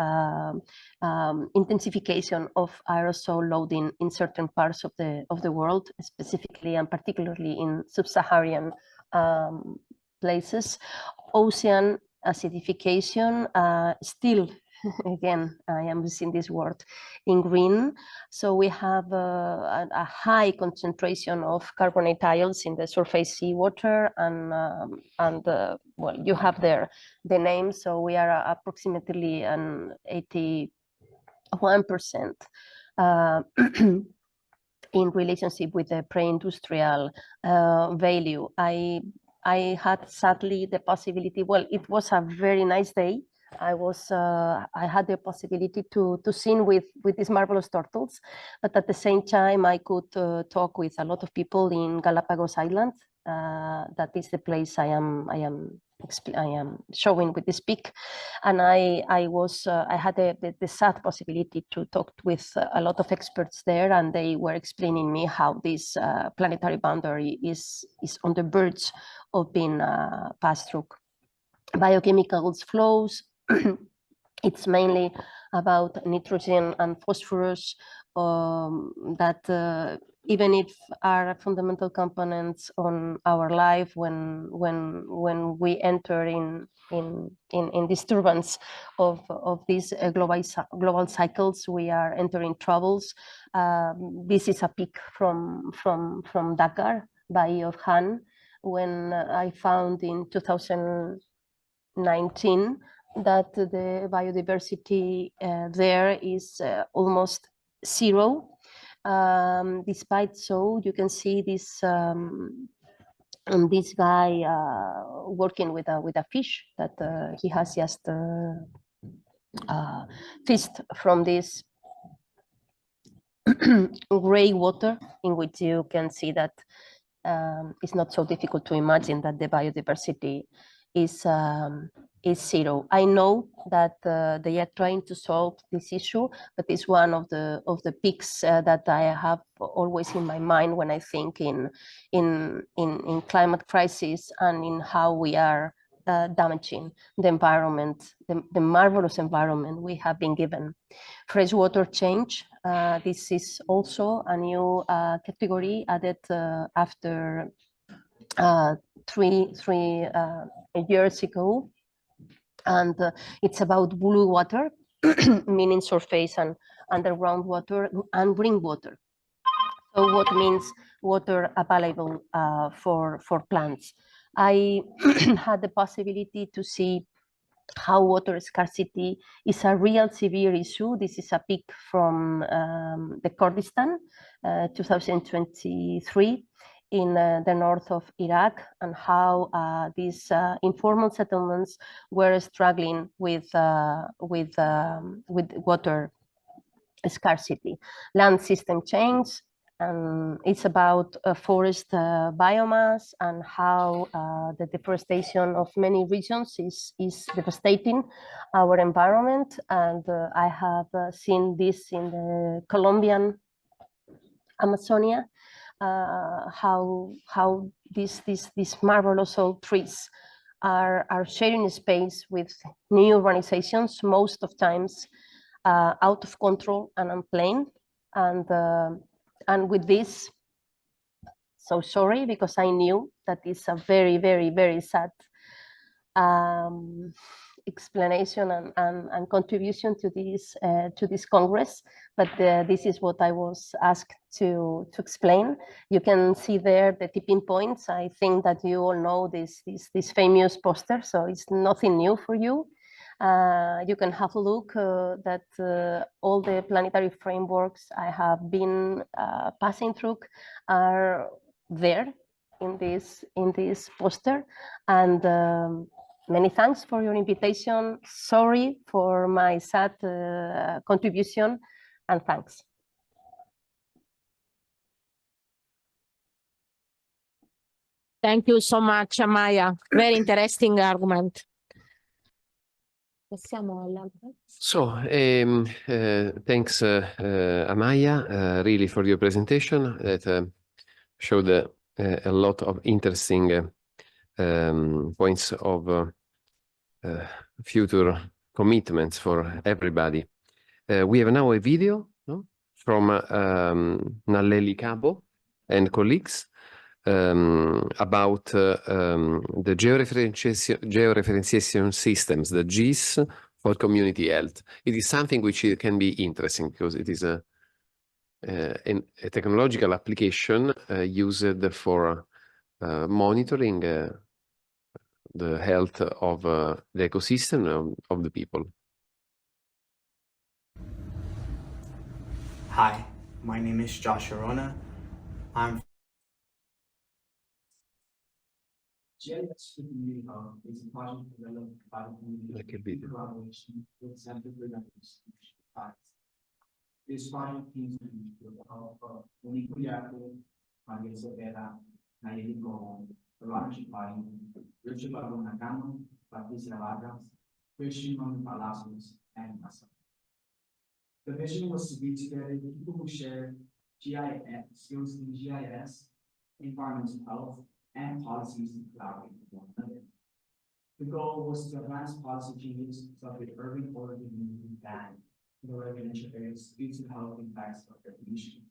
Speaker 21: intensification of aerosol loading in certain parts of the world, specifically and particularly in sub-Saharan places. Ocean acidification still. Again, I am using this word in green. So we have a high concentration of carbonate ions in the surface seawater, and well, you have there the name. So we are approximately an 81% in relationship with the pre-industrial value. I had sadly the possibility. Well, it was a very nice day. I had the possibility to sing with these marvelous turtles, but at the same time I could talk with a lot of people in Galapagos Island. That is the place I am showing with this peak, and I had the sad possibility to talk with a lot of experts there, and they were explaining me how this planetary boundary is on the verge of being passed through. Biochemicals flows. It's mainly about nitrogen and phosphorus that even if are fundamental components on our life when we enter in disturbance of these global cycles, we are entering troubles. This is a peak from Dakar, Bay of Han, when I found in 2019 that the biodiversity there is almost zero. Despite so, you can see this this guy working with a fish that he has just feast from this gray water, in which you can see that it's not so difficult to imagine that the biodiversity is zero. I know that they are trying to solve this issue, but it's one of the peaks that I have always in my mind when I think in climate crisis and in how we are damaging the environment, the marvelous environment we have been given. Freshwater change. This is also a new category added after 3 years ago, and it's about blue water, meaning surface and underground water, and green water. So what means water available for plants? I had the possibility to see how water scarcity is a real severe issue. This is a pic from the Kurdistan, 2023, in the north of Iraq, and how these informal settlements were struggling with water scarcity. Land system change. It's about forest biomass and how the deforestation of many regions is devastating our environment. And I have seen this in the Colombian Amazonia, how these marvelous old trees are sharing space with new urbanizations, most of times out of control and unplanned. And with this, so sorry, because I knew that it's a very, very, very sad explanation and contribution to this Congress, but this is what I was asked to explain. You can see there the tipping points. I think that you all know this famous poster, so it's nothing new for you. You can have a look that all the planetary frameworks I have been passing through are there in this poster. And many thanks for your invitation. Sorry for my sad contribution, and thanks.
Speaker 20: Thank you so much, Amaya. Very interesting argument.
Speaker 8: So, thanks, Amaya, really for your presentation that showed a lot of interesting points of future commitments for everybody. We have now a video from Nalleli Cabo and colleagues about the georeferentiation systems, the GIS, for community health. It is something which can be interesting because it is a technological application used for monitoring the health of the ecosystem of the people.
Speaker 19: Hi, my name is Josh Arona. I'm GIS Community Hub is a project developed by the community in collaboration with Center for Distribution Facts. This project teams with the help of Niki, Margherita, Niki, Ferrante, Luciano, Patricia Vargas, Christian Palacios, and myself. The vision was to be together with people who share GIS skills in GIS, environmental health, and policies to collaborate with one another. The goal was to advance policy changes so that the urban core community ban the residential areas due to the health impacts of their pollution.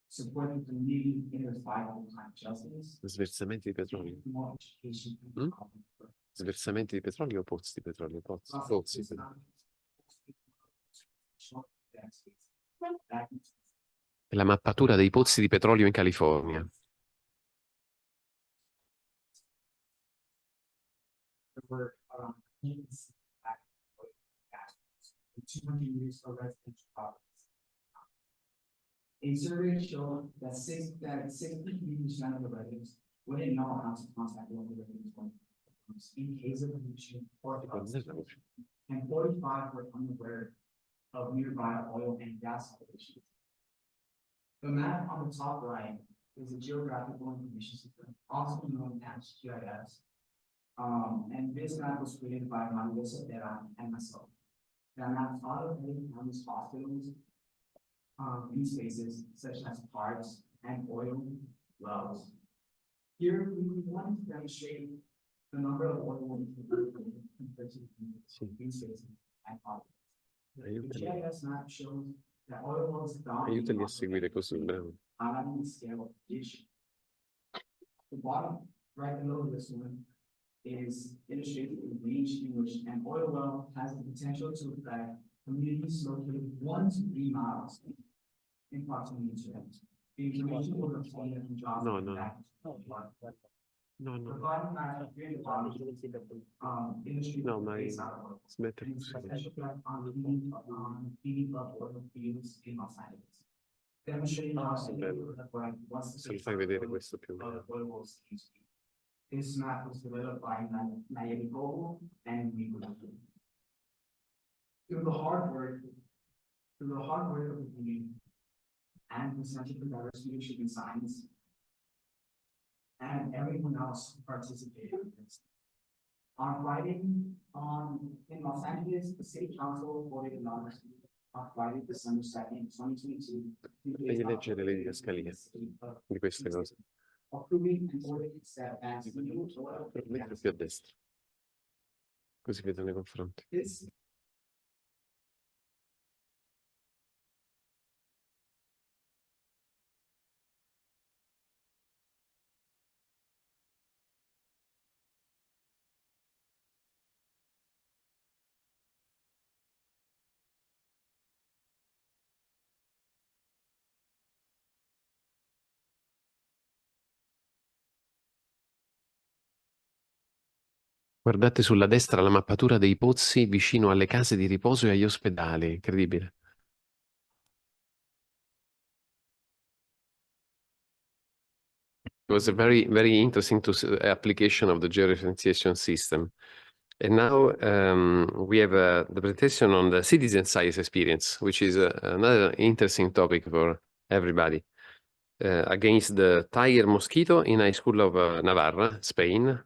Speaker 19: Support the community in their fight for climate justice.
Speaker 8: Sversamenti di petrolio.
Speaker 19: More education.
Speaker 8: Sversamenti di petrolio o pozzi di petrolio? Pozzi. La mappatura dei pozzi di petrolio in California.
Speaker 19: There were around 200 years of residential properties. A survey showed that 63% of the residents wouldn't know how to contact local residents. in case of pollution or and 45 were unaware of nearby oil and gas pollution. The map on the top right is a geographical information system, also known as GIS. And this map was created by Margherita and myself. That maps all of the county's hospitals, in spaces such as parks and oil wells. Here we want to demonstrate the number of oil wells compared to green spaces and hospitals. The GIS map shows that oil wells
Speaker 8: Aiutali a seguire così, bravo.
Speaker 19: on the scale of pollution. The bottom right below this one is illustrated in range in which an oil well has the potential to affect communities located 1 to 3 miles in proximity to it. The information will obtain from jobs.
Speaker 8: No.
Speaker 19: The bottom map here at the bottom illustrates
Speaker 8: No, ma smettere
Speaker 19: its potential effect on feeding of oil fields in Los Angeles. Demonstrating how
Speaker 8: Se lo fai vedere questo più o meno.
Speaker 19: This map was developed by Niki and Niki. Through the hard work of the community and the Center for Diverse Leadership in Science, and everyone else who participated in this. On Friday, in Los Angeles, the City Council voted unanimously on Friday, December 2nd, 2022.
Speaker 8: Devi leggere le didascalie di queste cose.
Speaker 19: Approving and ordering set as the new oil.
Speaker 8: Metto più a destra, così vedono i confronti.
Speaker 19: This
Speaker 8: Guardate sulla destra la mappatura dei pozzi vicino alle case di riposo e agli ospedali, incredibile. It was a very, very interesting application of the georeferentiation system. And now we have the presentation on the citizen science experience, which is another interesting topic for everybody. Against the tiger mosquito in High School of Navarra, Spain.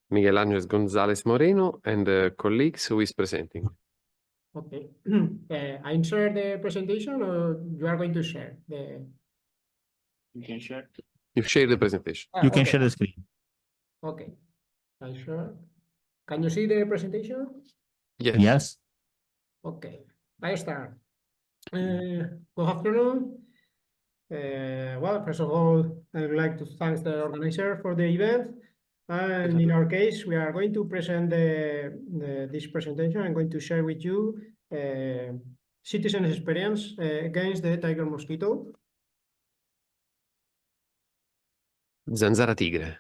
Speaker 8: Miguel Ángel González Moreno and the colleagues who is presenting.
Speaker 13: Okay. I share the presentation or you are going to share the...
Speaker 4: You can share.
Speaker 8: You share the presentation.
Speaker 4: You can
Speaker 13: okay.
Speaker 4: share the screen.
Speaker 13: Okay. I share. Can you see the presentation?
Speaker 8: Yes.
Speaker 4: Yes.
Speaker 13: Okay. I start. Good afternoon. Well, first of all, I would like to thank the organizer for the event. And in our case, we are going to present this presentation. I'm going to share with you citizen experience against the tiger mosquito.
Speaker 8: Zanzara tigre.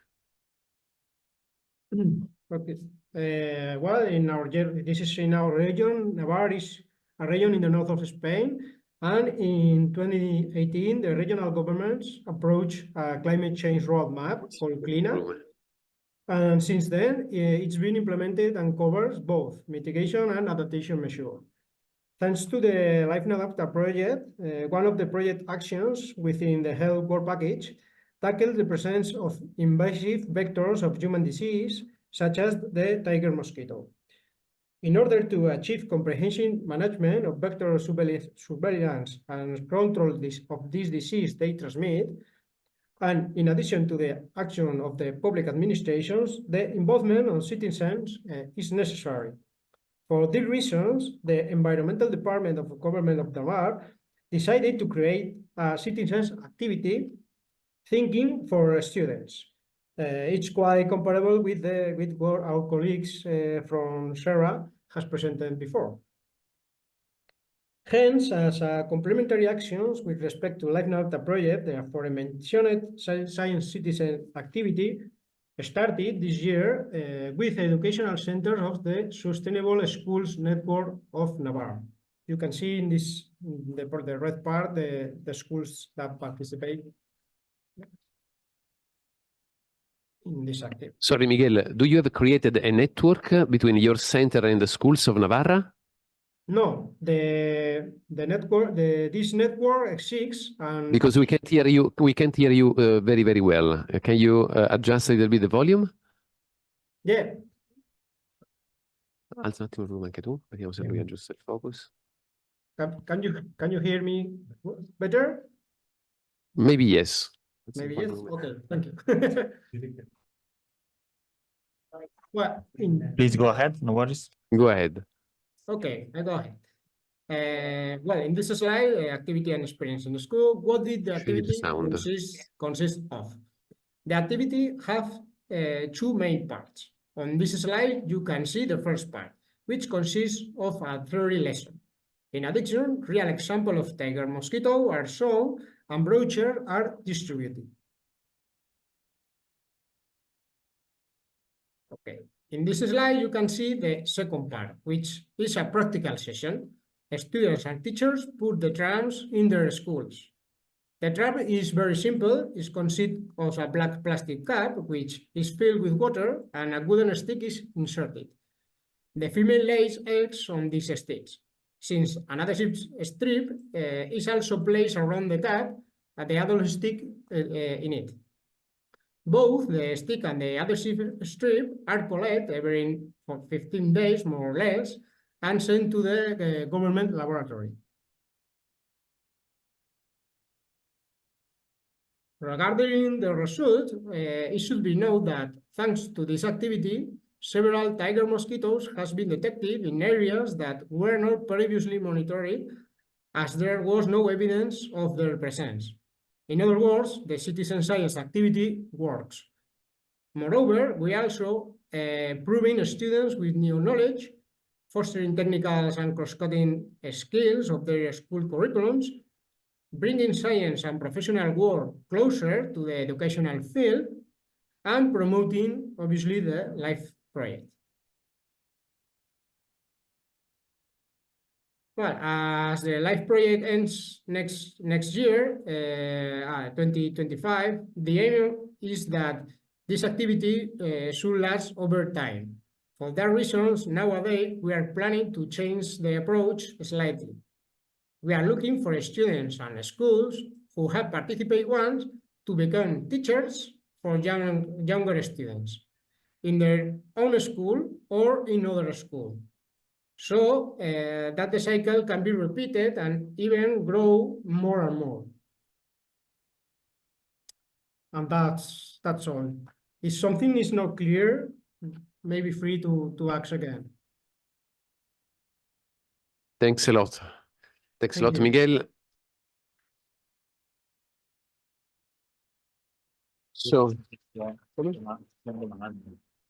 Speaker 13: Okay. Well, this is in our region. Navarre is a region in the north of Spain. And in 2018, the regional governments approached a climate change roadmap called CLINA. And since then, it's been implemented and covers both mitigation and adaptation measures. Thanks to the Life in Adapta project, one of the project actions within the health work package tackled the presence of invasive vectors of human disease, such as the tiger mosquito. In order to achieve comprehensive management of vector surveillance and control of this disease they transmit, and in addition to the action of the public administrations, the involvement of citizens is necessary. For these reasons, the Environmental Department of the Government of Navarre decided to create a citizens activity thinking for students. It's quite comparable with what our colleagues from Syrou has presented before. Hence, as a complementary actions with respect to Life in Adapta project, the aforementioned science citizen activity started this year with educational centers of the Sustainable Schools Network of Navarre. You can see in this, the red part, the schools that participate. in this activity.
Speaker 8: Sorry, Miguel, do you have created a network between your center and the schools of Navarra?
Speaker 13: No, the network, this network exists, and
Speaker 8: Because we can't hear you. We can't hear you very, very well. Can you adjust a little bit the volume?
Speaker 13: yeah,
Speaker 8: Alza un attimo il volume anche tu, vediamo se lui aggiusta il focus.
Speaker 13: can you hear me better?
Speaker 8: Maybe yes.
Speaker 13: Maybe yes. Okay, thank you. Well,
Speaker 4: Please go ahead, no worries.
Speaker 8: Go ahead.
Speaker 13: okay, I go ahead. Well, in this slide, activity and experience in the school, what did the activity
Speaker 8: sound.
Speaker 13: consist of? The activity have two main parts. On this slide, you can see the first part, which consists of a theory lesson. In addition, real example of tiger mosquito are shown and brochures are distributed. Okay, in this slide, you can see the second part, which is a practical session. Students and teachers put the trams in their schools. The tram is very simple. It consists of a black plastic cup, which is filled with water, and a wooden stick is inserted. The female lays eggs on these sticks. Since another strip is also placed around the cup, the adult stick in it. Both the stick and the other strip are collected every 15 days, more or less, and sent to the government laboratory. Regarding the result, it should be noted that thanks to this activity, several tiger mosquitoes has been detected in areas that were not previously monitored, as there was no evidence of their presence. In other words, the citizen science activity works. Moreover, we also proving students with new knowledge, fostering technical and cross-cutting skills of their school curriculums, bringing science and professional work closer to the educational field, and promoting, obviously, the LIFE project. Well, as the LIFE project ends next year, 2025, the aim is that this activity should last over time. For that reason, nowadays, we are planning to change the approach slightly. We are looking for students and schools who have participated once to become teachers for younger students in their own school or in other school. So that the cycle can be repeated and even grow more and more. And that's all. If something is not clear, maybe free to ask again.
Speaker 8: Thanks a lot. Thanks a lot,
Speaker 13: you.
Speaker 8: Miguel.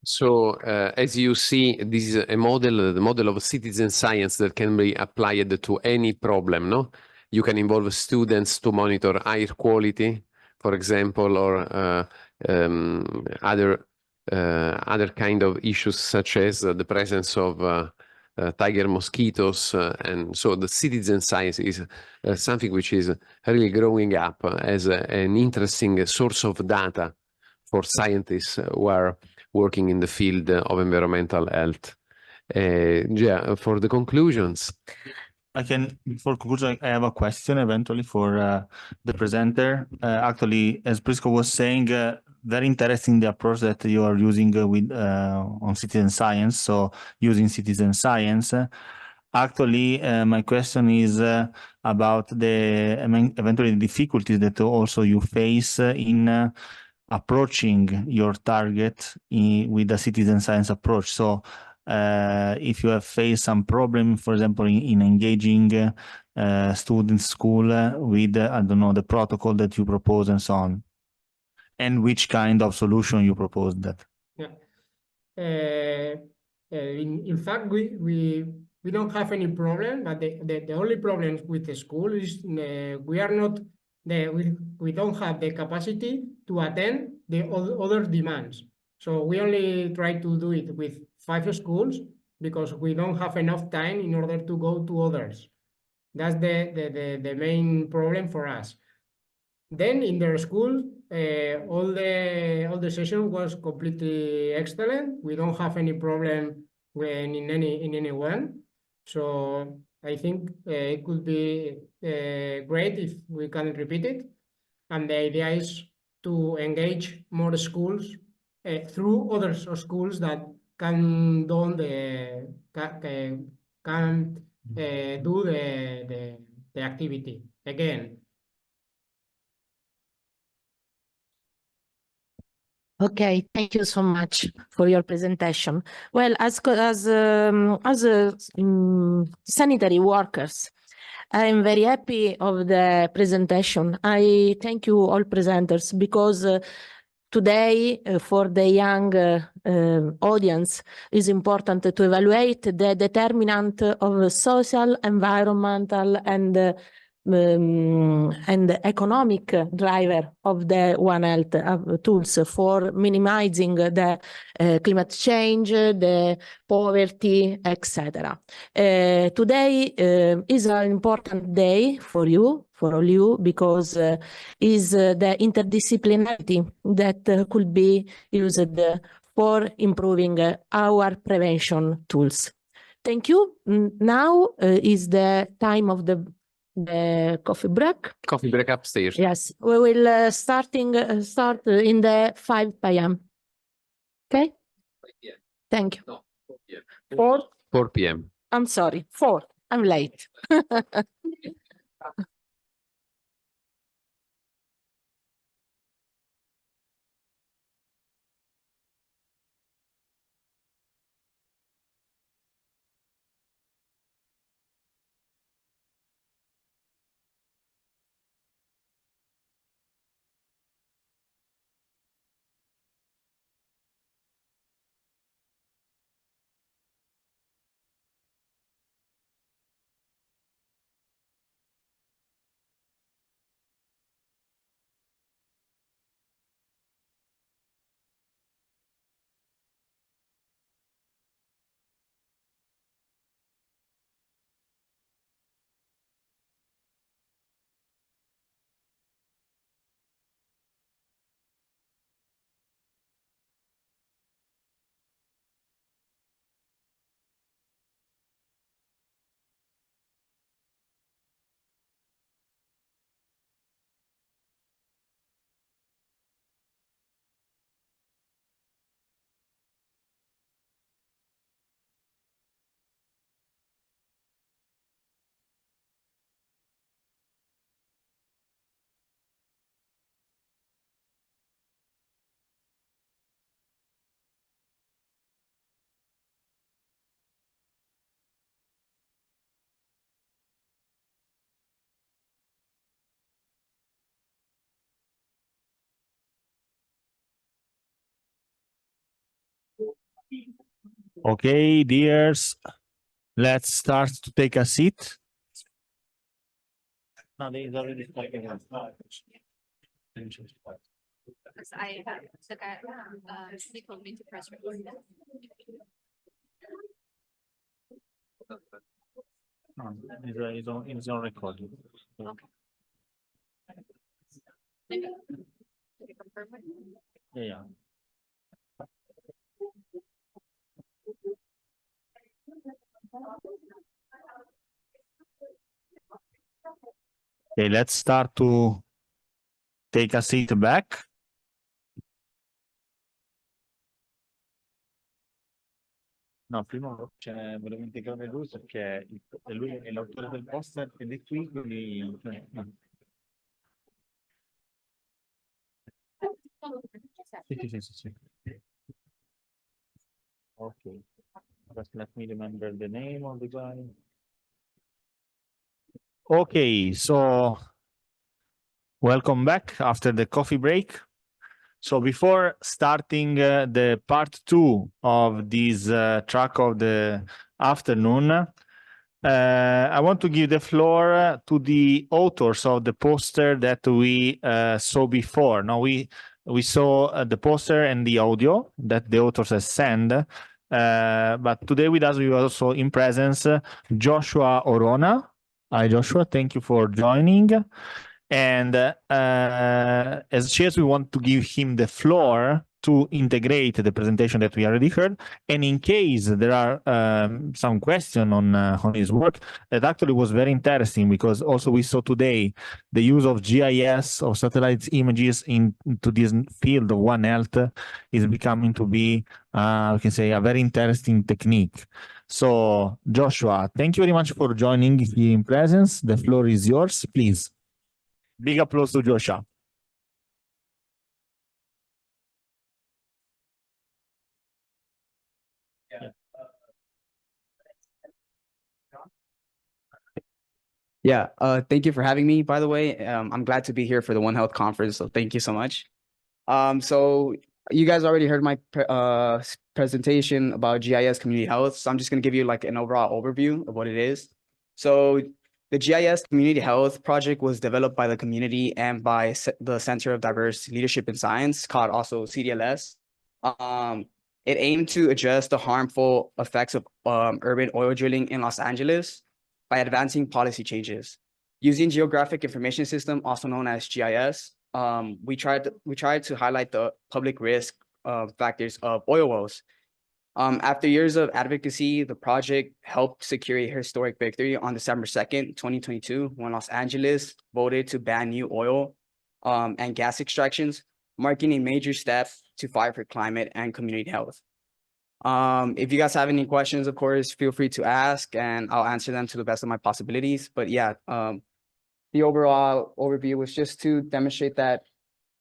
Speaker 8: So, as you see, this is a model, the model of citizen science that can be applied to any problem, no? You can involve students to monitor air quality, for example, or other kind of issues such as the presence of tiger mosquitoes. And so the citizen science is something which is really growing up as an interesting source of data for scientists who are working in the field of environmental health. Yeah, for the conclusions.
Speaker 4: For conclusion, I have a question eventually for the presenter. Actually, as Prisco was saying, very interesting the approach that you are using with on citizen science. So using citizen science. Actually, my question is about the eventually difficulties that also you face in approaching your target with the citizen science approach. So if you have faced some problem, for example, in engaging students, school with, I don't know, the protocol that you propose and so on, and which kind of solution you propose that?
Speaker 13: Yeah. In fact, we don't have any problem, but the only problem with the school is we don't have the capacity to attend the other demands. So we only try to do it with 5 schools because we don't have enough time in order to go to others. That's the main problem for us. Then in their school, all the session was completely excellent. We don't have any problem in anyone. So I think it could be great if we can repeat it. And the idea is to engage more schools through other schools that can do the activity again.
Speaker 20: Okay, thank you so much for your presentation. Well, as sanitary workers, I'm very happy of the presentation. I thank you all presenters because today for the young audience is important to evaluate the determinant of social, environmental, and economic driver of the One Health tools for minimizing the climate change, the poverty, etc. Today is an important day for you, for all you, because is the interdisciplinarity that could be used for improving our prevention tools. Thank you. Now is the time of the coffee break.
Speaker 8: Coffee break upstairs.
Speaker 20: Yes, we will start in the 5 p.m. Okay? Thank you.
Speaker 8: No, 4 p.m.
Speaker 20: 4?
Speaker 8: 4 p.m.
Speaker 20: I'm sorry, 4. I'm late.
Speaker 4: Okay, dears, let's start to take a seat. No, there is already talking.
Speaker 9: Because I the guy he told me to press record.
Speaker 4: No, it's on recording.
Speaker 9: Okay. Maybe. Can you confirm it?
Speaker 4: Yeah. Okay, let's start to take a seat back. No, prima volevo integrare lui perché lui è l'autore del poster ed è qui, quindi... Sì. Okay, just let me remember the name of the guy. Okay, so welcome back after the coffee break. So before starting the part 2 of this track of the afternoon, I want to give the floor to the authors of the poster that we saw before. Now we saw the poster and the audio that the authors have sent, but today with us we also in presence Joshua Orona. Hi Joshua, thank you for joining. And as chairs, we want to give him the floor to integrate the presentation that we already heard. And in case there are some question on his work, that actually was very interesting, because also we saw today the use of GIS or satellite images into this field of One Health is becoming to be, we can say, a very interesting technique. So Joshua, thank you very much for joining here in presence. The floor is yours, please. Big applause to Joshua.
Speaker 3: Yeah, thank you for having me, by the way. I'm glad to be here for the One Health conference, so thank you so much. So you guys already heard my presentation about GIS community health, so I'm just going to give you like an overall overview of what it is. So the GIS Community Health Project was developed by the community and by the Center of Diverse Leadership in Science, called also CDLS. It aimed to address the harmful effects of urban oil drilling in Los Angeles by advancing policy changes. Using Geographic Information System, also known as GIS, we tried to highlight the public risk factors of oil wells. After years of advocacy, the project helped secure a historic victory on December 2nd, 2022, when Los Angeles voted to ban new oil and gas extractions, marking a major step to fight for climate and community health. If you guys have any questions, of course, feel free to ask and I'll answer them to the best of my possibilities. But yeah, the overall overview was just to demonstrate that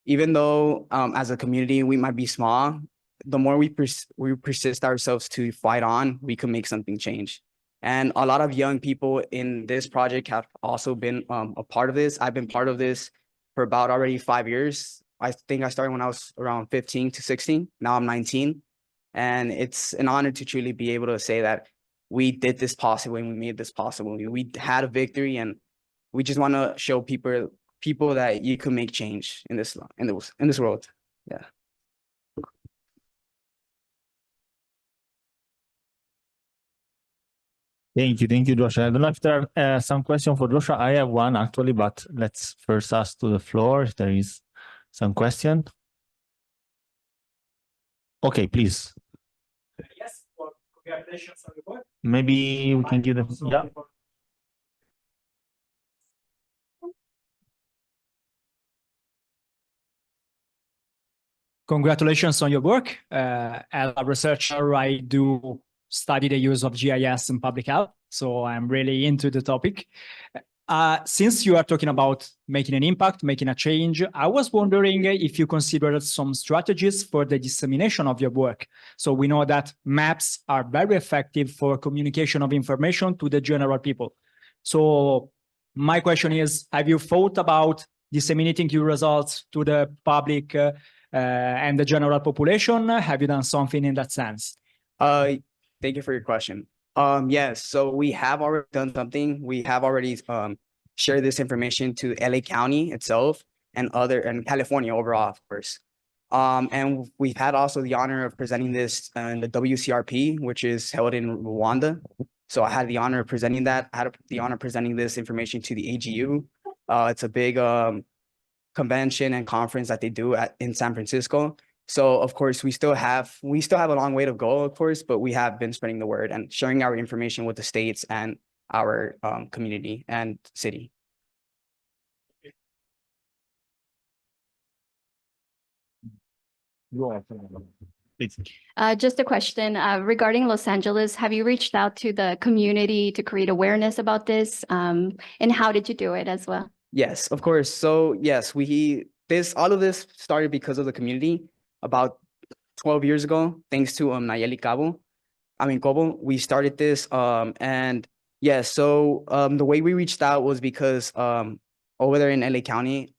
Speaker 3: even though as a community we might be small, the more we persist ourselves to fight on, we can make something change. And a lot of young people in this project have also been a part of this. I've been part of this for about already 5 years. I think I started when I was around 15 to 16. Now I'm 19. And it's an honor to truly be able to say that we did this possible and we made this possible. We had a victory, and we just want to show people that you can make change in this world. Yeah.
Speaker 4: Thank you, Joshua. I don't know if there are some questions for Joshua. I have one actually, but let's first ask to the floor if there is some question. Okay, please.
Speaker 17: Yes, well, congratulations on your work.
Speaker 4: Maybe we can give them. Yeah.
Speaker 17: Congratulations on your work. As a researcher, I do study the use of GIS in public health, so I'm really into the topic. Since you are talking about making an impact, making a change, I was wondering if you considered some strategies for the dissemination of your work. So we know that maps are very effective for communication of information to the general people. So my question is, have you thought about disseminating your results to the public and the general population? Have you done something in that sense?
Speaker 3: Thank you for your question. Yes, so we have already done something. We have already shared this information to LA County itself and California overall, of course. And we've had also the honor of presenting this in the WCRP, which is held in Rwanda. So I had the honor of presenting that. I had the honor of presenting this information to the AGU. It's a big convention and conference that they do in San Francisco. So of course we still have a long way to go, of course, but we have been spreading the word and sharing our information with the states and our community and city.
Speaker 9: Just a question regarding Los Angeles. Have you reached out to the community to create awareness about this? And how did you do it as well?
Speaker 3: Yes, of course. So yes, all of this started because of the community about 12 years ago, thanks to Nayeli Cobo, we started this. And yes, so the way we reached out was because over there in LA County,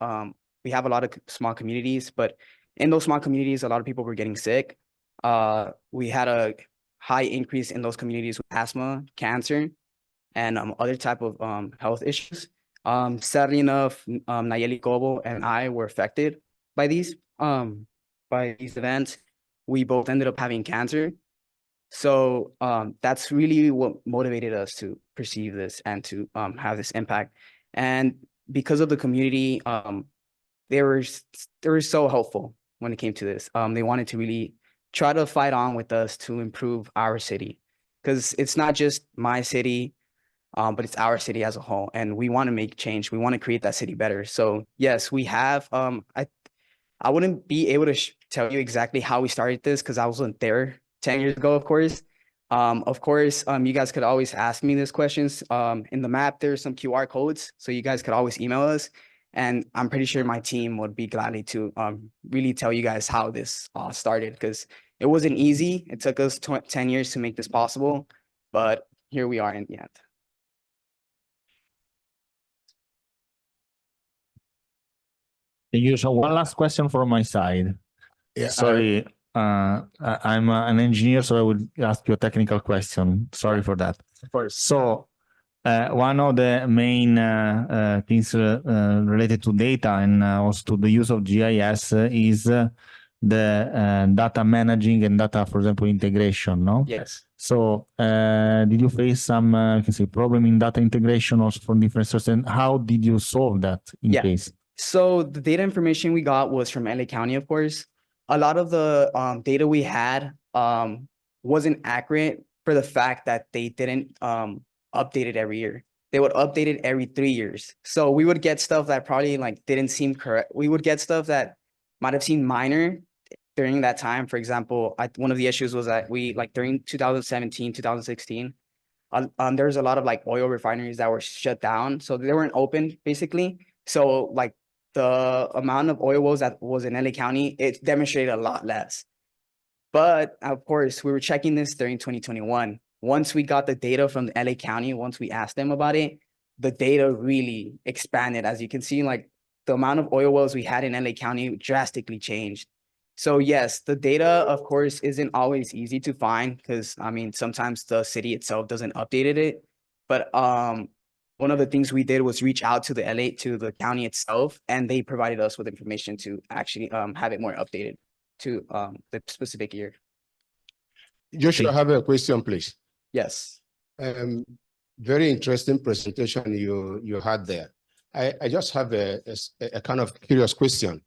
Speaker 3: we have a lot of small communities, but in those small communities, a lot of people were getting sick. We had a high increase in those communities with asthma, cancer, and other type of health issues. Sadly enough, Nayeli Cobo and I were affected by these events. We both ended up having cancer. So that's really what motivated us to perceive this and to have this impact. And because of the community, they were so helpful when it came to this. They wanted to really try to fight on with us to improve our city, because it's not just my city, but it's our city as a whole, and we want to make change. We want to create that city better. So yes, we have. I wouldn't be able to tell you exactly how we started this because I wasn't there 10 years ago, of course. You guys could always ask me these questions. In the map, there's some QR codes, so you guys could always email us. And I'm pretty sure my team would be gladly to really tell you guys how this all started, because it wasn't easy. It took us 10 years to make this possible, but here we are in the end.
Speaker 4: Thank you. So one last question from my side.
Speaker 18: Yeah,
Speaker 4: sorry, I'm an engineer, so I would ask you a technical question. Sorry for that.
Speaker 3: Of course.
Speaker 4: So one of the main things related to data and also to the use of GIS is the data managing and data, for example, integration, no?
Speaker 3: Yes.
Speaker 4: So did you face some problem in data integration also from different sources, and how did you solve that in case?
Speaker 3: So the data information we got was from LA County, of course. A lot of the data we had wasn't accurate for the fact that they didn't update it every year. They would update it every 3 years. So we would get stuff that probably didn't seem correct. We would get stuff that might have seemed minor during that time. For example, one of the issues was that during 2017, 2016, there was a lot of oil refineries that were shut down. So they weren't open basically. So the amount of oil wells that was in LA County, it demonstrated a lot less. But of course, we were checking this during 2021. Once we got the data from the LA County, once we asked them about it, the data really expanded. As you can see, the amount of oil wells we had in LA County drastically changed. So yes, the data, of course, isn't always easy to find because, sometimes the city itself doesn't update it. But one of the things we did was reach out to the county itself, and they provided us with information to actually have it more updated to the specific year.
Speaker 18: Joshua, I have a question, please.
Speaker 3: Yes.
Speaker 18: Very interesting presentation you had there. I just have a kind of curious question.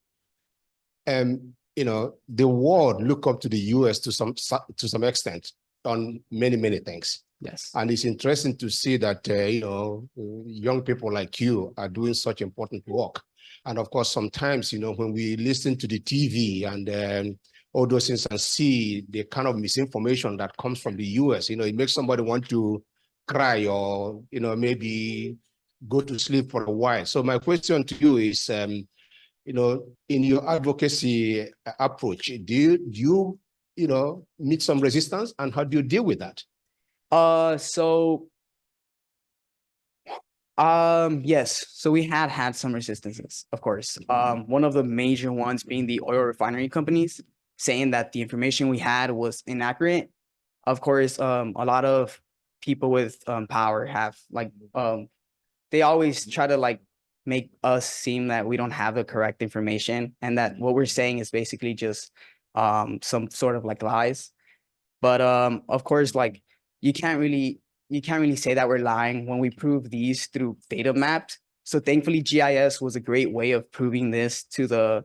Speaker 18: The world look up to the US to some extent on many things.
Speaker 3: Yes.
Speaker 18: And it's interesting to see that, young people like you are doing such important work. And of course, sometimes, when we listen to the TV and all those things and see the kind of misinformation that comes from the US, it makes somebody want to cry or, maybe go to sleep for a while. So my question to you is, in your advocacy approach, do you meet some resistance, and how do you deal with that?
Speaker 3: Yes. So we had some resistances, of course. One of the major ones being the oil refinery companies saying that the information we had was inaccurate. Of course, a lot of people with power have they always try to make us seem that we don't have the correct information and that what we're saying is basically just some sort of lies. But of course, you can't really say that we're lying when we prove these through data maps. So thankfully, GIS was a great way of proving this to the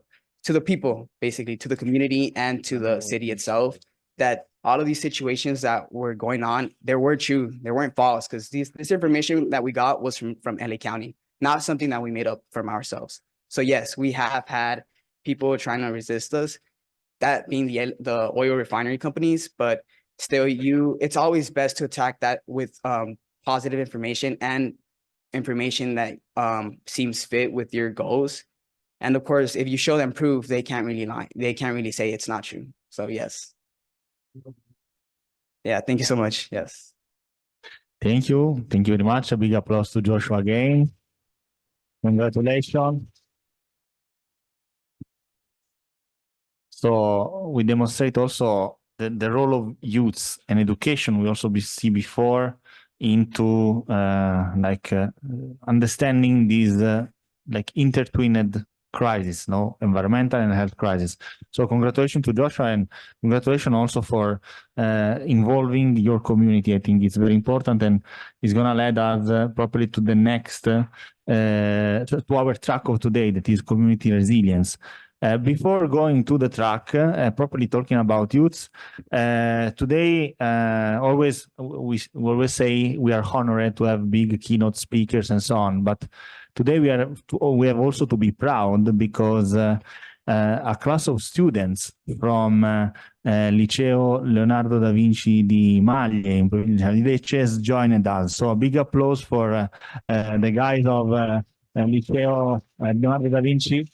Speaker 3: people, basically to the community and to the city itself, that all of these situations that were going on, they were true, they weren't false, because this information that we got was from LA County, not something that we made up from ourselves. So yes, we have had people trying to resist us, that being the oil refinery companies, but still, it's always best to attack that with positive information and information that seems fit with your goals. And of course, if you show them proof, they can't really lie. They can't really say it's not true. So yes. Yeah, thank you so much. Yes.
Speaker 4: Thank you. Thank you very much. A big applause to Joshua again. Congratulations. So we demonstrate also the role of youths and education. We also see before into understanding these intertwined crisis, environmental and health crisis. So congratulations to Joshua, and congratulations also for involving your community. I think it's very important, and it's going to lead us properly to the next to our track of today, that is community resilience. Before going to the track, properly talking about youths, today we always say we are honored to have big keynote speakers and so on, but today we have also to be proud because a class of students from Liceo Leonardo da Vinci di Maglie in provincia di Lecce has joined us. So a big applause for the guys of Liceo Leonardo da Vinci.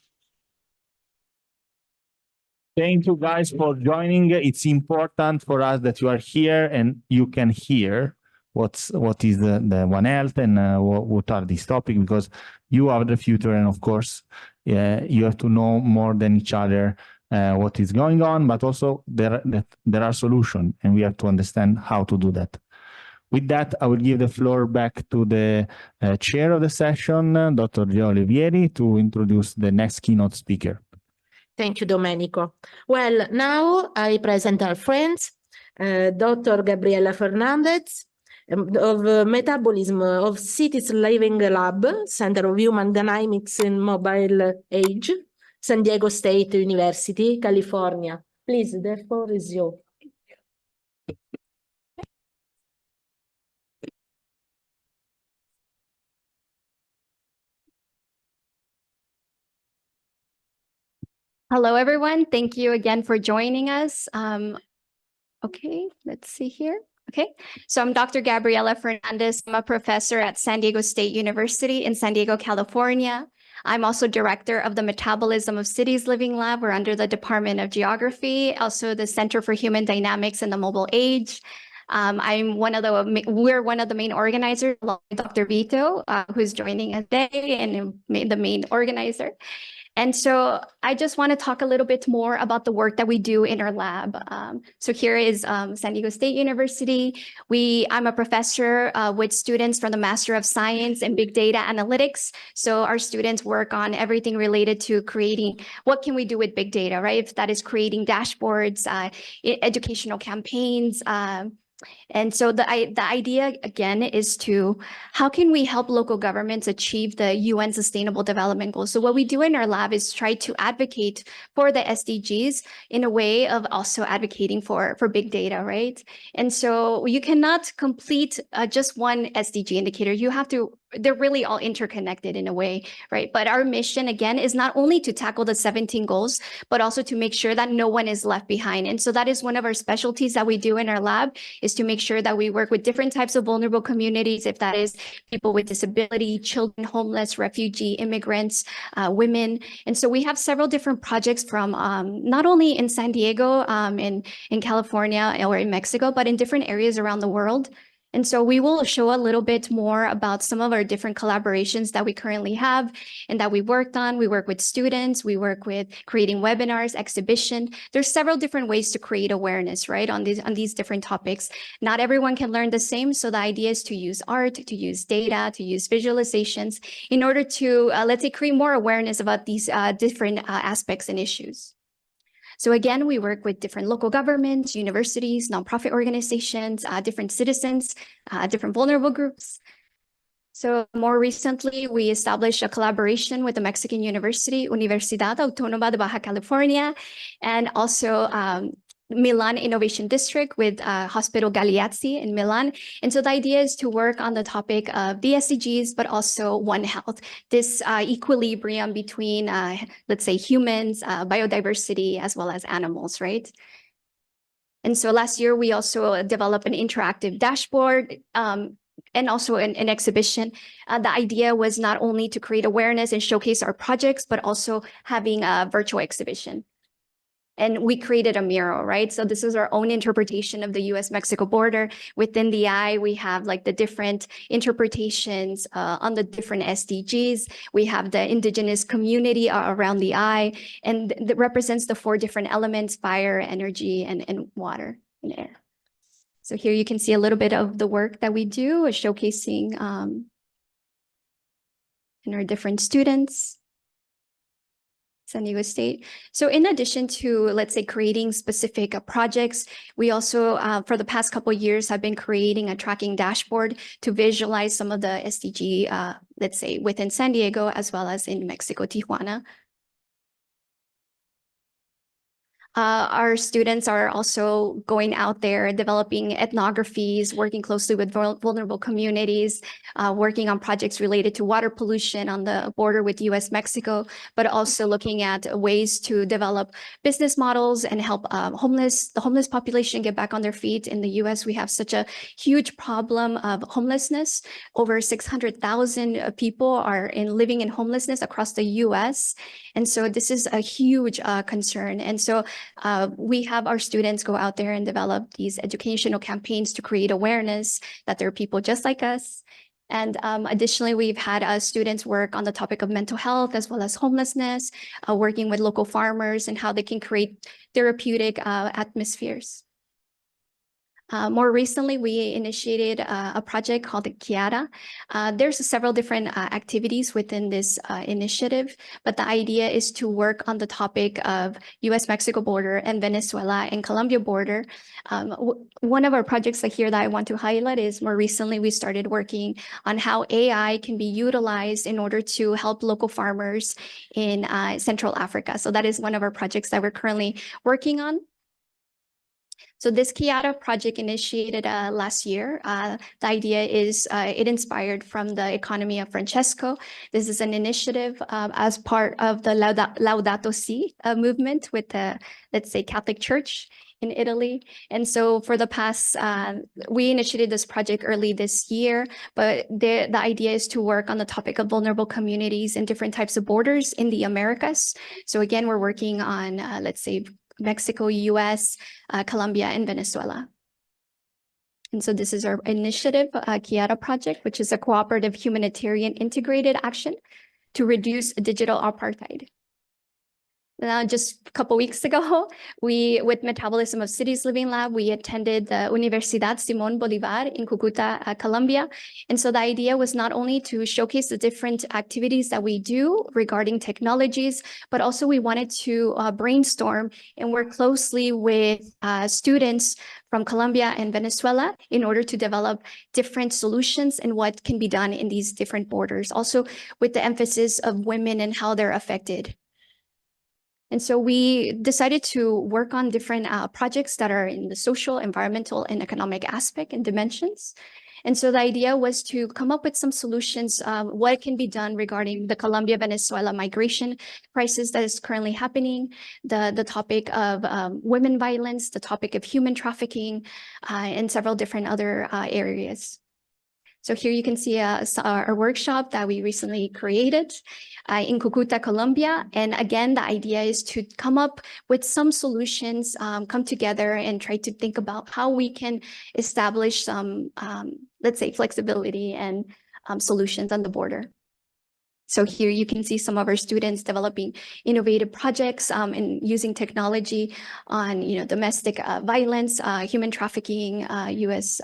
Speaker 4: Thank you guys for joining. It's important for us that you are here and you can hear what is the One Health and what are these topics, because you are the future, and of course you have to know more than each other what is going on, but also there are solutions and we have to understand how to do that. With that, I will give the floor back to the chair of the session, Dr. Oliveri, to introduce the next keynote speaker.
Speaker 20: Thank you, Domenico. Well, now I present our friends, Dr. Gabriela Fernandez of Metabolism of Cities Living Lab, Center of Human Dynamics in Mobile Age, San Diego State University, California. Please, the floor is yours.
Speaker 9: Hello, everyone. Thank you again for joining us. Okay, let's see here. Okay, so I'm Dr. Gabriela Fernandez. I'm a professor at San Diego State University in San Diego, California. I'm also director of the Metabolism of Cities Living Lab. We're under the Department of Geography, also the Center for Human Dynamics in the Mobile Age. We're one of the main organizers, along with Dr. Vito, who's joining us today and the main organizer. And so I just want to talk a little bit more about the work that we do in our lab. So here is San Diego State University. I'm a professor with students from the Master of Science in Big Data Analytics. So our students work on everything related to creating, what can we do with big data, right? If that is creating dashboards, educational campaigns, and so the idea, again, is how can we help local governments achieve the UN Sustainable Development Goals? So what we do in our lab is try to advocate for the SDGs in a way of also advocating for big data, right? And so you cannot complete just one SDG indicator. They're really all interconnected in a way, right? But our mission, again, is not only to tackle the 17 goals, but also to make sure that no one is left behind. And so that is one of our specialties that we do in our lab, is to make sure that we work with different types of vulnerable communities, if that is people with disability, children, homeless, refugee, immigrants, women. And so we have several different projects from not only in San Diego, in California or in Mexico, but in different areas around the world. And so we will show a little bit more about some of our different collaborations that we currently have and that we worked on. We work with students, we work with creating webinars, exhibition. There's several different ways to create awareness, right, on these different topics. Not everyone can learn the same. So the idea is to use art, to use data, to use visualizations in order to, let's say, create more awareness about these different aspects and issues. So again, we work with different local governments, universities, nonprofit organizations, different citizens, different vulnerable groups. So more recently, we established a collaboration with the Mexican University, Universidad Autónoma de Baja California, and also Milan Innovation District with Hospital Galeazzi in Milan. And so the idea is to work on the topic of the SDGs, but also One Health, this equilibrium between, let's say, humans, biodiversity, as well as animals, right? And so last year, we also developed an interactive dashboard and also an exhibition. The idea was not only to create awareness and showcase our projects, but also having a virtual exhibition. And we created a mural, right? So this is our own interpretation of the US-Mexico border. Within the eye, we have like the different interpretations on the different SDGs. We have the indigenous community around the eye, and that represents the 4 different elements: fire, energy, and water and air. So here you can see a little bit of the work that we do, showcasing in our different students. San Diego State. So in addition to, let's say, creating specific projects, we also, for the past couple of years, have been creating a tracking dashboard to visualize some of the SDG, let's say, within San Diego, as well as in Mexico, Tijuana. Our students are also going out there, developing ethnographies, working closely with vulnerable communities, working on projects related to water pollution on the border with US-Mexico, but also looking at ways to develop business models and help the homeless population get back on their feet. In the US, we have such a huge problem of homelessness. Over 600,000 people are living in homelessness across the US. And so this is a huge concern. And so we have our students go out there and develop these educational campaigns to create awareness that there are people just like us. And additionally, we've had students work on the topic of mental health as well as homelessness, working with local farmers and how they can create therapeutic atmospheres. More recently, we initiated a project called the Chiara. There's several different activities within this initiative, but the idea is to work on the topic of US-Mexico border and Venezuela and Colombia border. One of our projects here that I want to highlight is more recently we started working on how AI can be utilized in order to help local farmers in Central Africa. So that is one of our projects that we're currently working on. So this Chiara project initiated last year. The idea is it inspired from the economy of Francesco. This is an initiative as part of the Laudato Si movement with the, let's say, Catholic Church in Italy. And so for the past, we initiated this project early this year, but the idea is to work on the topic of vulnerable communities and different types of borders in the Americas. So again, we're working on, let's say, Mexico, US, Colombia, and Venezuela. And so this is our initiative, Chiara project, which is a cooperative humanitarian integrated action to reduce digital apartheid. Now, just a couple weeks ago, with Metabolism of Cities Living Lab, we attended the Universidad Simón Bolívar in Cúcuta, Colombia. And so the idea was not only to showcase the different activities that we do regarding technologies, but also we wanted to brainstorm and work closely with students from Colombia and Venezuela in order to develop different solutions and what can be done in these different borders, also with the emphasis of women and how they're affected. And so we decided to work on different projects that are in the social, environmental, and economic aspect and dimensions. And so the idea was to come up with some solutions, what can be done regarding the Colombia-Venezuela migration crisis that is currently happening, the topic of women violence, the topic of human trafficking, and several different other areas. So here you can see our workshop that we recently created in Cúcuta, Colombia. And again, the idea is to come up with some solutions, come together and try to think about how we can establish some, let's say, flexibility and solutions on the border. So here you can see some of our students developing innovative projects and using technology on, domestic violence, human trafficking, US,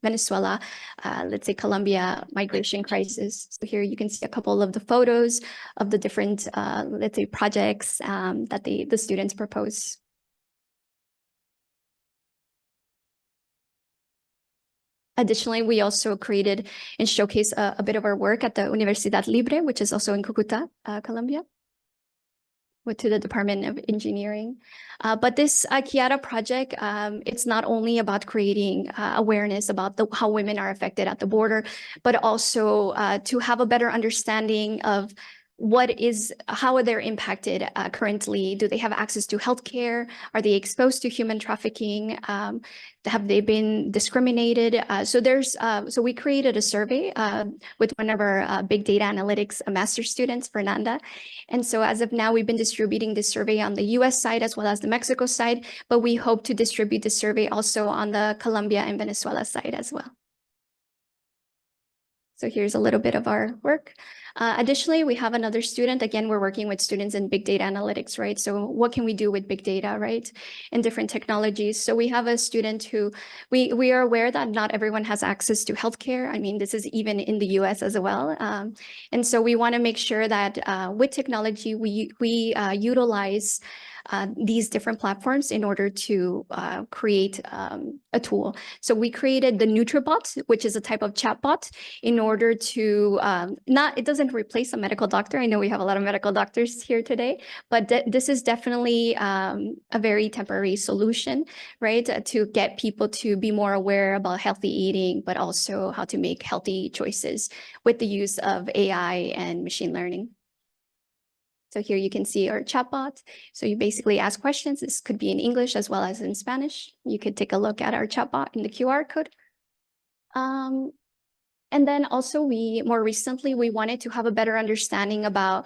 Speaker 9: Venezuela, let's say Colombia migration crisis. So here you can see a couple of the photos of the different, let's say, projects that the students propose. Additionally, we also created and showcased a bit of our work at the Universidad Libre, which is also in Cúcuta, Colombia, to the Department of Engineering. But this Chiara project, it's not only about creating awareness about how women are affected at the border, but also to have a better understanding of how they're impacted currently. Do they have access to healthcare? Are they exposed to human trafficking? Have they been discriminated? So we created a survey with one of our big data analytics master students, Fernanda. And so as of now, we've been distributing this survey on the US side as well as the Mexico side, but we hope to distribute the survey also on the Colombia and Venezuela side as well. So here's a little bit of our work. Additionally, we have another student. Again, we're working with students in big data analytics, right? So what can we do with big data, right? And different technologies. So we have a student who we are aware that not everyone has access to healthcare. I mean, this is even in the US as well. And so we want to make sure that with technology, we utilize these different platforms in order to create a tool. So we created the NutriBot, which is a type of chatbot, in order to it doesn't replace a medical doctor. I know we have a lot of medical doctors here today, but this is definitely a very temporary solution, right? To get people to be more aware about healthy eating, but also how to make healthy choices with the use of AI and machine learning. So here you can see our chatbot. So you basically ask questions. This could be in English as well as in Spanish. You could take a look at our chatbot in the QR code. And then also more recently, we wanted to have a better understanding about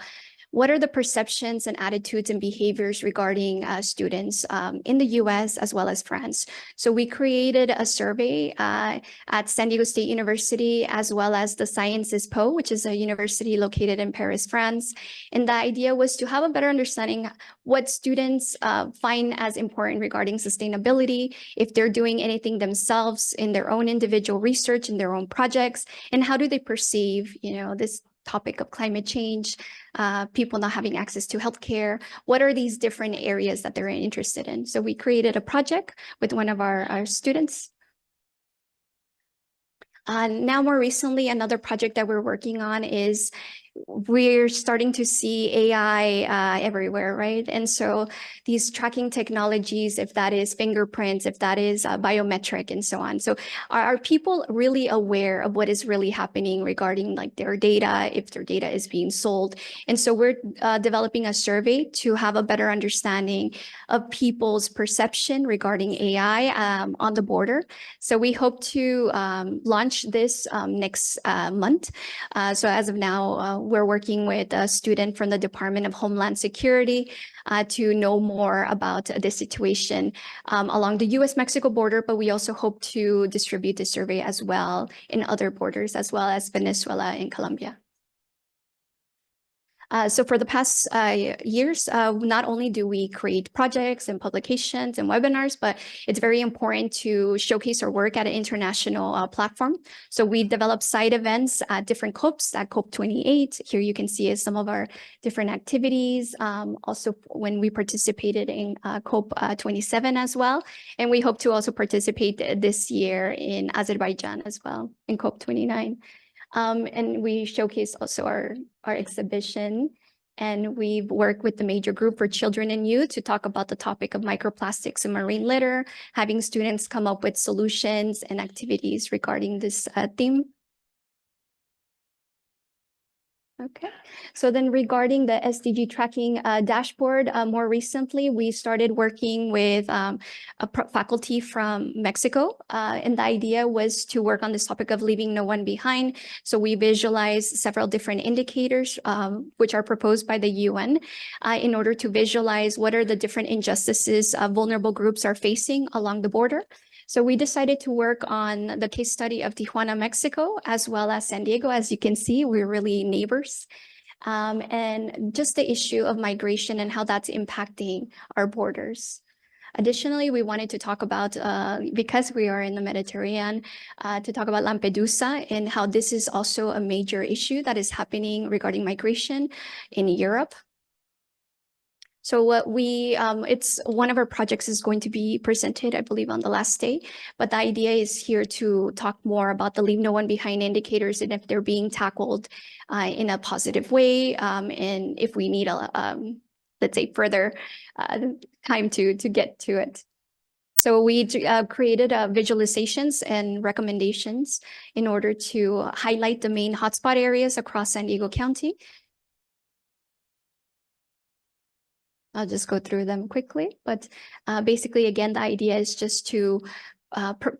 Speaker 9: what are the perceptions and attitudes and behaviors regarding students in the US as well as France. So we created a survey at San Diego State University as well as the Sciences Po, which is a university located in Paris, France. And the idea was to have a better understanding what students find as important regarding sustainability, if they're doing anything themselves in their own individual research, in their own projects, and how do they perceive, this topic of climate change, people not having access to healthcare. What are these different areas that they're interested in? So we created a project with one of our students. Now, more recently, another project that we're working on is we're starting to see AI everywhere, right? And so these tracking technologies, if that is fingerprints, if that is biometric and so on. So are people really aware of what is really happening regarding like their data, if their data is being sold? And so we're developing a survey to have a better understanding of people's perception regarding AI on the border. So we hope to launch this next month. So as of now, we're working with a student from the Department of Homeland Security to know more about the situation along the US-Mexico border, but we also hope to distribute the survey as well in other borders, as well as Venezuela and Colombia. So for the past years, not only do we create projects and publications and webinars, but it's very important to showcase our work at an international platform. So we develop side events at different COPs, at COP 28. Here you can see some of our different activities. Also, when we participated in COP 27 as well. And we hope to also participate this year in Azerbaijan as well, in COP 29. And we showcase also our exhibition, and we've worked with the major group for children and youth to talk about the topic of microplastics and marine litter, having students come up with solutions and activities regarding this theme. Okay, so then regarding the SDG tracking dashboard, more recently, we started working with a faculty from Mexico. And the idea was to work on this topic of leaving no one behind. So we visualized several different indicators, which are proposed by the UN in order to visualize what are the different injustices vulnerable groups are facing along the border. So we decided to work on the case study of Tijuana, Mexico, as well as San Diego. As you can see, we're really neighbors. And just the issue of migration and how that's impacting our borders. Additionally, we wanted to talk about, because we are in the Mediterranean, to talk about Lampedusa and how this is also a major issue that is happening regarding migration in Europe. So what it's one of our projects is going to be presented, I believe, on the last day. But the idea is here to talk more about the leave no one behind indicators and if they're being tackled in a positive way, and if we need let's say further time to get to it. So we created visualizations and recommendations in order to highlight the main hotspot areas across San Diego County. I'll just go through them quickly, but basically, again, the idea is just to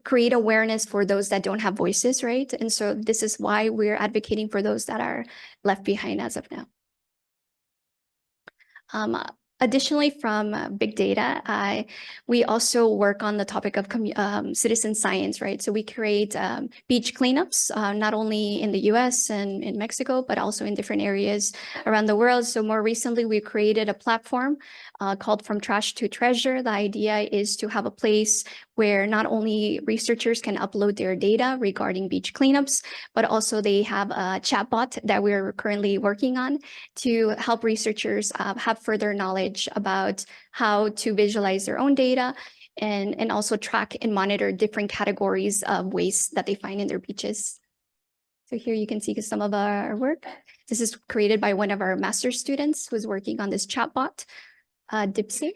Speaker 9: create awareness for those that don't have voices, right? And so this is why we're advocating for those that are left behind as of now. Additionally, from big data, we also work on the topic of citizen science, right? So we create beach cleanups, not only in the US and in Mexico, but also in different areas around the world. So more recently, we created a platform called From Trash to Treasure. The idea is to have a place where not only researchers can upload their data regarding beach cleanups, but also they have a chatbot that we're currently working on to help researchers have further knowledge about how to visualize their own data and also track and monitor different categories of waste that they find in their beaches. So here you can see some of our work. This is created by one of our master's students who's working on this chatbot, Dipsy.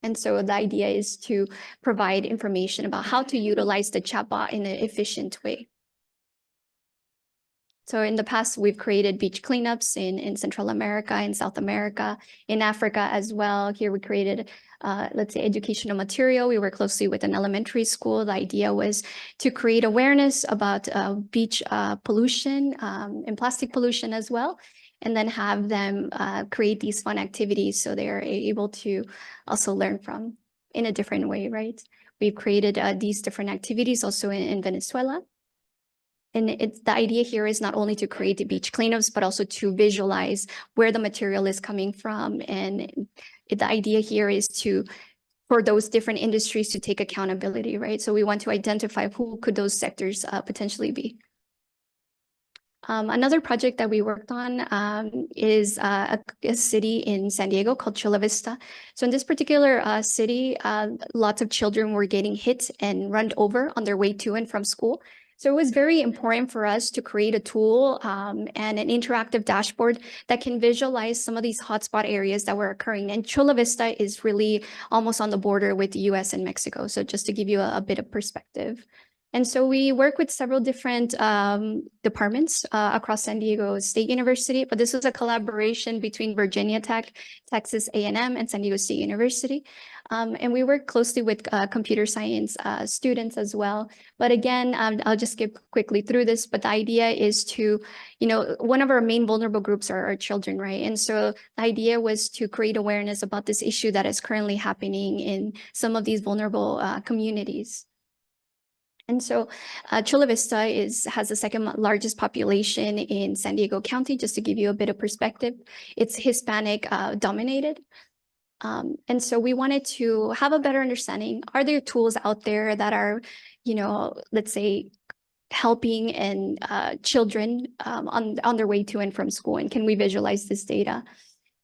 Speaker 9: And so the idea is to provide information about how to utilize the chatbot in an efficient way. So in the past, we've created beach cleanups in Central America, in South America, in Africa as well. Here we created, let's say, educational material. We work closely with an elementary school. The idea was to create awareness about beach pollution and plastic pollution as well, and then have them create these fun activities so they're able to also learn from in a different way, right? We've created these different activities also in Venezuela. And the idea here is not only to create the beach cleanups, but also to visualize where the material is coming from. And the idea here is for those different industries to take accountability, right? So we want to identify who could those sectors potentially be. Another project that we worked on is a city in San Diego called Chula Vista. So in this particular city, lots of children were getting hit and run over on their way to and from school. So it was very important for us to create a tool and an interactive dashboard that can visualize some of these hotspot areas that were occurring. And Chula Vista is really almost on the border with the US and Mexico. So just to give you a bit of perspective. And so we work with several different departments across San Diego State University, but this was a collaboration between Virginia Tech, Texas A&M, and San Diego State University. And we work closely with computer science students as well. But again, I'll just skip quickly through this, but the idea is to, one of our main vulnerable groups are our children, right? And so the idea was to create awareness about this issue that is currently happening in some of these vulnerable communities. And so Chula Vista has the second largest population in San Diego County, just to give you a bit of perspective. It's Hispanic dominated. And so we wanted to have a better understanding. Are there tools out there that are, let's say, helping and children on their way to and from school? And can we visualize this data?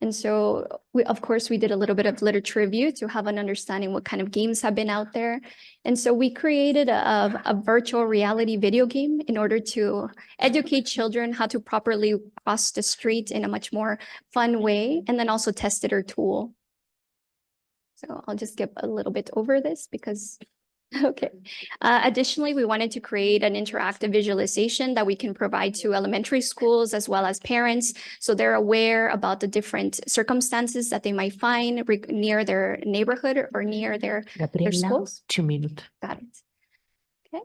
Speaker 9: And so, of course, we did a little bit of literature review to have an understanding what kind of games have been out there. And so we created a virtual reality video game in order to educate children how to properly cross the street in a much more fun way, and then also tested our tool. So I'll just skip a little bit over this because... Okay. Additionally, we wanted to create an interactive visualization that we can provide to elementary schools as well as parents, so they're aware about the different circumstances that they might find near their neighborhood or near their schools.
Speaker 20: 2 minutes.
Speaker 9: Got it. Okay.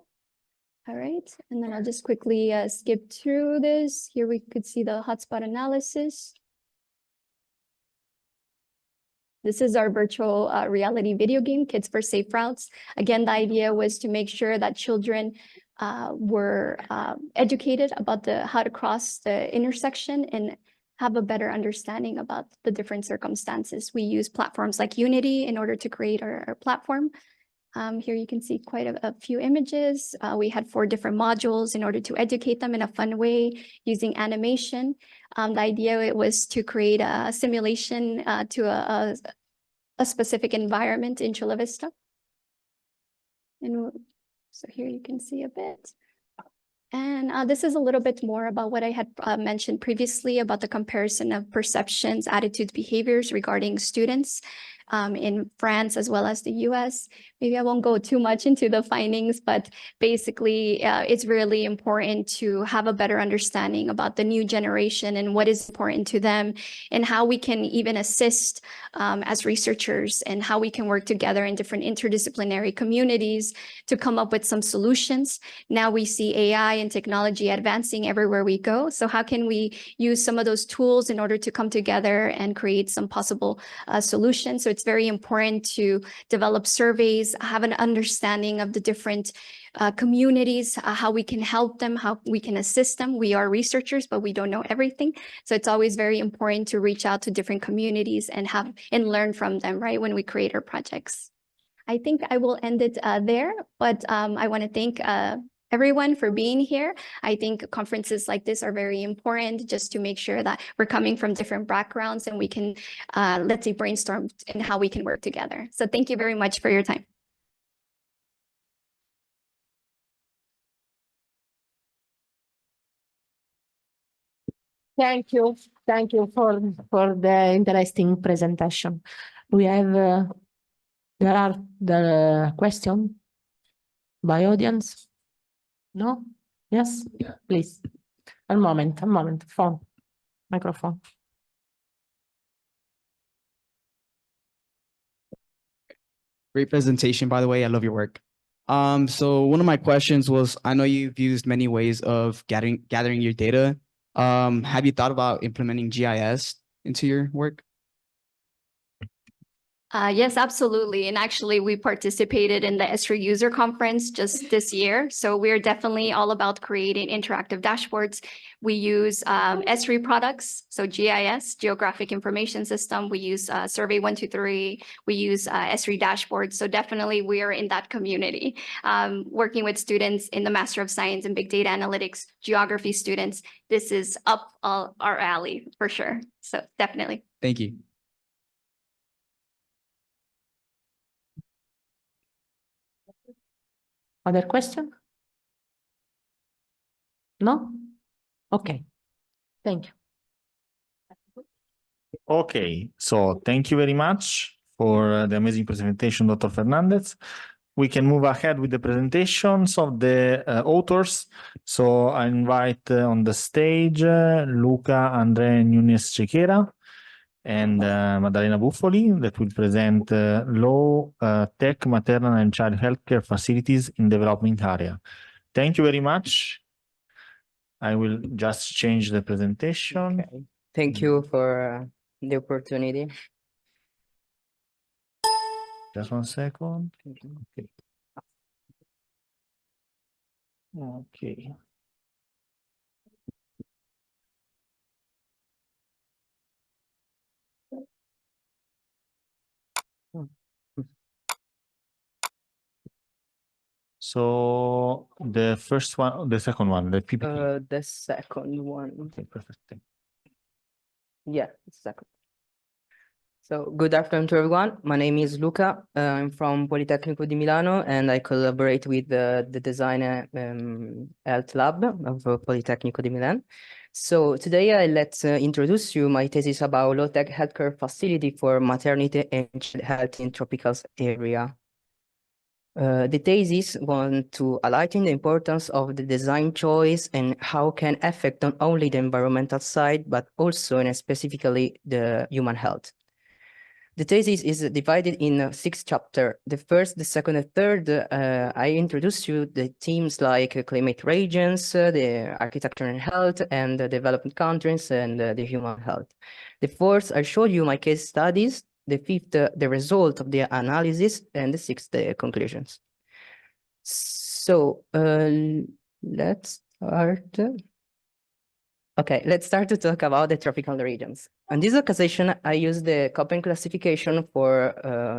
Speaker 9: All right. And then I'll just quickly skip through this. Here we could see the hotspot analysis. This is our virtual reality video game, Kids for Safe Routes. Again, the idea was to make sure that children were educated about how to cross the intersection and have a better understanding about the different circumstances. We use platforms like Unity in order to create our platform. Here you can see quite a few images. We had 4 different modules in order to educate them in a fun way using animation. The idea was to create a simulation to a specific environment in Chula Vista. And so here you can see a bit. And this is a little bit more about what I had mentioned previously about the comparison of perceptions, attitudes, behaviors regarding students. in France as well as the US. Maybe I won't go too much into the findings, but basically it's really important to have a better understanding about the new generation and what is important to them, and how we can even assist as researchers, and how we can work together in different interdisciplinary communities to come up with some solutions. Now we see AI and technology advancing everywhere we go. So how can we use some of those tools in order to come together and create some possible solutions? So it's very important to develop surveys, have an understanding of the different communities, how we can help them, how we can assist them. We are researchers, but we don't know everything. So it's always very important to reach out to different communities and learn from them, right, when we create our projects. I think I will end it there, but I want to thank everyone for being here. I think conferences like this are very important, just to make sure that we're coming from different backgrounds and we can, let's say, brainstorm in how we can work together. So thank you very much for your time.
Speaker 20: Thank you. Thank you for the interesting presentation. We have, there are the question by audience? No? Yes? Yeah. Please. A moment, phone, microphone.
Speaker 3: Great presentation, by the way. I love your work. So one of my questions was, I know you've used many ways of gathering your data. Have you thought about implementing GIS into your work?
Speaker 9: Yes, absolutely. And actually, we participated in the Esri user conference just this year. So we're definitely all about creating interactive dashboards. We use Esri products, so GIS, Geographic Information System. We use Survey 123. We use Esri dashboards. So definitely we are in that community, working with students in the Master of Science in Big Data Analytics, geography students. This is up our alley for sure. So definitely.
Speaker 3: Thank you.
Speaker 20: Other question? No? Okay. Thank you.
Speaker 4: Okay, so thank you very much for the amazing presentation, Dr. Fernandez. We can move ahead with the presentations of the authors. So I invite on the stage Luca, Andrea Nunes Chiara, and Maddalena Buffoli, that will present low tech maternal and child healthcare facilities in development area. Thank you very much. I will just change the presentation.
Speaker 6: Okay. Thank you for the opportunity.
Speaker 4: Just 1 second. Okay. Okay. So the first one, the second one, the PPT.
Speaker 6: The second one.
Speaker 4: Okay, perfect.
Speaker 6: Yeah, second. So good afternoon to everyone. My name is Luca. I'm from Politecnica di Milano, and I collaborate with the design health lab of Politecnica di Milan. So today I let's introduce you my thesis about low-tech healthcare facility for maternity and child health in tropical area. The thesis want to highlight the importance of the design choice and how can affect not only the environmental side, but also and specifically the human health. The thesis is divided in 6 chapters. The first, the second, and third, I introduce you the themes like climate regions, the architecture and health, and the developing countries, and the human health. The fourth, I show you my case studies. The fifth, the result of the analysis, and the sixth, the conclusions. So let's start. Okay, let's start to talk about the tropical regions. On this occasion, I use the Copat classification for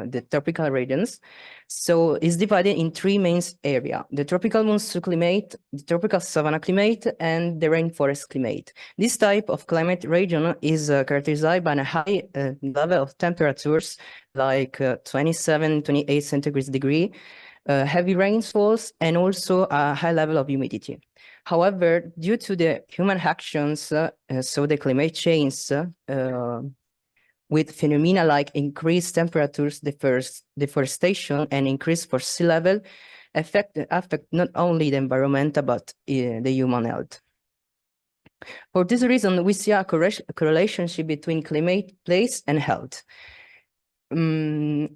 Speaker 6: the tropical regions. So it's divided in 3 main areas: the tropical monsoon climate, the tropical savanna climate, and the rainforest climate. This type of climate region is characterized by a high level of temperatures, like 27, 28 centigrade degree, heavy rainfalls, and also a high level of humidity. However, due to the human actions, so the climate change, with phenomena like increased temperatures, deforestation, and increased for sea level affect not only the environment, but the human health. For this reason, we see a correlation between climate, place, and health. In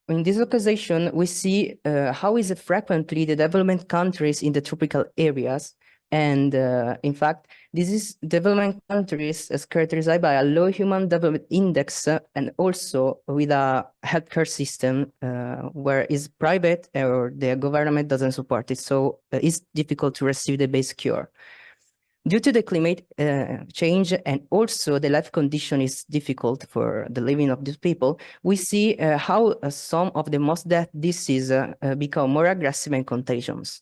Speaker 6: this occasion, we see how is frequently the development countries in the tropical areas. And in fact, this is development countries as characterized by a low human development index and also with a healthcare system where is private or the government doesn't support it. So it's difficult to receive the base cure. Due to the climate change and also the life condition is difficult for the living of these people, we see how some of the most death diseases become more aggressive and contagious.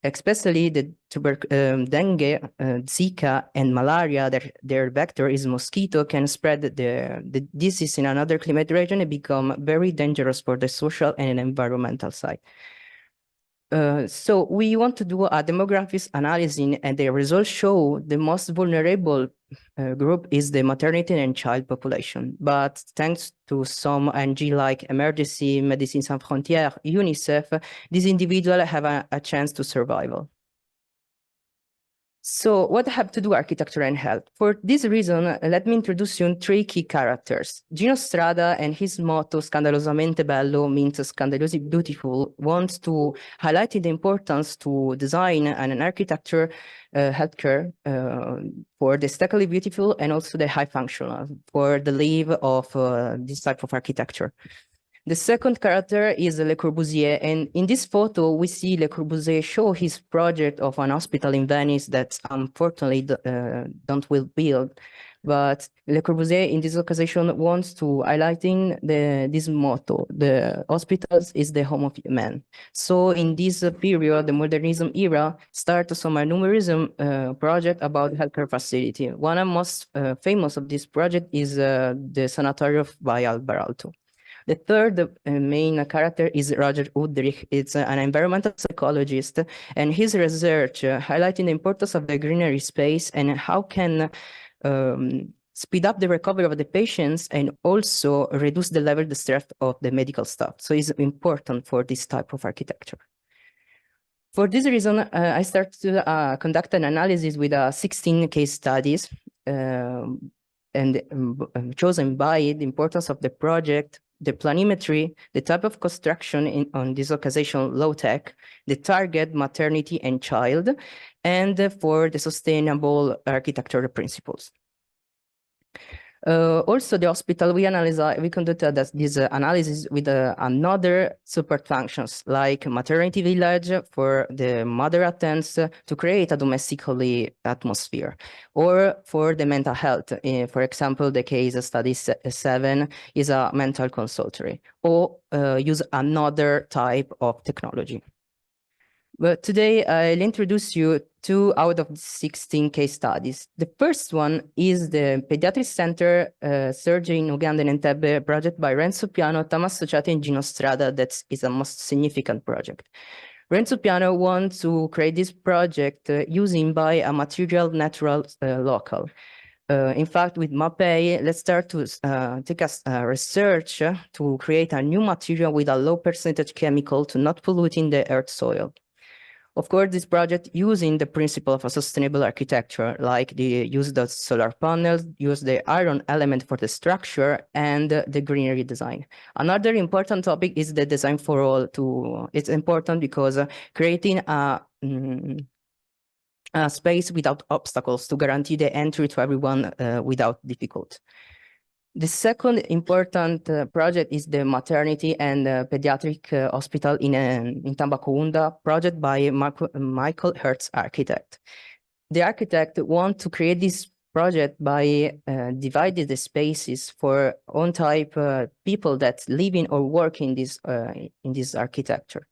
Speaker 6: Especially the dengue, Zika, and malaria, their vector is mosquito, can spread the disease in another climate region and become very dangerous for the social and environmental side. So we want to do a demographics analysis, and the results show the most vulnerable group is the maternity and child population. But thanks to some NG like Emergency Medicine Sans Frontières, UNICEF, these individuals have a chance to survival. So what have to do architecture and health? For this reason, let me introduce you three key characters. Gino Strada and his motto, Scandalosamente Bello, means scandalously beautiful, wants to highlight the importance to design an architecture healthcare for the aesthetically beautiful and also the high functional for the live of this type of architecture. The second character is Le Corbusier, and in this photo, we see Le Corbusier show his project of an hospital in Venice that unfortunately don't will build. But Le Corbusier, in this occasion, wants to highlighting this motto: the hospitals is the home of man. So in this period, the modernism era, started some numerism project about healthcare facility. One of the most famous of this project is the Sanatorium by Alberalto. The third main character is Roger Udrich. It's an environmental psychologist, and his research highlighting the importance of the greenery space and how can speed up the recovery of the patients and also reduce the level of stress of the medical staff. So it's important for this type of architecture. For this reason, I started to conduct an analysis with 16 case studies and chosen by the importance of the project, the planimetry, the type of construction on this occasion low tech, the target maternity and child, and for the sustainable architectural principles. Also, the hospital, we conducted this analysis with another support functions like maternity village for the mother attends to create a domestically atmosphere, or for the mental health. For example, the case study 7 is a mental consultory, or use another type of technology. But today, I'll introduce you 2 out of 16 case studies. The first one is the Pediatric Center Surgery in Uganda and Entebbe project by Renzo Piano, Thomas Sociati, and Gino Strada. That is a most significant project. Renzo Piano wants to create this project using by a material natural local. In fact, with MAPEI, let's start to take a research to create a new material with a low percentage chemical to not polluting the earth soil. Of course, this project using the principle of a sustainable architecture, like the use of solar panels, use the iron element for the structure, and the greenery design. Another important topic is the design for all. It's important because creating a space without obstacles to guarantee the entry to everyone without difficulty. The second important project is the maternity and pediatric hospital in Tambacounda project by Michael Hertz architect. The architect wants to create this project by dividing the spaces for own type people that live in or work in this architecture.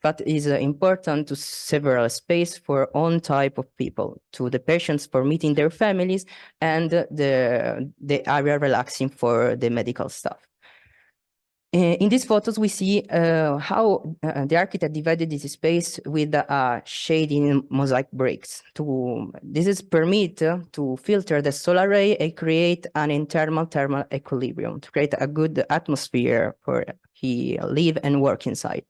Speaker 6: But it is important to several space for own type of people, to the patients for meeting their families, and the area relaxing for the medical staff. In these photos, we see how the architect divided this space with shading mosaic bricks. This is permit to filter the solar ray and create an internal thermal equilibrium to create a good atmosphere for he live and work inside.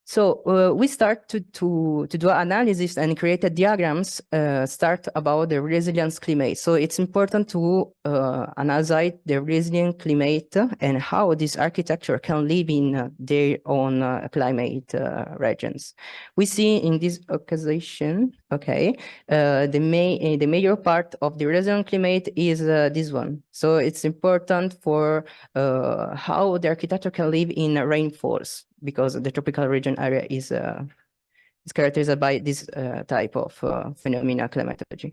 Speaker 6: So we start to do analysis and create diagrams, start about the resilience climate. So it's important to analyze the resilient climate and how this architecture can live in their own climate regions. We see in this occasion, okay, the major part of the resilient climate is this one. So it's important for how the architecture can live in rainfalls, because the tropical region area is characterized by this type of phenomena climatology.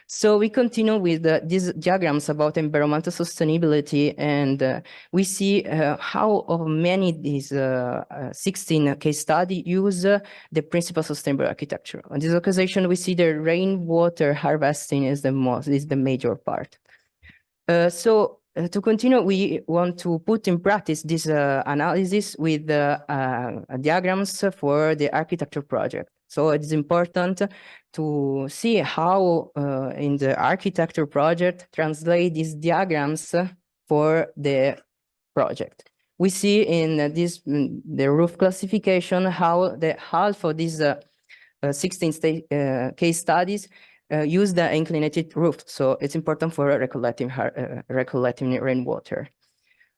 Speaker 6: So we continue with these diagrams about environmental sustainability, and we see how many these 16 case studies use the principle of sustainable architecture. On this occasion, we see the rainwater harvesting is the major part. To continue, we want to put in practice this analysis with diagrams for the architecture project. So it's important to see how in the architecture project translate these diagrams for the project. We see in the roof classification how the half of these 16 case studies use the inclinated roof, so it's important for recollecting rainwater.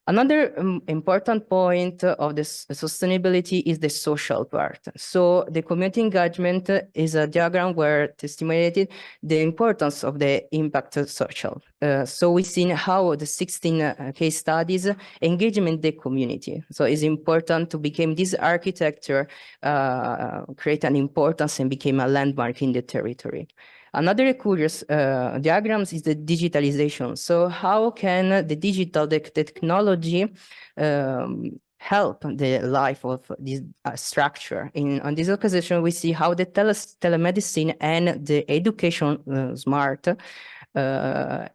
Speaker 6: Another important point of this sustainability is the social part. So the community engagement is a diagram where it estimated the importance of the impact of social. So we've seen how the 16 case studies engagement the community. So it's important to become this architecture, create an importance and became a landmark in the territory. Another curious diagrams is the digitalization. So how can the digital technology help the life of this structure? On this occasion, we see how the telemedicine and the education smart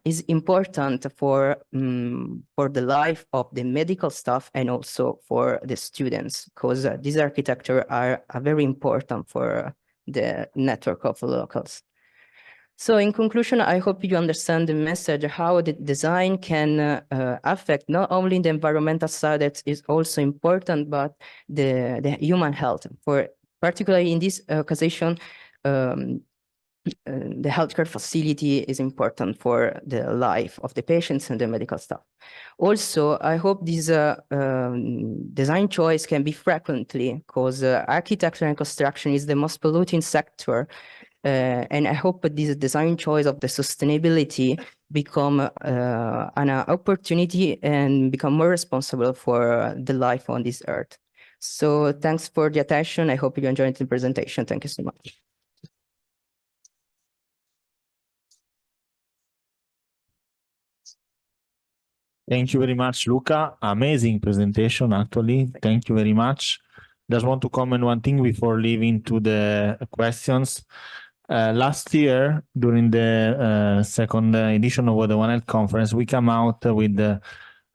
Speaker 6: is important for the life of the medical staff and also for the students, because these architecture are very important for the network of locals. So in conclusion, I hope you understand the message, how the design can affect not only the environmental side that is also important, but the human health. For particularly in this occasion, the healthcare facility is important for the life of the patients and the medical staff. Also, I hope this design choice can be frequently, because architecture and construction is the most polluting sector. And I hope this design choice of the sustainability become an opportunity and become more responsible for the life on this earth. So thanks for the attention. I hope you enjoyed the presentation. Thank you so much.
Speaker 4: Thank you very much, Luca. Amazing presentation, actually. Thank you very much. Just want to comment one thing before leaving to the questions. Last year, during the second edition of the One Health Conference, we came out with a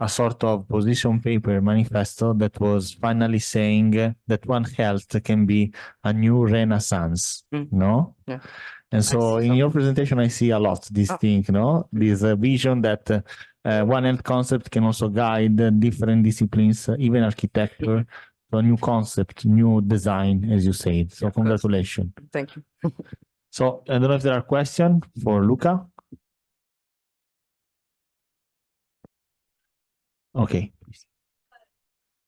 Speaker 4: sort of position paper manifesto that was finally saying that One Health can be a new renaissance, no? Yeah. And so in your presentation, I see a lot this thing, no? This vision that One Health concept can also guide different disciplines, even architecture, so new concept, new design, as you said. So congratulations.
Speaker 6: Thank you.
Speaker 4: So I don't know if there are questions for Luca. Okay.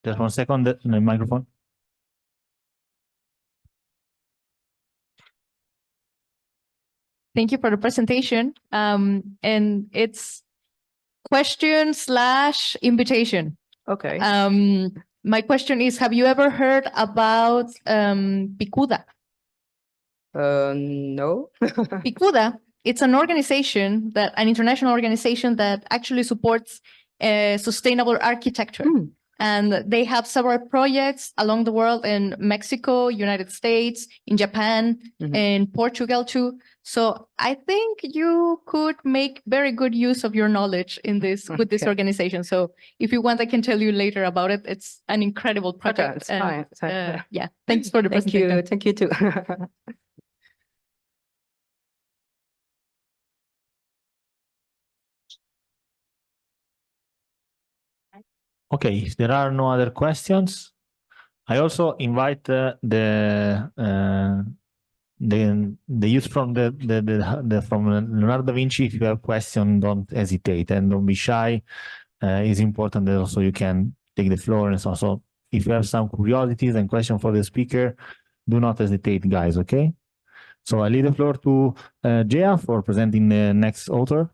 Speaker 4: Just 1 second, the microphone.
Speaker 5: Thank you for the presentation. And it's question/invitation.
Speaker 6: Okay.
Speaker 5: My question is, have you ever heard about PICUDA?
Speaker 6: No.
Speaker 5: PICUDA, it's an organization an international organization that actually supports sustainable architecture. And they have several projects along the world in Mexico, United States, in Japan, in Portugal too. So I think you could make very good use of your knowledge in this with this organization. So if you want, I can tell you later about it. It's an incredible project.
Speaker 6: It's fine. It's fine.
Speaker 5: Yeah, thanks for the presentation.
Speaker 6: Thank you too.
Speaker 4: Okay, if there are no other questions, I also invite the youth from from Leonardo da Vinci. If you have questions, don't hesitate and don't be shy. It's important that also you can take the floor and so on. So if you have some curiosities and questions for the speaker, do not hesitate, guys. Okay. So I leave the floor to Gea for presenting the next author.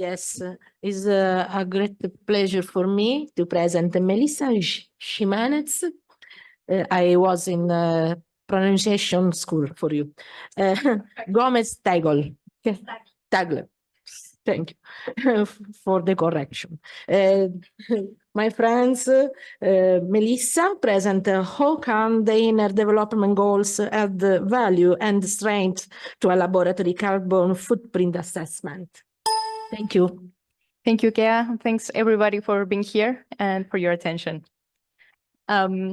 Speaker 20: Yes, it's a great pleasure for me to present Melissa Ximenez. I was in pronunciation school for you. Gomez Tagle. Tagle. Thank you for the correction. My friends, Melissa present how can the inner development goals add value and strength to a laboratory carbon footprint assessment. Thank you.
Speaker 5: Thank you, Kea. Thanks everybody for being here and for your attention. Well,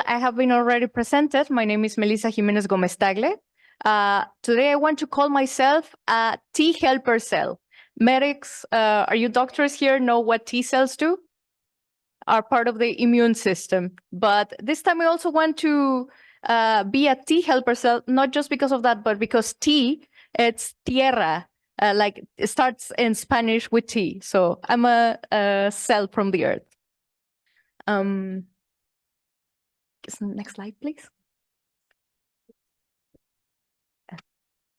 Speaker 5: I have been already presented. My name is Melissa Jimenez Gomez Tagle. Today I want to call myself a T helper cell. Medics, are you doctors here know what T cells do? Are part of the immune system. But this time I also want to be a T helper cell, not just because of that, but because T, it's tierra, like it starts in Spanish with T. So I'm a cell from the earth. Next slide, please.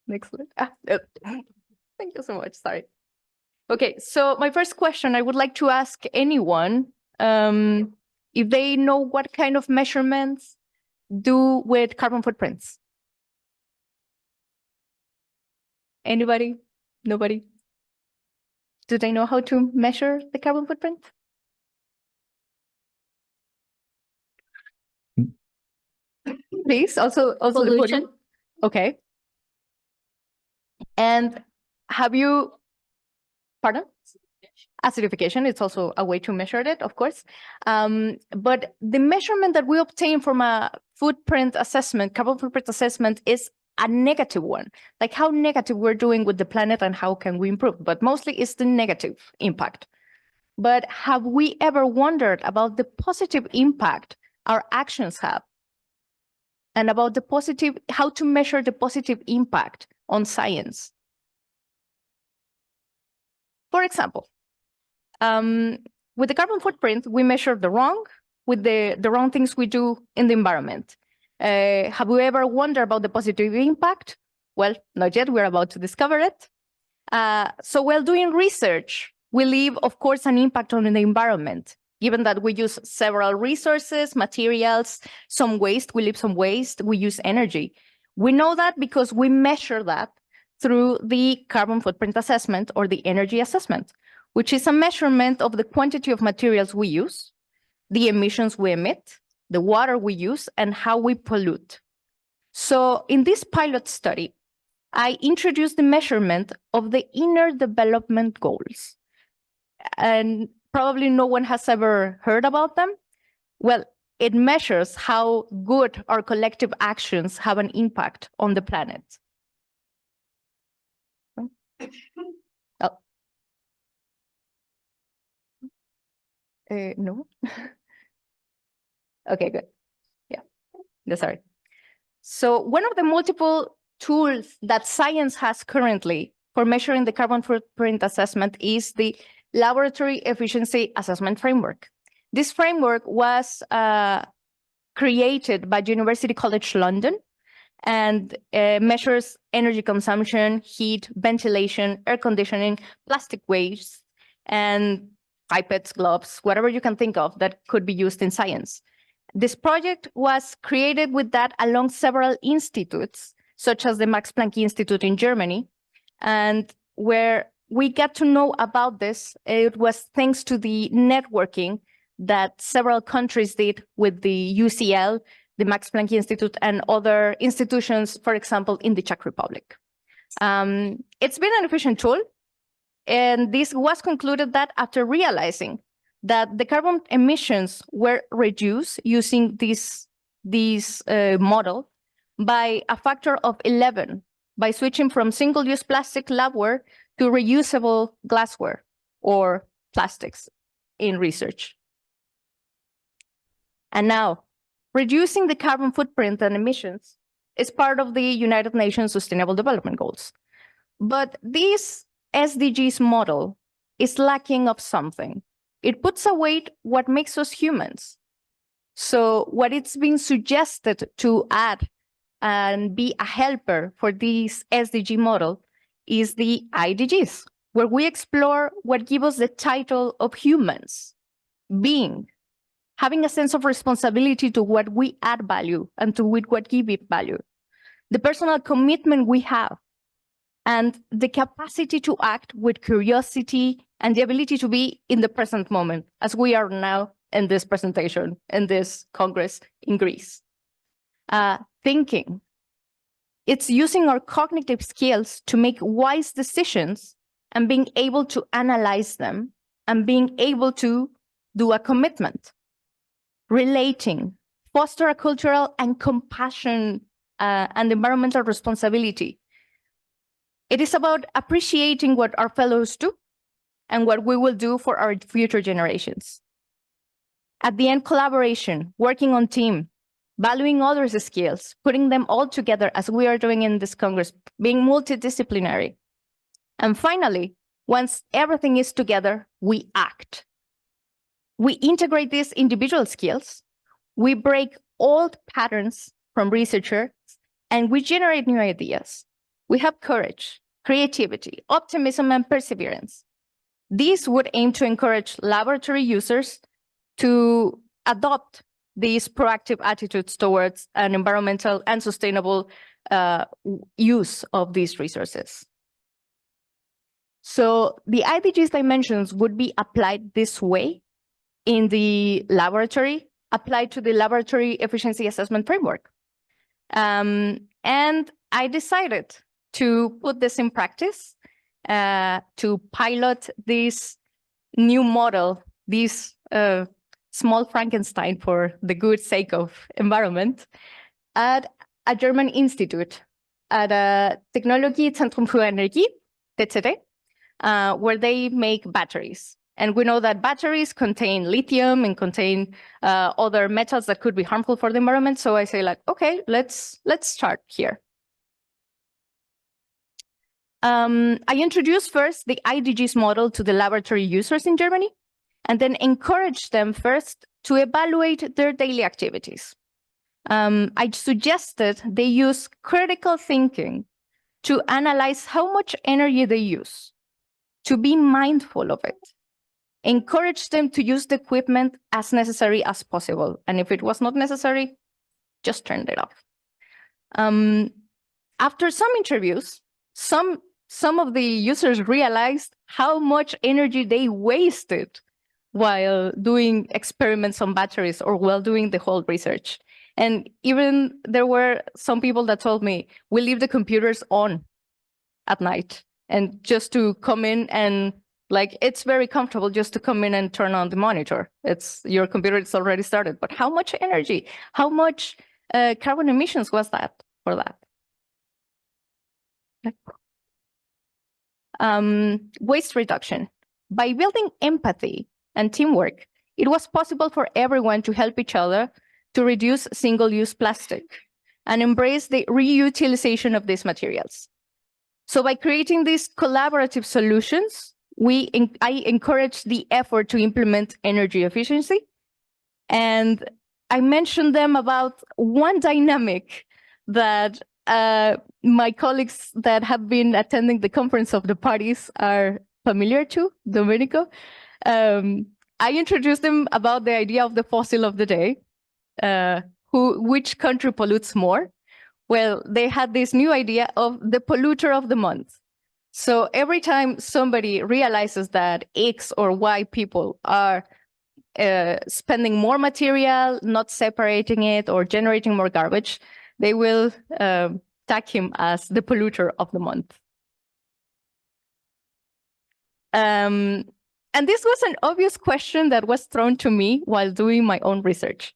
Speaker 5: Next slide. Thank you so much. Sorry. Okay, so my first question, I would like to ask anyone if they know what kind of measurements do with carbon footprints. Anybody? Nobody? Do they know how to measure the carbon footprint? Please, also the podium. Okay. And have you, pardon? Acidification, it's also a way to measure it, of course. But the measurement that we obtain from a footprint assessment, carbon footprint assessment, is a negative one. Like how negative we're doing with the planet and how can we improve. But mostly it's the negative impact. But have we ever wondered about the positive impact our actions have? And about the positive, how to measure the positive impact on science? For example, with the carbon footprint, we measure the wrong with the wrong things we do in the environment. Have we ever wondered about the positive impact? Well, not yet. We're about to discover it. So while doing research, we leave, of course, an impact on the environment. Given that we use several resources, materials, some waste, we leave some waste, we use energy. We know that because we measure that through the carbon footprint assessment or the energy assessment, which is a measurement of the quantity of materials we use, the emissions we emit, the water we use, and how we pollute. So in this pilot study, I introduced the measurement of the inner development goals. And probably no one has ever heard about them. Well, it measures how good our collective actions have an impact on the planet. Oh. No. Okay, good. Yeah, sorry. So one of the multiple tools that science has currently for measuring the carbon footprint assessment is the Laboratory Efficiency Assessment Framework. This framework was created by University College London and measures energy consumption, heat, ventilation, air conditioning, plastic waste, and pipettes, gloves, whatever you can think of that could be used in science. This project was created with that along several institutes, such as the Max Planck Institute in Germany, and where we got to know about this, it was thanks to the networking that several countries did with the UCL, the Max Planck Institute, and other institutions, for example, in the Czech Republic. It's been an efficient tool, and this was concluded that after realizing that the carbon emissions were reduced using this model by a factor of 11 by switching from single-use plastic labware to reusable glassware or plastics in research. And now, reducing the carbon footprint and emissions is part of the United Nations Sustainable Development Goals. But this SDGs model is lacking of something. It puts away what makes us humans. So what it's been suggested to add and be a helper for this SDG model is the IDGs, where we explore what gives us the title of humans, being, having a sense of responsibility to what we add value and to what give it value, the personal commitment we have, and the capacity to act with curiosity and the ability to be in the present moment, as we are now in this presentation, in this Congress in Greece. Thinking. It's using our cognitive skills to make wise decisions and being able to analyze them and being able to do a commitment. Relating, foster a cultural and compassion and environmental responsibility. It is about appreciating what our fellows do and what we will do for our future generations. At the end, collaboration, working on team, valuing others' skills, putting them all together as we are doing in this Congress, being multidisciplinary. And finally, once everything is together, we act. We integrate these individual skills, we break old patterns from researchers, and we generate new ideas. We have courage, creativity, optimism, and perseverance. These would aim to encourage laboratory users to adopt these proactive attitudes towards an environmental and sustainable use of these resources. So the IDG's dimensions would be applied this way in the laboratory, applied to the laboratory efficiency assessment framework. And I decided to put this in practice, to pilot this new model, this small Frankenstein for the good sake of environment, at a German institute, at a Technologiezentrum für Energie, TZT, where they make batteries. And we know that batteries contain lithium and contain other metals that could be harmful for the environment. So I say, like, okay, let's start here. I introduced first the IDGs model to the laboratory users in Germany, and then encouraged them first to evaluate their daily activities. I suggested they use critical thinking to analyze how much energy they use, to be mindful of it. Encourage them to use the equipment as necessary as possible. And if it was not necessary, just turn it off. After some interviews, some of the users realized how much energy they wasted while doing experiments on batteries or while doing the whole research. And even there were some people that told me, we leave the computers on at night and just to come in and like, it's very comfortable just to come in and turn on the monitor. It's your computer, it's already started. But how much energy, how much carbon emissions was that for that? Waste reduction. By building empathy and teamwork, it was possible for everyone to help each other to reduce single-use plastic and embrace the reutilization of these materials. So by creating these collaborative solutions, I encourage the effort to implement energy efficiency. And I mentioned them about one dynamic that my colleagues that have been attending the conference of the parties are familiar to, Domenico. I introduced them about the idea of the fossil of the day, which country pollutes more. Well, they had this new idea of the polluter of the month. So every time somebody realizes that X or Y people are spending more material, not separating it, or generating more garbage, they will tag him as the polluter of the month. And this was an obvious question that was thrown to me while doing my own research.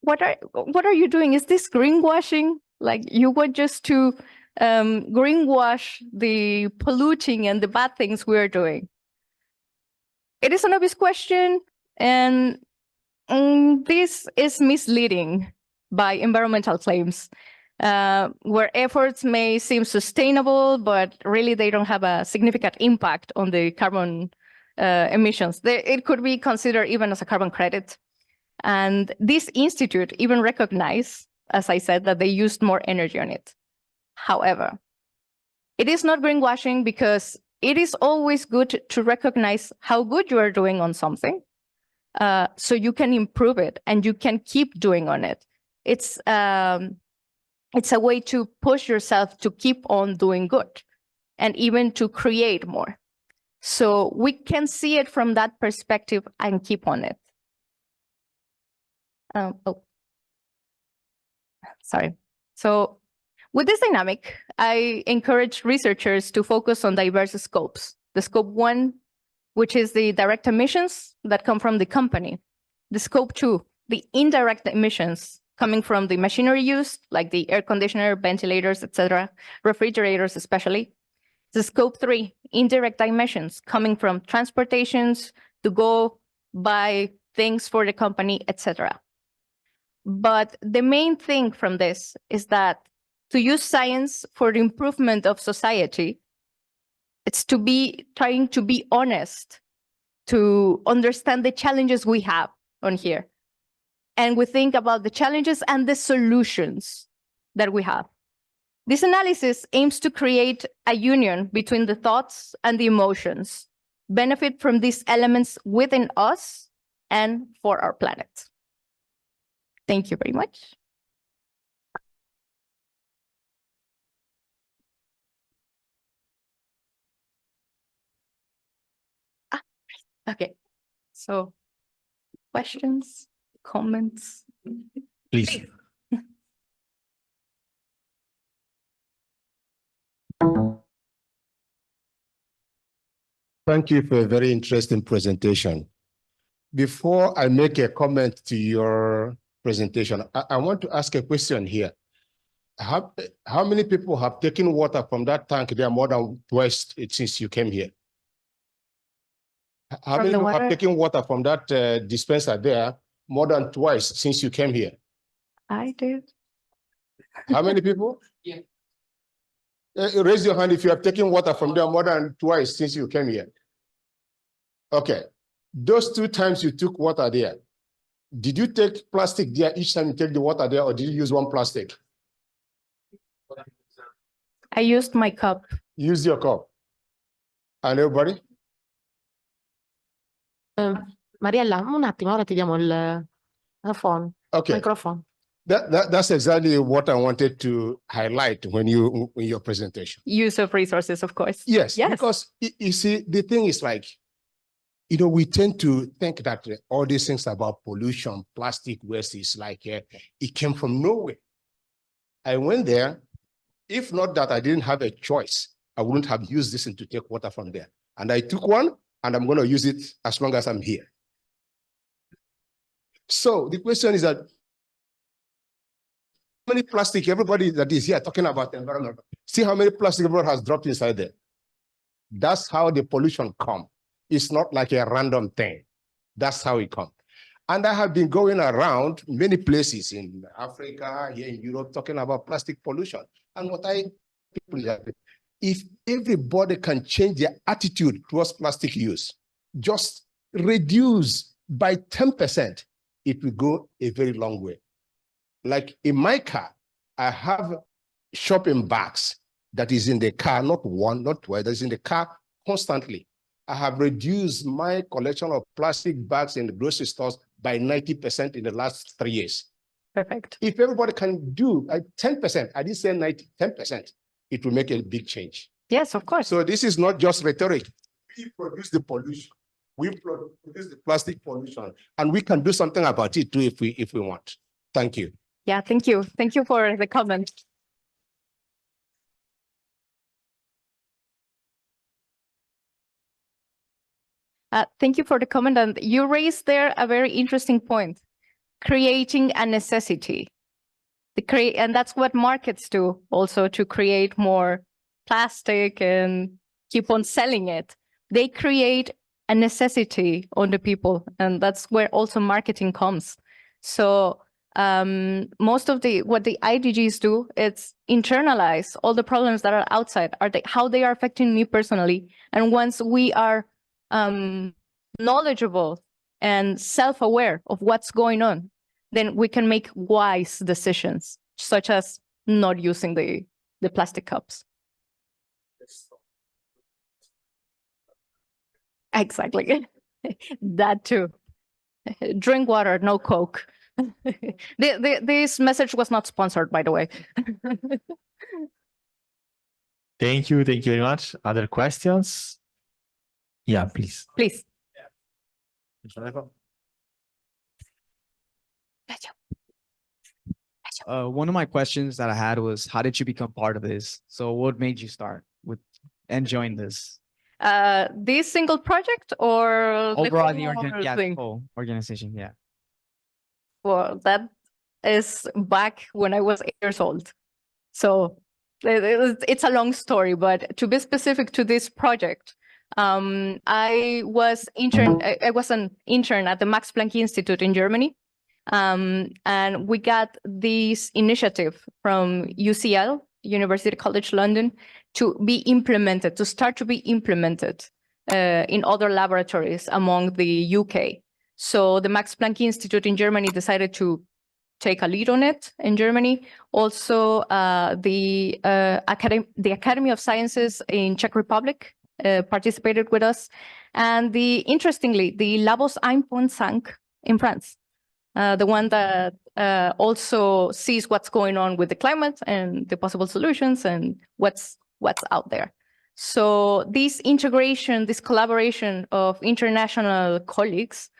Speaker 5: What are you doing? Is this greenwashing? Like you want just to greenwash the polluting and the bad things we are doing? It is an obvious question, and this is misleading by environmental claims, where efforts may seem sustainable, but really they don't have a significant impact on the carbon emissions. It could be considered even as a carbon credit. And this institute even recognized, as I said, that they used more energy on it. However, it is not greenwashing because it is always good to recognize how good you are doing on something, so you can improve it and you can keep doing on it. It's a way to push yourself to keep on doing good and even to create more. So we can see it from that perspective and keep on it. Sorry. So with this dynamic, I encourage researchers to focus on diverse scopes. The scope 1, which is the direct emissions that come from the company. The scope 2, the indirect emissions coming from the machinery used, like the air conditioner, ventilators, etc., refrigerators especially. The scope 3, indirect emissions coming from transportations to go buy things for the company, etc. But the main thing from this is that to use science for the improvement of society, it's to be trying to be honest, to understand the challenges we have on here. And we think about the challenges and the solutions that we have. This analysis aims to create a union between the thoughts and the emotions, benefit from these elements within us and for our planet. Thank you very much. Okay, so questions, comments?
Speaker 4: Please.
Speaker 18: Thank you for a very interesting presentation. Before I make a comment to your presentation, I want to ask a question here. How many people have taken water from that tank there more than twice since you came here? How many people have taken water from that dispenser there more than twice since you came here?
Speaker 5: I did.
Speaker 18: How many people? Yeah. Raise your hand if you have taken water from there more than twice since you came here. Okay. Those 2 times you took water there, did you take plastic there each time you take the water there, or did you use one plastic?
Speaker 5: I used my cup.
Speaker 18: Use your cup. And everybody?
Speaker 20: Mariella, un attimo, ora ti diamo il phone.
Speaker 18: Okay.
Speaker 20: Microphone.
Speaker 18: That's exactly what I wanted to highlight in your presentation.
Speaker 5: Use of resources, of course.
Speaker 18: Yes. Because you see, the thing is like, we tend to think that all these things about pollution, plastic waste is like, it came from nowhere. I went there. If not that I didn't have a choice, I wouldn't have used this to take water from there. And I took one, and I'm going to use it as long as I'm here. So the question is that, how many plastic everybody that is here talking about the environment, see how many plastic everyone has dropped inside there. That's how the pollution comes. It's not like a random thing. That's how it comes. And I have been going around many places in Africa, here in Europe, talking about plastic pollution. And what if everybody can change their attitude towards plastic use, just reduce by 10%, it will go a very long way. Like in my car, I have shopping bags that is in the car, not one, not twice, that is in the car constantly. I have reduced my collection of plastic bags in the grocery stores by 90% in the last 3 years.
Speaker 5: Perfect.
Speaker 18: If everybody can do 10%, I didn't say 90, 10%, it will make a big change.
Speaker 5: Yes, of course.
Speaker 18: So this is not just rhetoric. We produce the pollution. We produce the plastic pollution, and we can do something about it too if we want. Thank you.
Speaker 5: Yeah, thank you. Thank you for the comment. Thank you for the comment. And you raised there a very interesting point, creating a necessity. And that's what markets do also, to create more plastic and keep on selling it. They create a necessity on the people, and that's where also marketing comes. So most of what the IDGs do, it's internalize all the problems that are outside, how they are affecting me personally. And once we are knowledgeable and self-aware of what's going on, then we can make wise decisions, such as not using the plastic cups. Exactly. That too. Drink water, no Coke. This message was not sponsored, by the way.
Speaker 4: Thank you very much. Other questions? Yeah, please.
Speaker 5: Please.
Speaker 3: One of my questions that I had was, how did you become part of this? So what made you start with and join this?
Speaker 5: This single project or
Speaker 3: Overall,
Speaker 5: the
Speaker 3: whole organization, yeah.
Speaker 5: Well, that is back when I was 8 years old. So it's a long story, but to be specific to this project, I was an intern at the Max Planck Institute in Germany. And we got this initiative from UCL, University College London, to start to be implemented in other laboratories among the UK. So the Max Planck Institute in Germany decided to take a lead on it in Germany. Also, the Academy of Sciences in Czech Republic participated with us. And interestingly, the Labos 1.5 in France, the one that also sees what's going on with the climate and the possible solutions and what's out there. So this integration, this collaboration of international colleagues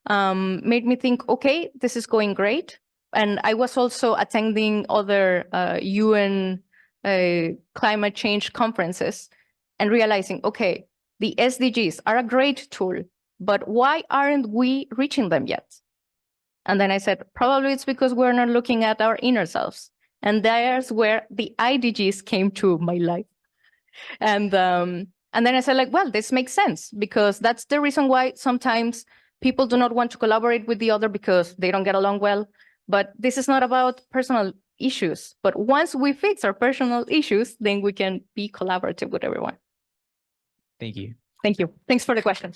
Speaker 5: made me think, okay, this is going great. And I was also attending other UN climate change conferences and realizing, okay, the SDGs are a great tool, but why aren't we reaching them yet? And then I said, probably it's because we're not looking at our inner selves. And there's where the IDGs came to my life. And then I said, like, well, this makes sense, because that's the reason why sometimes people do not want to collaborate with the other because they don't get along well. But this is not about personal issues. But once we fix our personal issues, then we can be collaborative with everyone.
Speaker 3: Thank you.
Speaker 5: Thank you. Thanks for the question.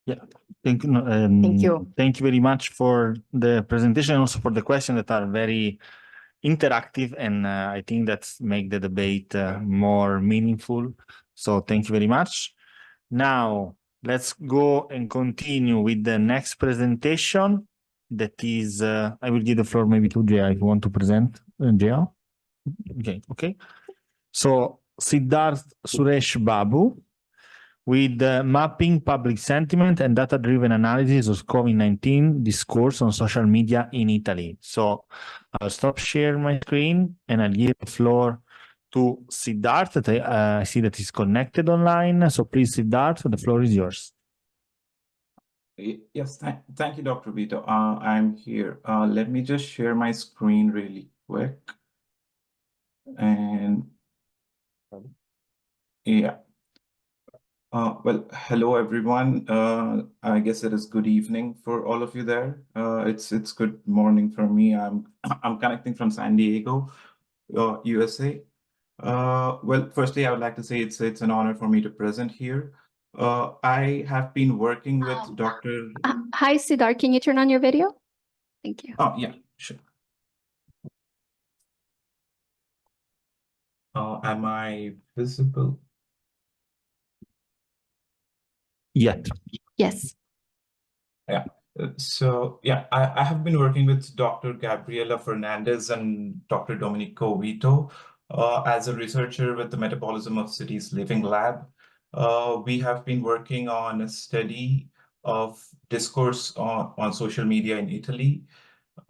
Speaker 4: Yeah, thank you. Thank you very much for the presentation and also for the questions that are very interactive, and I think that's make the debate more meaningful. So thank you very much. Now let's go and continue with the next presentation. That is, I will give the floor maybe to Jia if you want to present. Jia? Okay. So Siddharth Suresh Babu, with mapping public sentiment and data-driven analysis of COVID-19 discourse on social media in Italy. So I'll stop sharing my screen and I'll give the floor to Siddharth. That I see that he's connected online. So please, Siddharth, the floor is yours.
Speaker 2: Yes, thank you, Dr. Vito. I'm here. Let me just share my screen really quick. And yeah. Well, hello everyone. I guess it is good evening for all of you there. It's good morning for me. I'm connecting from San Diego, USA. Well, firstly, I would like to say it's an honor for me to present here. I have been working with Dr.
Speaker 9: Hi, Siddharth. Can you turn on your video? Thank you.
Speaker 2: Oh, yeah, sure. Am I visible?
Speaker 4: Yet.
Speaker 9: Yes.
Speaker 2: Yeah. So yeah, I have been working with Dr. Gabriela Fernandez and Dr. Domenico Vito as a researcher with the Metabolism of Cities Living Lab. We have been working on a study of discourse on social media in Italy.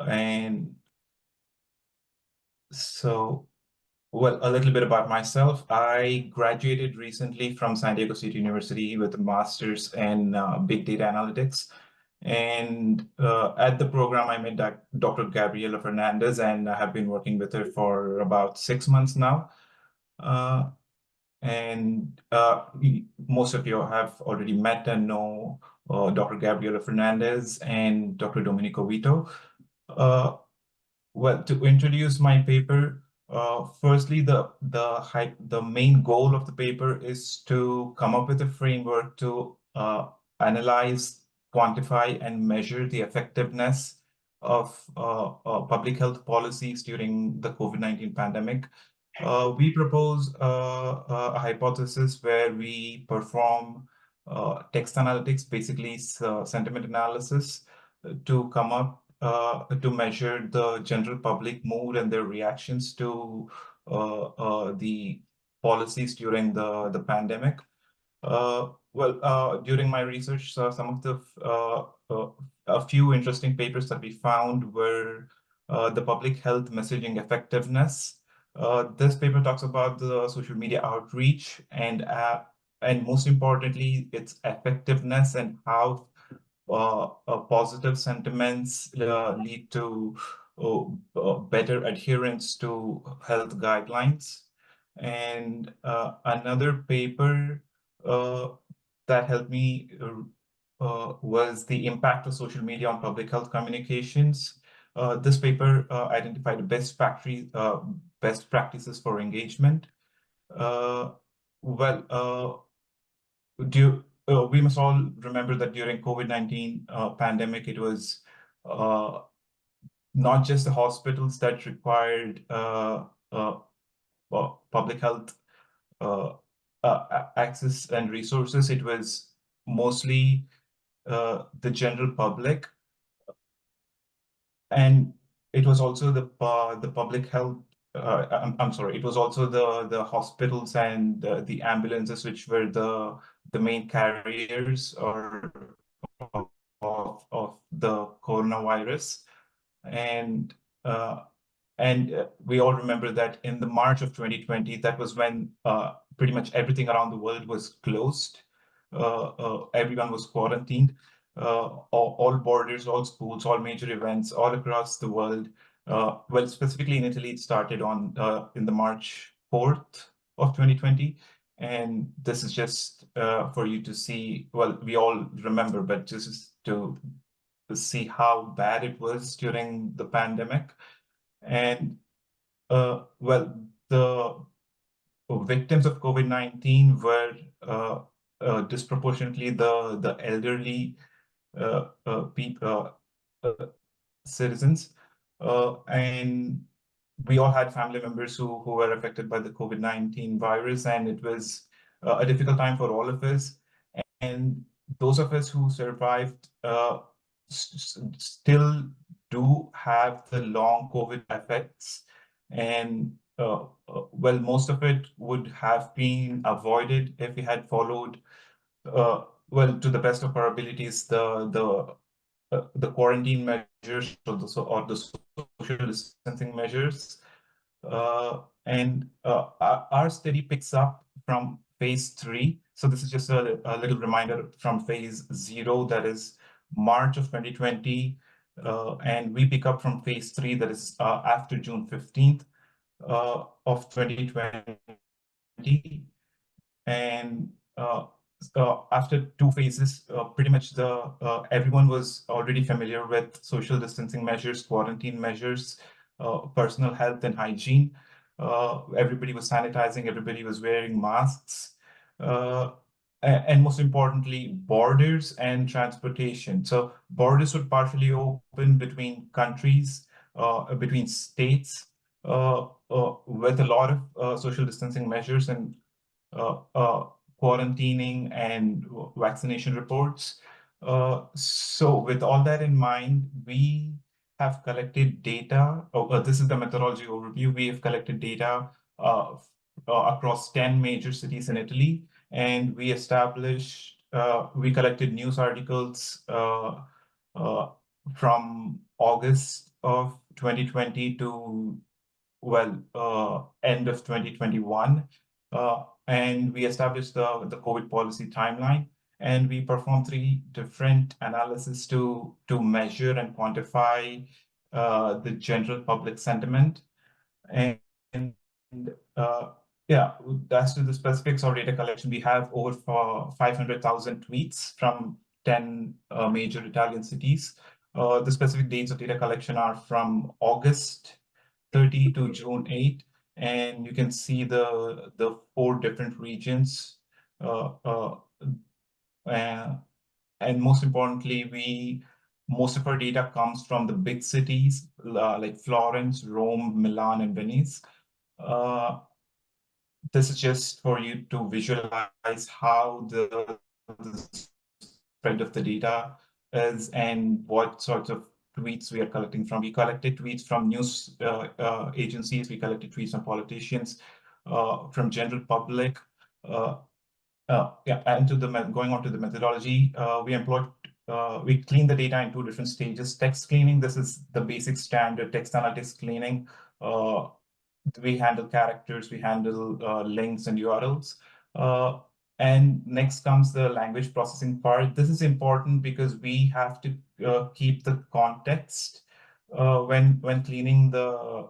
Speaker 2: And so, well, a little bit about myself. I graduated recently from San Diego State University with a master's in big data analytics. And at the program, I met Dr. Gabriela Fernandez, and I have been working with her for about 6 months now. Most of you have already met and know Dr. Gabriela Fernandez and Dr. Domenico Vito. Well, to introduce my paper, firstly, the main goal of the paper is to come up with a framework to analyze, quantify, and measure the effectiveness of public health policies during the COVID-19 pandemic. We propose a hypothesis where we perform text analytics, basically sentiment analysis, to come up to measure the general public mood and their reactions to the policies during the pandemic. During my research, some of the a few interesting papers that we found were the public health messaging effectiveness. This paper talks about the social media outreach and most importantly, its effectiveness and how positive sentiments lead to better adherence to health guidelines. And another paper that helped me was the impact of social media on public health communications. This paper identified best practices for engagement. We must all remember that during COVID-19 pandemic, it was not just the hospitals that required public health access and resources. It was mostly the general public, and it was also the public health. I'm sorry. It was also the hospitals and the ambulances, which were the main carriers of the coronavirus, and we all remember that in the March of 2020, that was when pretty much everything around the world was closed. Everyone was quarantined. All borders, all schools, all major events, all across the world. Well, specifically in Italy, it started in the March 4th of 2020. And this is just for you to see, well, we all remember, but just to see how bad it was during the pandemic. And well, the victims of COVID-19 were disproportionately the elderly citizens, and we all had family members who were affected by the COVID-19 virus, and it was a difficult time for all of us. And those of us who survived still do have the long COVID effects, and well, most of it would have been avoided if we had followed, well, to the best of our abilities, the quarantine measures or the social distancing measures. And our study picks up from phase 3. So this is just a little reminder from phase 0, that is March of 2020. And we pick up from phase 3, that is after June 15th of 2020. And after 2 phases, pretty much everyone was already familiar with social distancing measures, quarantine measures, personal health and hygiene. Everybody was sanitizing, everybody was wearing masks. And most importantly, borders and transportation. So borders would partially open between countries, between states, with a lot of social distancing measures and quarantining and vaccination reports. So with all that in mind, we have collected data. This is the methodology overview. We have collected data across 10 major cities in Italy, and we established, we collected news articles from August of 2020 to, end of 2021. And we established the COVID policy timeline, and we performed 3 different analyses to measure and quantify the general public sentiment. And yeah, as to the specifics of data collection, we have over 500,000 tweets from 10 major Italian cities. The specific dates of data collection are from August 30 to June 8, and you can see the 4 different regions. And most importantly, most of our data comes from the big cities like Florence, Rome, Milan, and Venice. This is just for you to visualize how the spread of the data is and what sorts of tweets we are collecting from. We collected tweets from news agencies, we collected tweets from politicians, from general public. And going on to the methodology, we clean the data in 2 different stages. Text cleaning, this is the basic standard text analytics cleaning. We handle characters, we handle links and URLs. And next comes the language processing part. This is important because we have to keep the context when cleaning the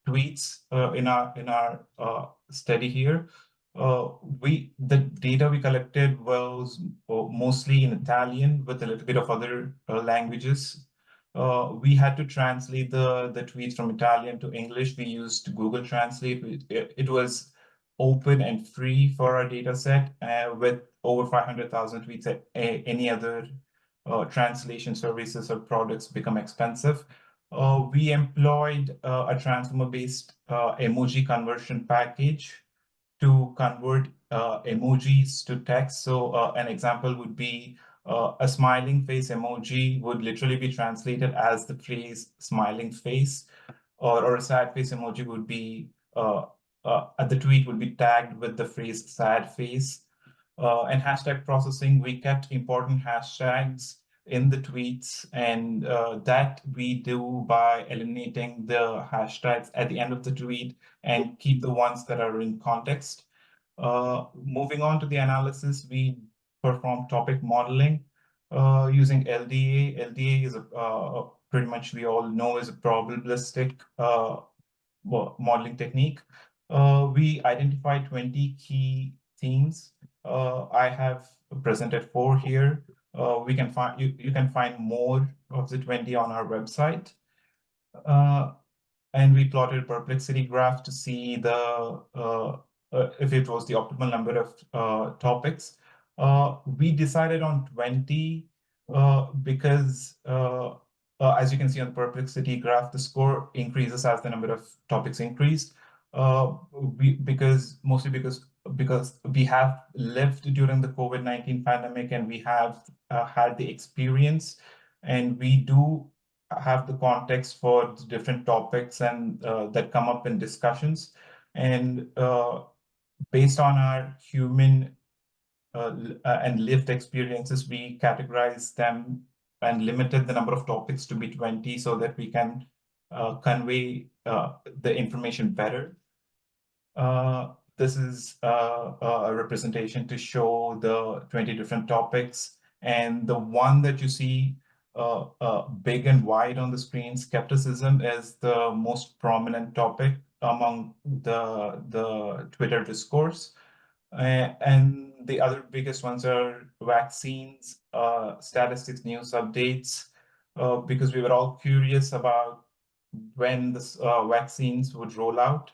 Speaker 2: tweets in our study here. The data we collected was mostly in Italian with a little bit of other languages. We had to translate the tweets from Italian to English. We used Google Translate. It was open and free for our data set with over 500,000 tweets. Any other translation services or products become expensive. We employed a transformer-based emoji conversion package to convert emojis to text. So an example would be a smiling face emoji would literally be translated as the phrase smiling face, or a sad face emoji would be, the tweet would be tagged with the phrase sad face. And hashtag processing, we kept important hashtags in the tweets, and that we do by eliminating the hashtags at the end of the tweet and keep the ones that are in context. Moving on to the analysis, we perform topic modeling using LDA. LDA is pretty much we all know is a probabilistic modeling technique. We identified 20 key themes. I have presented 4 here. You can find more of the 20 on our website. And we plotted a perplexity graph to see if it was the optimal number of topics. We decided on 20 because as you can see on the perplexity graph, the score increases as the number of topics increase. Mostly because we have lived during the COVID-19 pandemic, and we have had the experience, and we do have the context for the different topics and that come up in discussions. And based on our human and lived experiences, we categorized them and limited the number of topics to be 20 so that we can convey the information better. This is a representation to show the 20 different topics, and the one that you see big and wide on the screen, skepticism, is the most prominent topic among the Twitter discourse. And the other biggest ones are vaccines, statistics, news updates, because we were all curious about when the vaccines would roll out.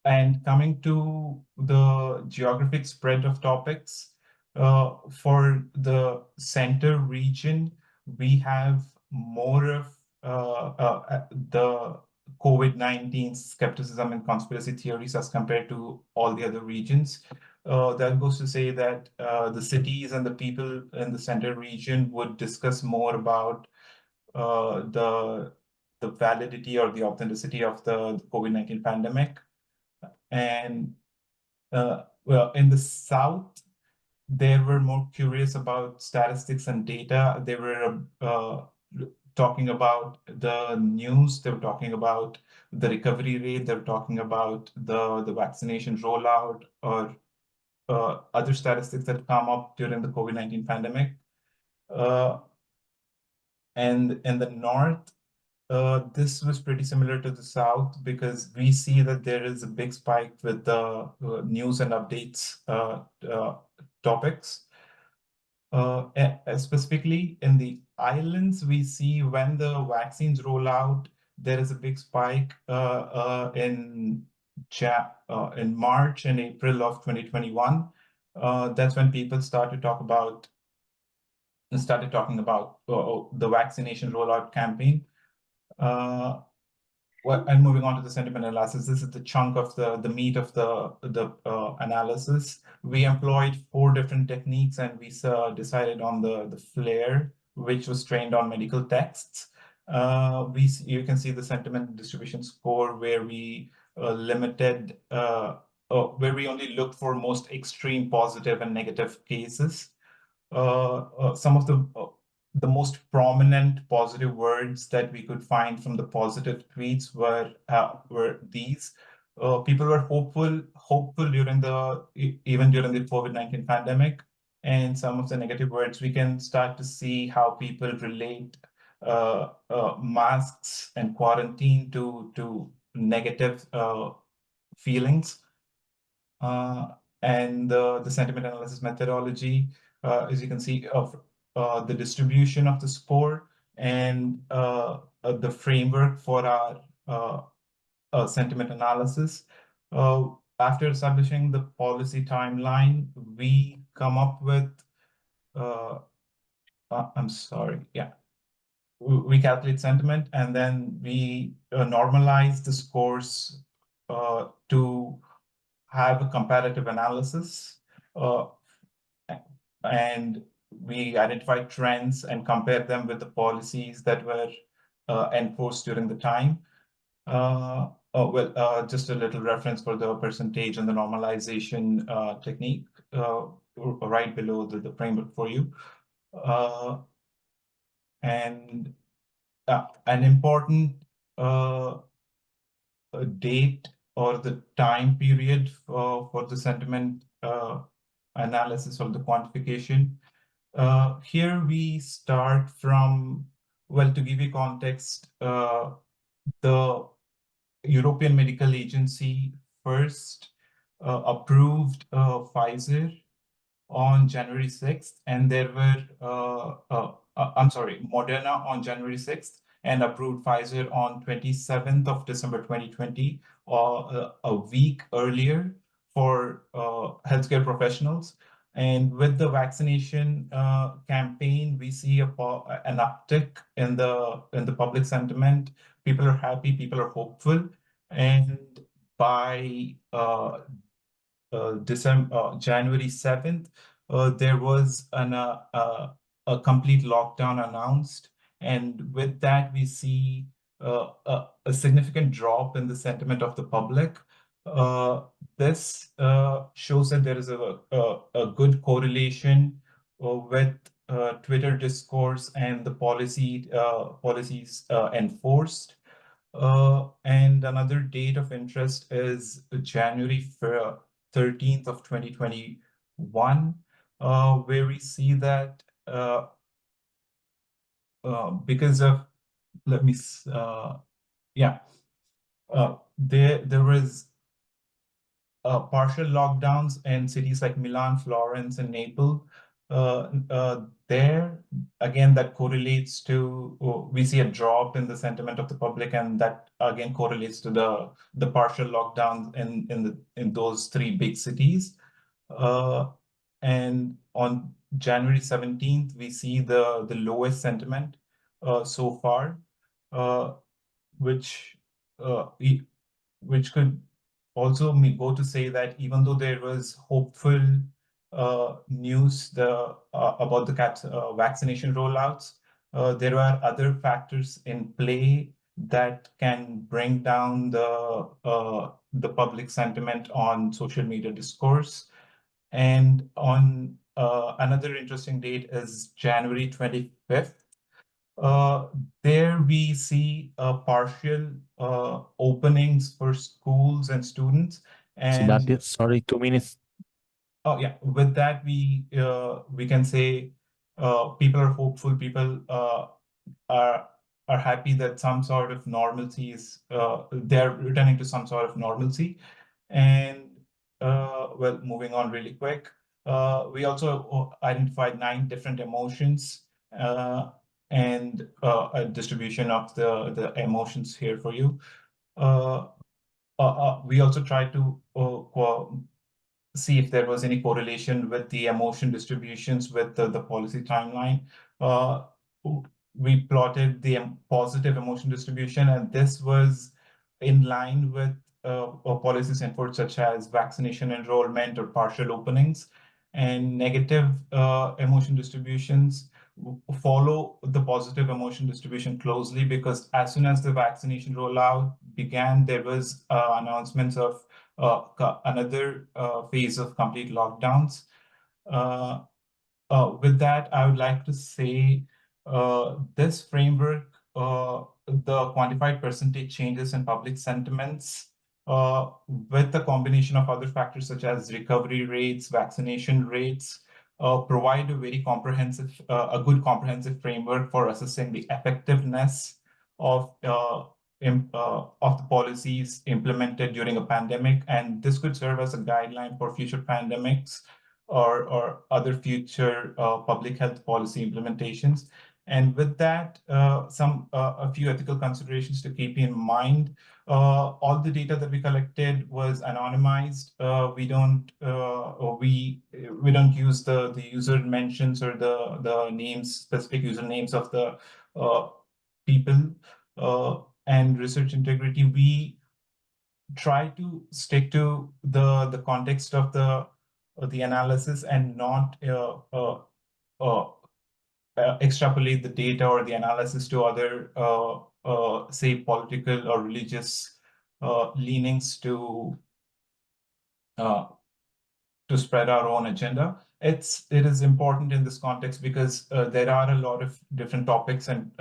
Speaker 2: And coming to the geographic spread of topics, for the center region, we have more of the COVID-19 skepticism and conspiracy theories as compared to all the other regions. that goes to say that the cities and the people in the center region would discuss more about the validity or the authenticity of the COVID-19 pandemic. And well, in the South, they were more curious about statistics and data. They were talking about the news. They were talking about the recovery rate. They were talking about the vaccination rollout or other statistics that come up during the COVID-19 pandemic. And in the North, this was pretty similar to the South because we see that there is a big spike with the news and updates topics. Specifically in the islands, we see when the vaccines roll out, there is a big spike in March and April of 2021. That's when people started talking about the vaccination rollout campaign. And moving on to the sentiment analysis, this is the chunk of the meat of the analysis. We employed 4 different techniques, and we decided on the FLAIR, which was trained on medical texts. You can see the sentiment distribution score where we limited, where we only looked for most extreme positive and negative cases. Some of the most prominent positive words that we could find from the positive tweets were these. People were hopeful even during the COVID-19 pandemic. And some of the negative words, we can start to see how people relate masks and quarantine to negative feelings. And the sentiment analysis methodology, as you can see, of the distribution of the score and the framework for our sentiment analysis. After establishing the policy timeline, we come up with, we calculate sentiment, and then we normalize the scores to have a comparative analysis. And we identify trends and compare them with the policies that were enforced during the time. Just a little reference for the percentage and the normalization technique right below the framework for you. And an important date or the time period for the sentiment analysis or the quantification. Here we start from, well, to give you context, the European Medical Agency first approved Pfizer on January 6th, and there were, Moderna on January 6th, and approved Pfizer on 27th of December 2020, or a week earlier for healthcare professionals. And with the vaccination campaign, we see an uptick in the public sentiment. People are happy, people are hopeful, and by January 7th, there was a complete lockdown announced, and with that we see a significant drop in the sentiment of the public. This shows that there is a good correlation with Twitter discourse and the policies enforced. And another date of interest is January 13th of 2021, where we see that because of, there was partial lockdowns in cities like Milan, Florence, and Naples. There, again, that correlates to, we see a drop in the sentiment of the public, and that again correlates to the partial lockdowns in those 3 big cities. And on January 17th, we see the lowest sentiment so far, which could also go to say that even though there was hopeful news about the vaccination rollouts, there are other factors in play that can bring down the public sentiment on social media discourse. And on another interesting date is January 25th. There we see partial openings for schools and students. And
Speaker 4: sorry, 2 minutes.
Speaker 2: Oh yeah, with that we can say people are hopeful. People are happy that some sort of normalcy is they're returning to some sort of normalcy. And well, moving on really quick, we also identified 9 different emotions and a distribution of the emotions here for you. We also tried to see if there was any correlation with the emotion distributions with the policy timeline. We plotted the positive emotion distribution, and this was in line with policies enforced such as vaccination enrollment or partial openings. And negative emotion distributions follow the positive emotion distribution closely, because as soon as the vaccination rollout began, there was announcements of another phase of complete lockdowns. With that, I would like to say this framework, the quantified percentage changes in public sentiments with a combination of other factors such as recovery rates, vaccination rates, provide a very comprehensive, a good comprehensive framework for assessing the effectiveness of the policies implemented during a pandemic. And this could serve as a guideline for future pandemics or other future public health policy implementations. And with that, a few ethical considerations to keep in mind. All the data that we collected was anonymized. We don't use the user mentions or the names, specific usernames of the people. And research integrity, we try to stick to the context of the analysis and not extrapolate the data or the analysis to other, say, political or religious leanings to spread our own agenda. It is important in this context because there are a lot of different topics and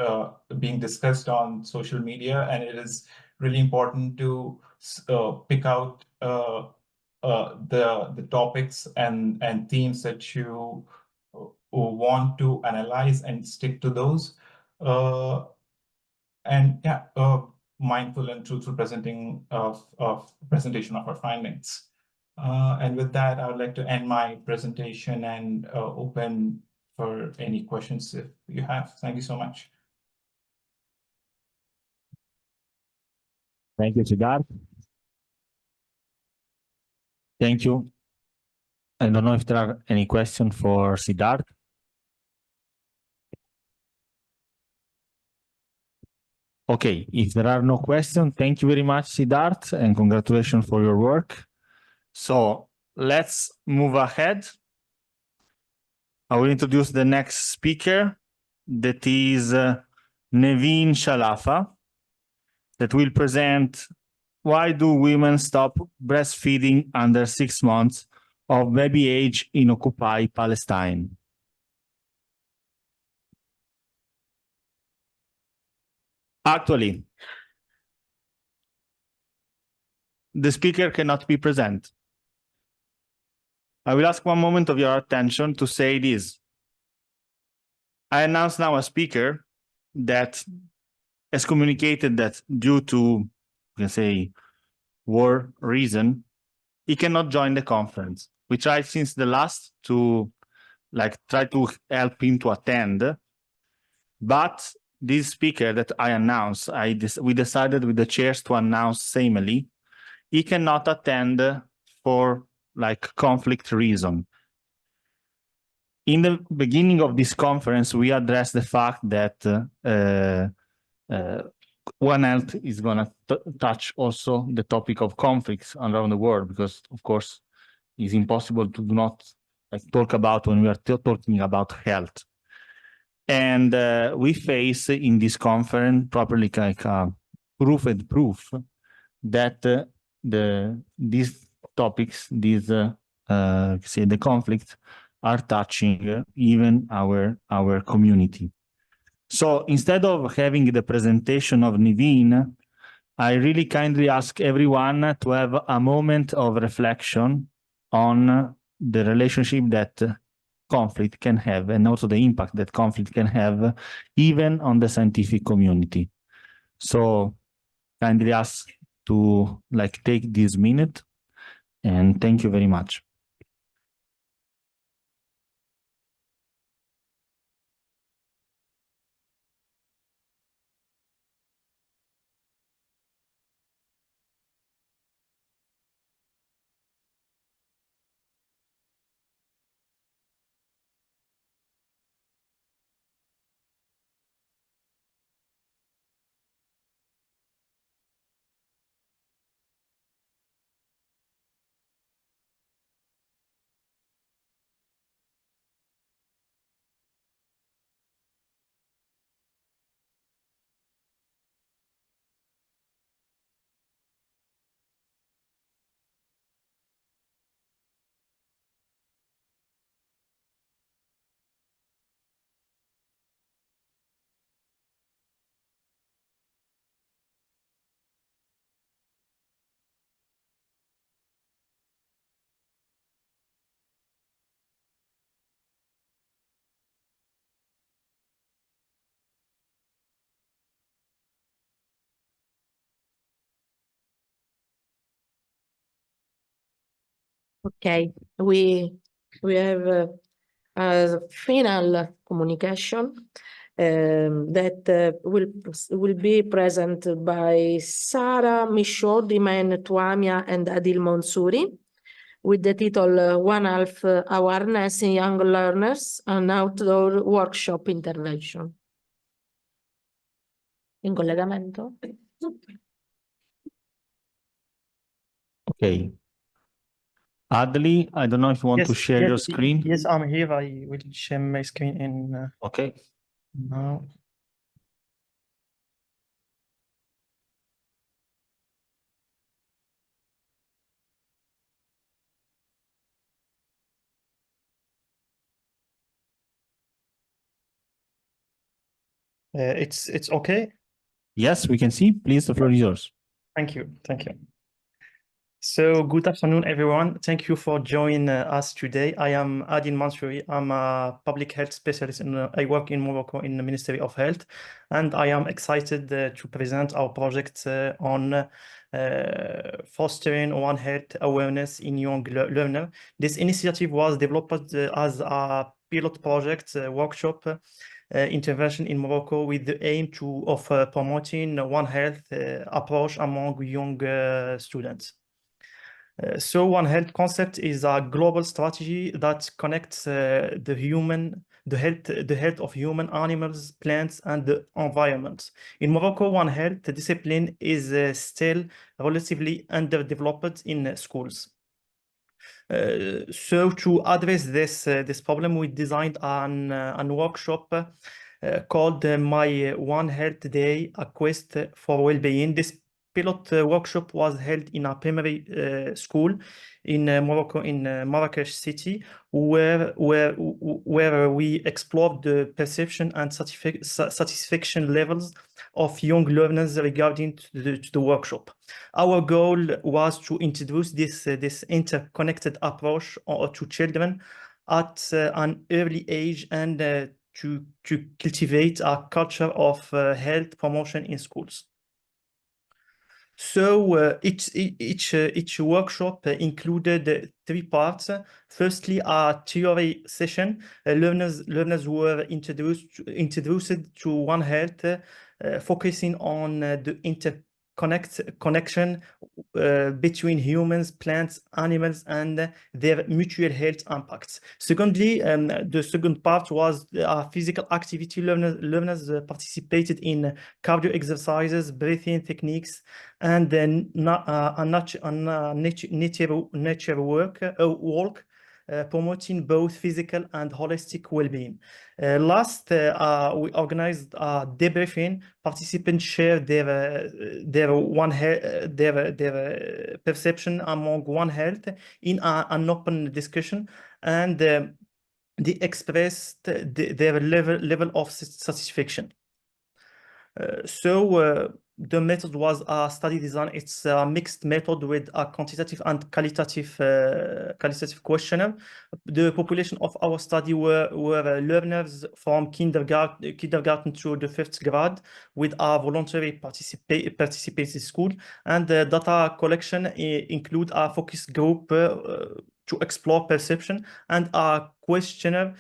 Speaker 2: being discussed on social media, and it is really important to pick out the topics and themes that you want to analyze and stick to those. And yeah, mindful and truthful presentation of our findings. And with that, I would like to end my presentation and open for any questions if you have. Thank you so much.
Speaker 4: Thank you, Siddharth. Thank you. I don't know if there are any questions for Siddharth. Okay, if there are no questions, thank you very much, Siddharth, and congratulations for your work. So let's move ahead. I will introduce the next speaker, that is Neveen Shalafa, that will present why do women stop breastfeeding under 6 months of baby age in occupied Palestine. Actually, the speaker cannot be present. I will ask one moment of your attention to say this. I announce now a speaker that has communicated that due to, we can say, war reason, he cannot join the conference. We tried since the last to try to help him to attend, but this speaker that I announced, we decided with the chairs to announce samely, he cannot attend for conflict reason. In the beginning of this conference, we addressed the fact that One Health is going to touch also the topic of conflicts around the world, because of course it's impossible to do not talk about when we are talking about health. And we face in this conference properly like proof that these topics, say the conflicts, are touching even our community. So instead of having the presentation of Niveen, I really kindly ask everyone to have a moment of reflection on the relationship that conflict can have, and also the impact that conflict can have even on the scientific community. So kindly ask to take this minute, and thank you very much.
Speaker 20: Okay, we have a final communication that will be presented by Sara Michaud, Dimen Tuamia, and Adil Monsuri, with the title One Health Awareness in Young Learners, an Outdoor Workshop Intervention. In collegamento?
Speaker 4: Okay. Adli, I don't know if you want to share your screen.
Speaker 10: Yes, I'm here. I will share my screen in
Speaker 4: Okay.
Speaker 10: now. It's okay.
Speaker 4: Yes, we can see. Please, the floor is yours.
Speaker 10: Thank you. Thank you. So good afternoon, everyone. Thank you for joining us today. I am Adil Mansouri. I'm a public health specialist and I work in Morocco in the Ministry of Health. And I am excited to present our project on fostering One Health awareness in young learners. This initiative was developed as a pilot project workshop intervention in Morocco with the aim of promoting One Health approach among young students. So One Health concept is a global strategy that connects the health of human, animals, plants, and the environment. In Morocco, One Health discipline is still relatively underdeveloped in schools. So to address this problem, we designed an workshop called My One Health Day, a quest for well-being. This pilot workshop was held in a primary school in Morocco, in Marrakesh city, where we explored the perception and satisfaction levels of young learners regarding the workshop. Our goal was to introduce this interconnected approach to children at an early age and to cultivate a culture of health promotion in schools. So each workshop included 3 parts. Firstly, a theory session. Learners were introduced to One Health, focusing on the connection between humans, plants, animals, and their mutual health impacts. Secondly, the second part was physical activity. Learners participated in cardio exercises, breathing techniques, and then nature walk, promoting both physical and holistic well-being. Last, we organized debriefing. Participants shared their perception among One Health in an open discussion, and they expressed their level of satisfaction. So the method was a study design. It's a mixed method with a quantitative and qualitative questionnaire. The population of our study were learners from kindergarten to the 5th grade with a voluntary participating school, and the data collection include a focus group to explore perception and a questionnaire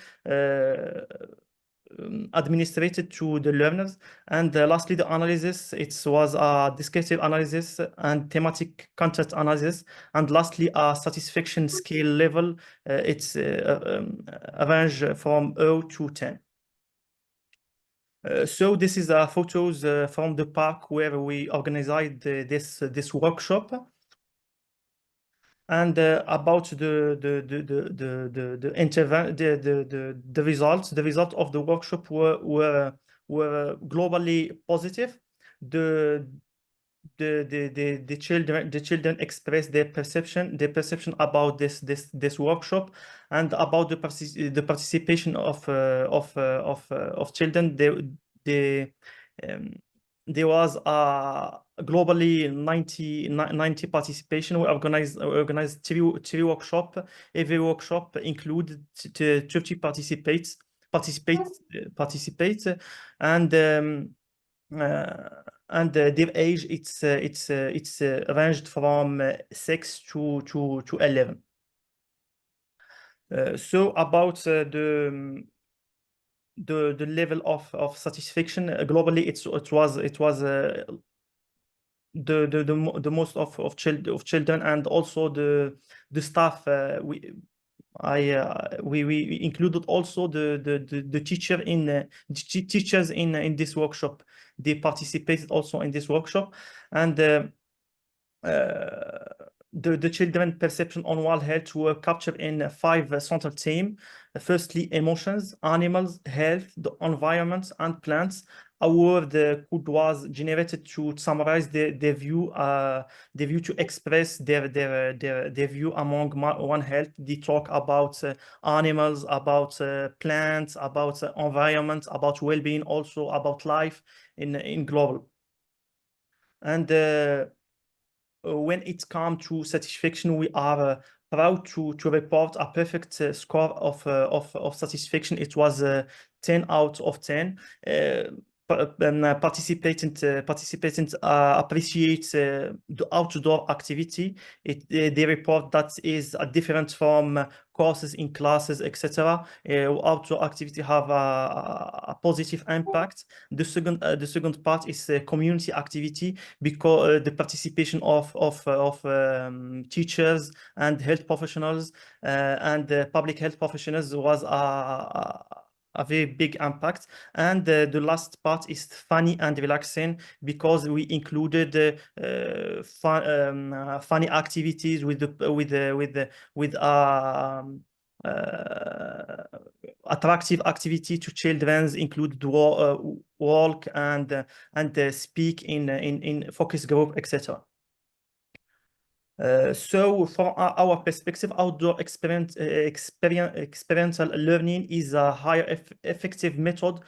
Speaker 10: administrated to the learners. And lastly, the analysis, it was a descriptive analysis and thematic content analysis. And lastly, a satisfaction scale level, it's a range from 0 to 10. So this is photos from the park where we organized this workshop. And about the results, the results of the workshop were globally positive. The children expressed their perception about this workshop, and about the participation of children. There was globally 90 participation. We organized three workshops. Every workshop included 30 participate, and their age it's ranged from 6 to 11. So about the level of satisfaction globally, it was the most of children, and also the staff. We included also the teachers in this workshop. They participated also in this workshop, and the children perception on One Health were captured in 5 central themes. Firstly, emotions, animals, health, the environment, and plants. A word code was generated to summarize their view, to express their view among One Health. They talk about animals, about plants, about environment, about well-being, also about life in global. And when it comes to satisfaction, we are proud to report a perfect score of satisfaction. It was 10 out of 10. Participants appreciate the outdoor activity. They report that is different from courses in classes, etc. Outdoor activity have a positive impact. The second part is community activity, because the participation of teachers and health professionals and public health professionals was a very big impact. And the last part is funny and relaxing, because we included funny activities with attractive activity to children, include walk and speak in focus group, etc. So from our perspective, outdoor experiential learning is a higher effective method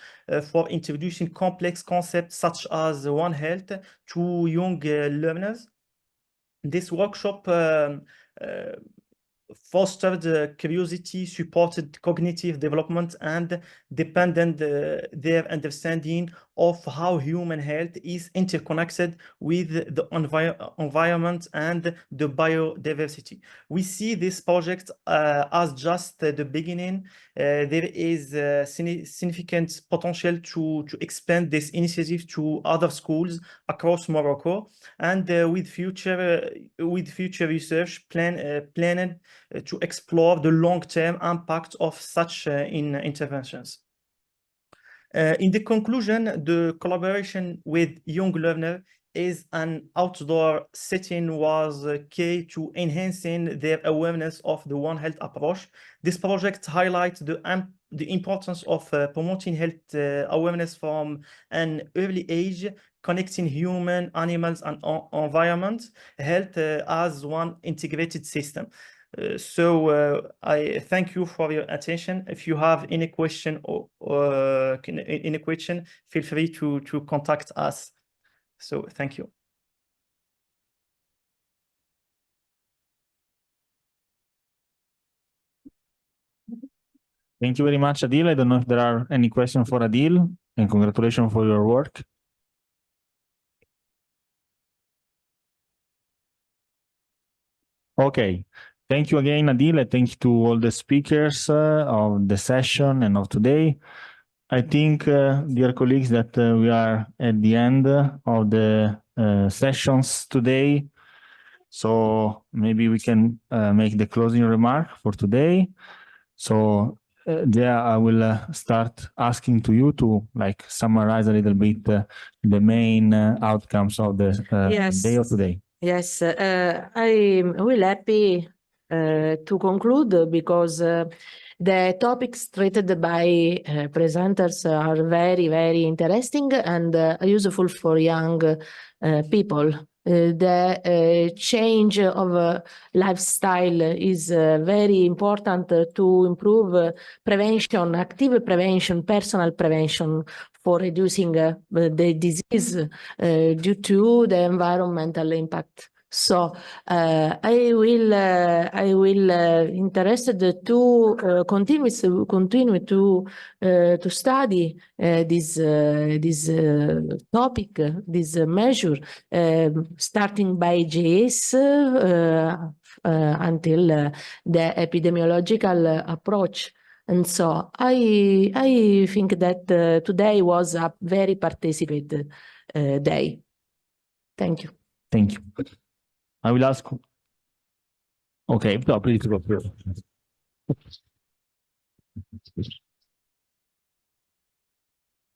Speaker 10: for introducing complex concepts such as One Health to young learners. This workshop fostered curiosity, supported cognitive development, and deepened their understanding of how human health is interconnected with the environment and the biodiversity. We see this project as just the beginning. There is significant potential to expand this initiative to other schools across Morocco, and with future research planned to explore the long-term impact of such interventions. In the conclusion, the collaboration with young learners is an outdoor setting was key to enhancing their awareness of the One Health approach. This project highlights the importance of promoting health awareness from an early age, connecting human, animals, and environment health as one integrated system. I thank you for your attention. If you have any question or any question, feel free to contact us. So thank you.
Speaker 4: Thank you very much, Adil. I don't know if there are any questions for Adil, and congratulations for your work. Okay. Thank you again, Adil. And thank you to all the speakers of the session and of today. I think, dear colleagues, that we are at the end of the sessions today. So maybe we can make the closing remark for today. So there I will start asking to you to summarize a little bit the main outcomes of the day of today.
Speaker 20: Yes, I will happy to conclude because the topics treated by presenters are very, very interesting and useful for young people. The change of lifestyle is very important to improve prevention, active prevention, personal prevention for reducing the disease due to the environmental impact. So I will interested to continue to study this topic, this measure, starting by GS until the epidemiological approach. And so I think that today was a very participated day. Thank you.
Speaker 4: Thank you. I will ask. Okay, no, please go through.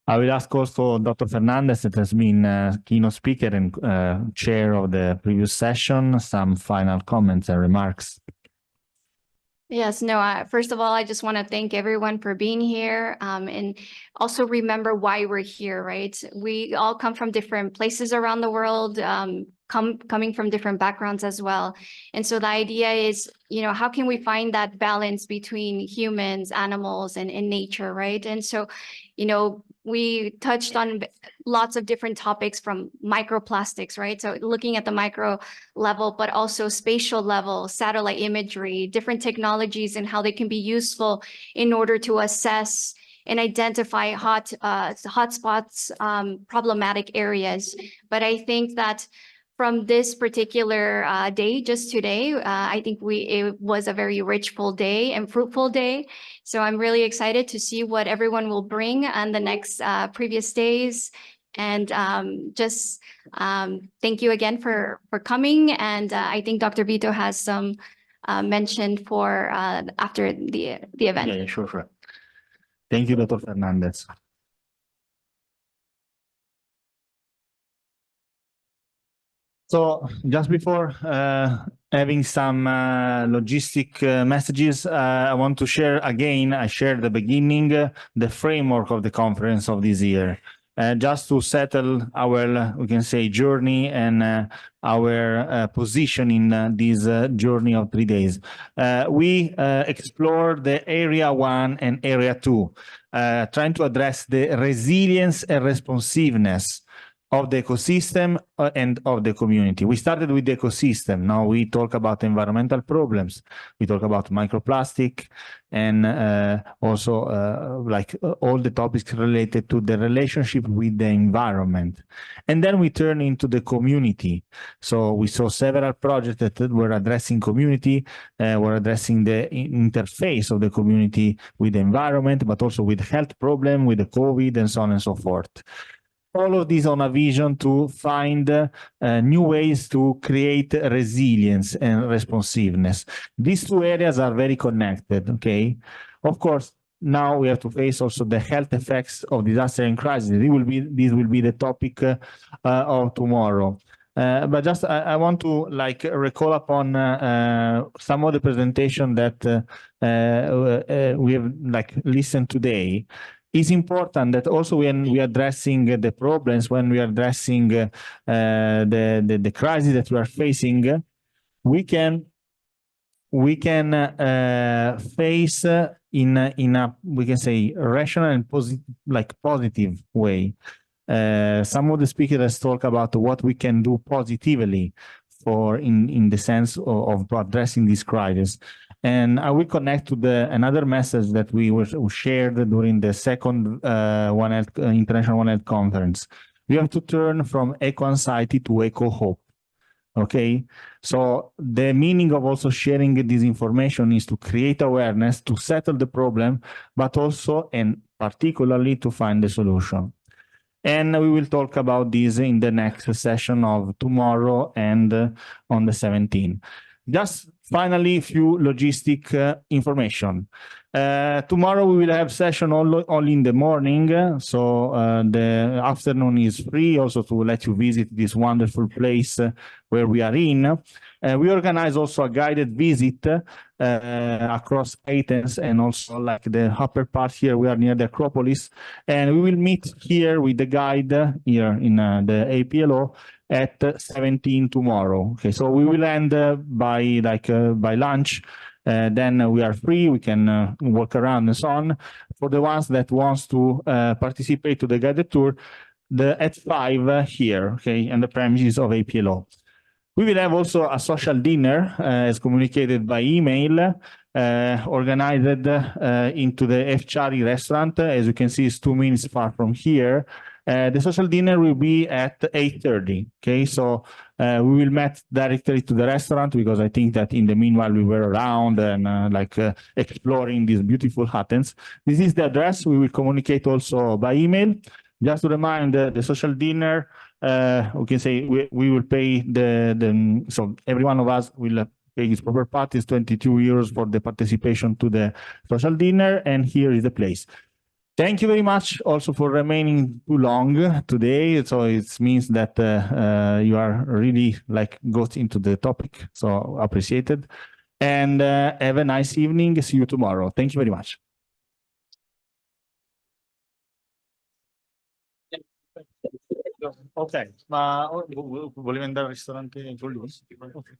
Speaker 4: I will ask also Dr. Fernandez, that has been a keynote speaker and chair of the previous session, some final comments and remarks.
Speaker 9: Yes, no, first of all, I just want to thank everyone for being here, and also remember why we're here, right? We all come from different places around the world, coming from different backgrounds as well. And so the idea is, how can we find that balance between humans, animals, and nature, right? And so, we touched on lots of different topics from microplastics, right? So looking at the micro level, but also spatial level, satellite imagery, different technologies and how they can be useful in order to assess and identify hotspots, problematic areas. But I think that from this particular day, just today, I think it was a very rich, full day and fruitful day. So I'm really excited to see what everyone will bring on the next previous days. And just thank you again for coming. And I think Dr. Vito has some mention for after the event.
Speaker 4: Yeah, sure. Thank you, Dr. Fernandez. So just before having some logistic messages, I want to share again, I shared at the beginning, the framework of the conference of this year, just to settle our, we can say, journey and our position in this journey of 3 days. We explored the area 1 and area 2, trying to address the resilience and responsiveness of the ecosystem and of the community. We started with the ecosystem. Now we talk about environmental problems. We talk about microplastic and also all the topics related to the relationship with the environment. And then we turn into the community. So we saw several projects that were addressing community, were addressing the interface of the community with the environment, but also with health problem, with the COVID and so on and so forth. All of these on a vision to find new ways to create resilience and responsiveness. These two areas are very connected, okay? Of course, now we have to face also the health effects of disaster and crisis. This will be the topic of tomorrow. But just I want to recall upon some of the presentation that we have listened today. It's important that also when we are addressing the problems, when we are addressing the crisis that we are facing, we can face in a we can say rational and positive way. Some of the speakers talk about what we can do positively for in the sense of addressing this crisis. And I will connect to another message that we shared during the second International One Health Conference. We have to turn from eco-anxiety to eco-hope. Okay, so the meaning of also sharing this information is to create awareness, to settle the problem, but also and particularly to find the solution. And we will talk about this in the next session of tomorrow and on the 17th. Just finally, a few logistic information. Tomorrow we will have session only in the morning, so the afternoon is free also to let you visit this wonderful place where we are in. We organize also a guided visit across Athens and also the upper part here, we are near the Acropolis, and we will meet here with the guide here in the APLO at 17 tomorrow. Okay, so we will end by lunch. Then we are free, we can walk around and so on. For the ones that wants to participate to the guided tour, at 5 here, okay, and the premises of APLO. We will have also a social dinner as communicated by email, organized into the Fchari restaurant. As you can see, it's 2 minutes far from here. The social dinner will be at 8:30. Okay, so we will meet directly to the restaurant because I think that in the meanwhile we were around and exploring these beautiful Athens. This is the address. We will communicate also by email. Just to remind, the social dinner, we can say we will pay so every one of us will pay his proper part is 22 euros for the participation to the social dinner, and here is the place. Thank you very much also for remaining too long today. So it means that you are really got into the topic. So appreciated. And have a nice evening. See you tomorrow. Thank you very much. Ok, ma volevi andare al ristorante con lui? Ok.